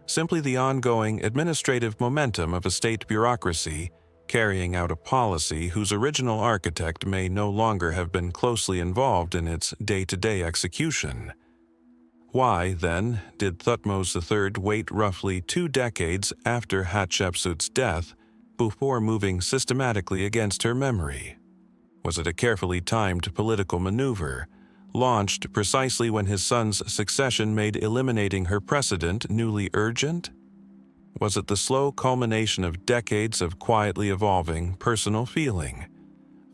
simply the ongoing administrative momentum of a state bureaucracy carrying out a policy whose original architect may no longer have been closely involved in its day-to-day execution? Why, then, did Thutmose III wait roughly 2 decades after Hatshepsut's death before moving systematically against her memory? Was it a carefully timed political maneuver, launched precisely when his son's succession made eliminating her precedent newly urgent? Was it the slow culmination of decades of quietly evolving personal feeling,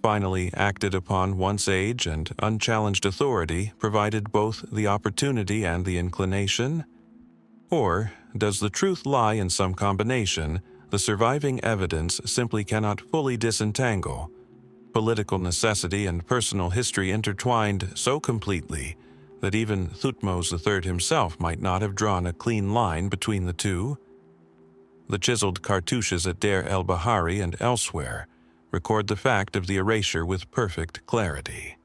finally acted upon once age and unchallenged authority provided both the opportunity and the inclination? Or does the truth lie in some combination the surviving evidence simply cannot fully disentangle? Political necessity and personal history intertwined so completely that even Thutmose III himself might not have drawn a clean line between the two? The chiseled cartouches at Deir el-Bahari and elsewhere record the fact of the erasure with perfect clarity.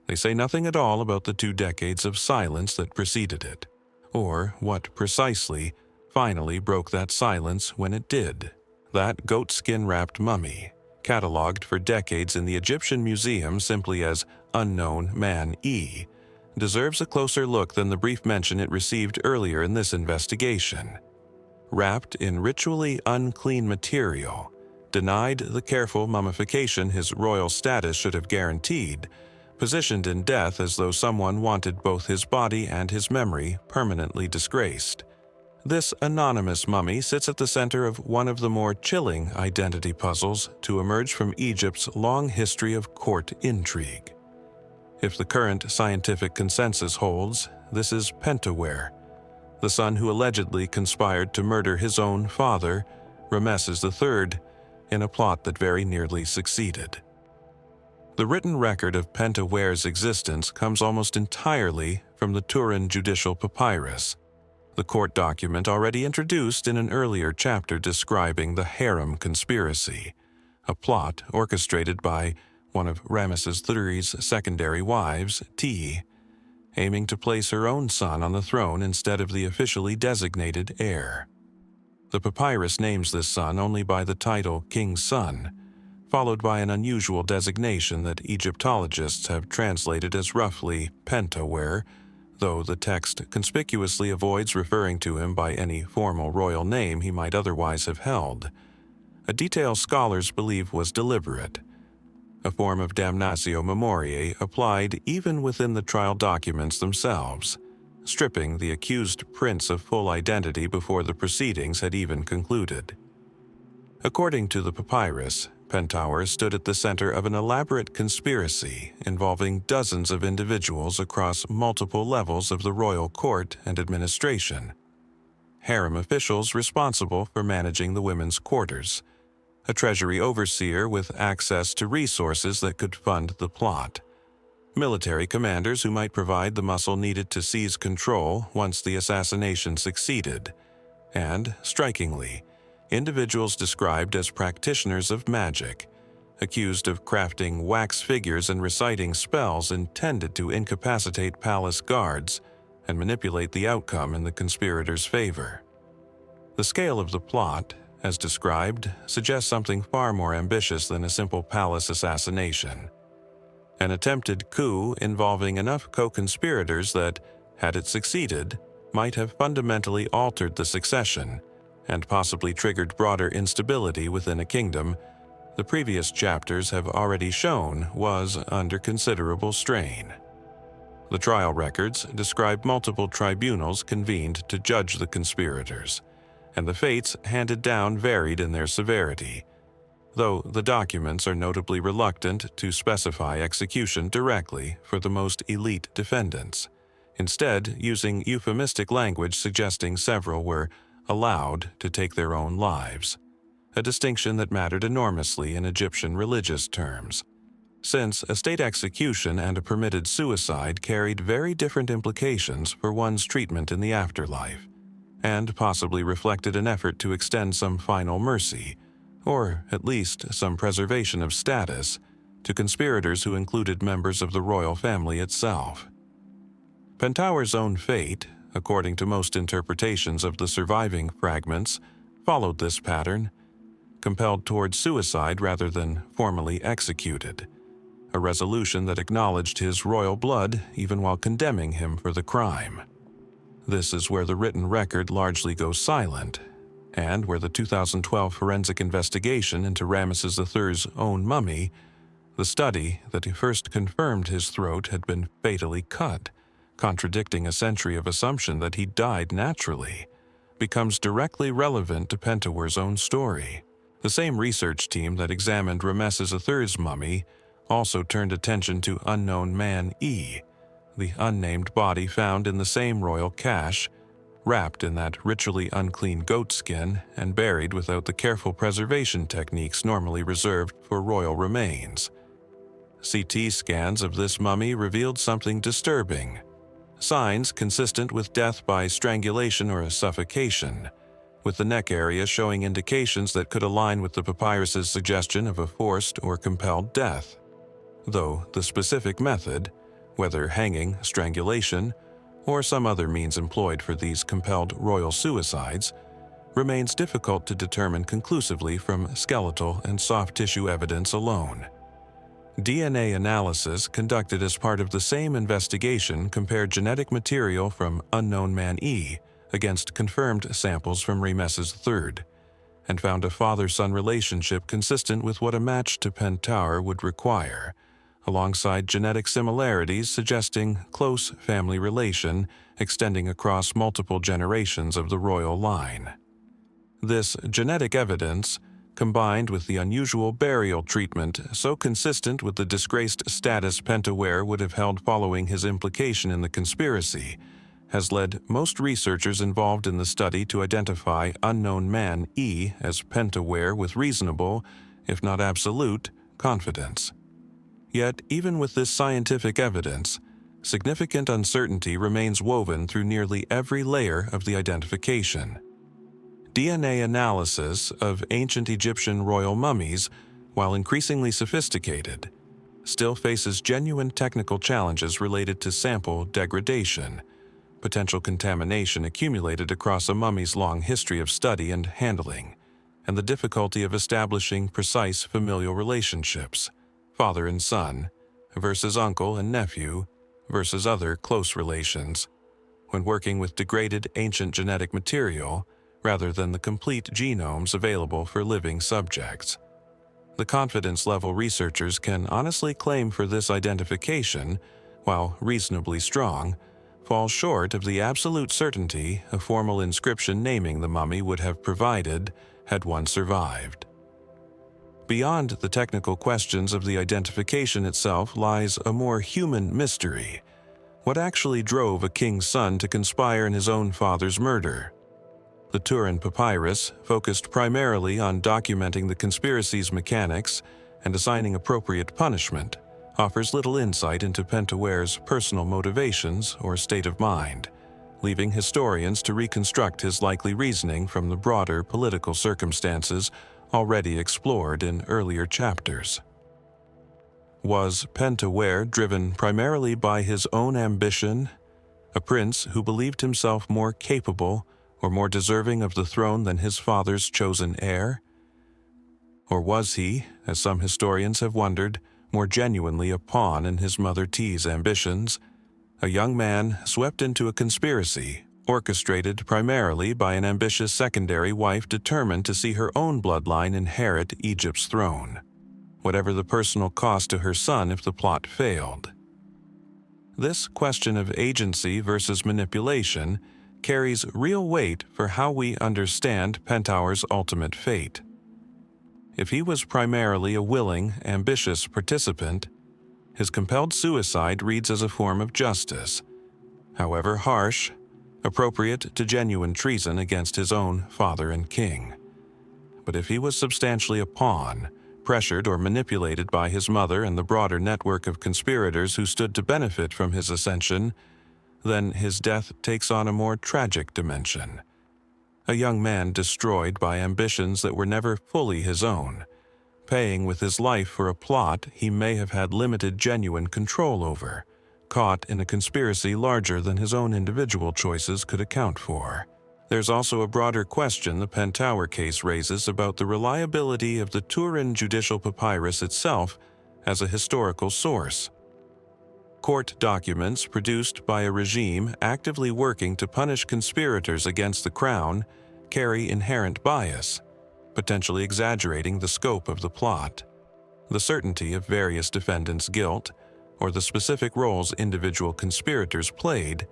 They say nothing at all about the 2 decades of silence that preceded it, or what precisely finally broke that silence when it did. That goatskin-wrapped mummy, catalogued for decades in the Egyptian Museum simply as Unknown Man E, deserves a closer look than the brief mention it received earlier in this investigation. Wrapped in ritually unclean material, denied the careful mummification his royal status should have guaranteed, positioned in death as though someone wanted both his body and his memory permanently disgraced. This anonymous mummy sits at the center of one of the more chilling identity puzzles to emerge from Egypt's long history of court intrigue. If the current scientific consensus holds, this is Pentawer, the son who allegedly conspired to murder his own father, Ramesses III, in a plot that very nearly succeeded. The written record of Pentawer's existence comes almost entirely from the Turin judicial papyrus, the court document already introduced in an earlier chapter describing the harem conspiracy, a plot orchestrated by one of Ramesses III's secondary wives, Ti, aiming to place her own son on the throne instead of the officially designated heir. The papyrus names this son only by the title King's Son, followed by an unusual designation that Egyptologists have translated as roughly Pentawer, though the text conspicuously avoids referring to him by any formal royal name he might otherwise have held, a detail scholars believe was deliberate, a form of damnatio memoriae applied even within the trial documents themselves, stripping the accused prince of full identity before the proceedings had even concluded. According to the papyrus, Pentawer stood at the center of an elaborate conspiracy involving dozens of individuals across multiple levels of the royal court and administration. Harem officials responsible for managing the women's quarters, a treasury overseer with access to resources that could fund the plot, military commanders who might provide the muscle needed to seize control once the assassination succeeded, and, strikingly, individuals described as practitioners of magic, accused of crafting wax figures and reciting spells intended to incapacitate palace guards and manipulate the outcome in the conspirators' favor. The scale of the plot, as described, suggests something far more ambitious than a simple palace assassination. An attempted coup involving enough co-conspirators that, had it succeeded, might have fundamentally altered the succession and possibly triggered broader instability within a kingdom the previous chapters have already shown was under considerable strain. The trial records describe multiple tribunals convened to judge the conspirators, and the fates handed down varied in their severity, though the documents are notably reluctant to specify execution directly for the most elite defendants, instead using euphemistic language suggesting several were allowed to take their own lives, a distinction that mattered enormously in Egyptian religious terms. since a state execution and a permitted suicide carried very different implications for one's treatment in the afterlife, and possibly reflected an effort to extend some final mercy, or at least some preservation of status, to conspirators who included members of the royal family itself. Pentawer's own fate, according to most interpretations of the surviving fragments, followed this pattern, compelled toward suicide rather than formally executed, a resolution that acknowledged his royal blood even while condemning him for the crime. This is where the written record largely goes silent, and where the 2012 forensic investigation into Ramesses III's own mummy, the study that first confirmed his throat had been fatally cut, contradicting a century of assumption that he died naturally, becomes directly relevant to Pentawer's own story. The same research team that examined Ramesses III's mummy also turned attention to unknown man E, the unnamed body found in the same royal cache, wrapped in that ritually unclean goat skin and buried without the careful preservation techniques normally reserved for royal remains. CT scans of this mummy revealed something disturbing. Signs consistent with death by strangulation or suffocation, with the neck area showing indications that could align with the papyrus's suggestion of a forced or compelled death. Though the specific method, whether hanging, strangulation, or some other means employed for these compelled royal suicides, remains difficult to determine conclusively from skeletal and soft tissue evidence alone. DNA analysis conducted as part of the same investigation compared genetic material from unknown man E against confirmed samples from Ramesses III, and found a father-son relationship consistent with what a match to Pentawer would require, alongside genetic similarities suggesting close family relation extending across multiple generations of the royal line. This genetic evidence, combined with the unusual burial treatment so consistent with the disgraced status Pentawer would have held following his implication in the conspiracy, has led most researchers involved in the study to identify unknown man E as Pentawer with reasonable, if not absolute, confidence. Yet, even with this scientific evidence, significant uncertainty remains woven through nearly every layer of the identification. DNA analysis of ancient Egyptian royal mummies, while increasingly sophisticated, still faces genuine technical challenges related to sample degradation, potential contamination accumulated across a mummy's long history of study and handling, and the difficulty of establishing precise familial relationships, father and son, versus uncle and nephew, versus other close relations, when working with degraded ancient genetic material rather than the complete genomes available for living subjects. The confidence level researchers can honestly claim for this identification, while reasonably strong, falls short of the absolute certainty a formal inscription naming the mummy would have provided had one survived. Beyond the technical questions of the identification itself lies a more human mystery. What actually drove a king's son to conspire in his own father's murder? The Turin Papyrus, focused primarily on documenting the conspiracy's mechanics and assigning appropriate punishment, offers little insight into Pentawer's personal motivations or state of mind, leaving historians to reconstruct his likely reasoning from the broader political circumstances already explored in earlier chapters. Was Pentawer driven primarily by his own ambition, a prince who believed himself more capable or more deserving of the throne than his father's chosen heir? Or was he, as some historians have wondered, more genuinely a pawn in his mother T's ambitions, a young man swept into a conspiracy orchestrated primarily by an ambitious secondary wife determined to see her own bloodline inherit Egypt's throne, whatever the personal cost to her son if the plot failed? This question of agency versus manipulation carries real weight for how we understand Pentawer's ultimate fate. If he was primarily a willing, ambitious participant, his compelled suicide reads as a form of justice, however harsh, appropriate to genuine treason against his own father and king. But if he was substantially a pawn, pressured or manipulated by his mother and the broader network of conspirators who stood to benefit from his ascension, then his death takes on a more tragic dimension. A young man destroyed by ambitions that were never fully his own, paying with his life for a plot he may have had limited genuine control over, caught in a conspiracy larger than his own individual choices could account for. There's also a broader question the Pentawer case raises about the reliability of the Turin judicial papyrus itself as a historical source. Court documents produced by a regime actively working to punish conspirators against the crown carry inherent bias, potentially exaggerating the scope of the plot, the certainty of various defendants' guilt, or the specific roles individual conspirators played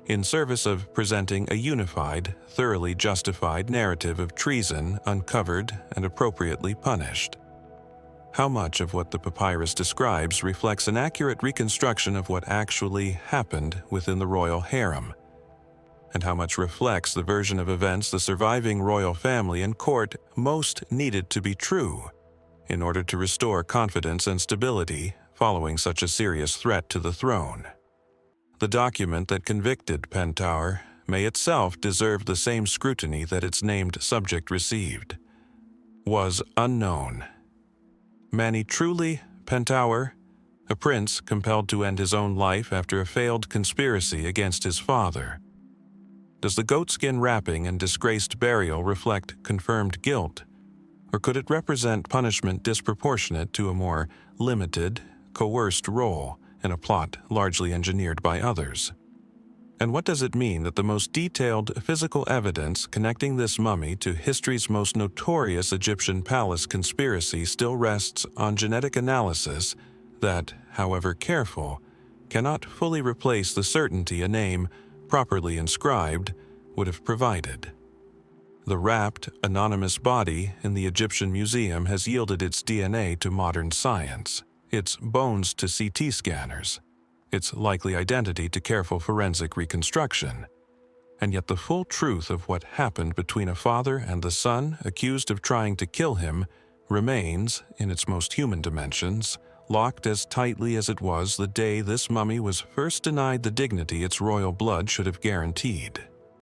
in service of presenting a unified, thoroughly justified narrative of treason uncovered and appropriately punished. How much of what the papyrus describes reflects an accurate reconstruction of what actually happened within the royal harem, and how much reflects the version of events the surviving royal family and court most needed to be true in order to restore confidence and stability following such a serious threat to the throne? The document that convicted Pentawer may itself deserve the same scrutiny that its named subject received. Was unknown. Mani truly Pentawer, a prince compelled to end his own life after a failed conspiracy against his father. Does the goatskin wrapping and disgraced burial reflect confirmed guilt, or could it represent punishment disproportionate to a more limited, coerced role in a plot largely engineered by others? And what does it mean that the most detailed physical evidence connecting this mummy to history's most notorious Egyptian palace conspiracy still rests on genetic analysis that, however careful, cannot fully replace the certainty a name, properly inscribed, would have provided? The wrapped, anonymous body in the Egyptian Museum has yielded its DNA to modern science, its bones to CT scanners, its likely identity to careful forensic reconstruction. And yet the full truth of what happened between a father and the son accused of trying to kill him remains, in its most human dimensions, locked as tightly as it was the day this mummy was first denied the dignity its royal blood should have guaranteed.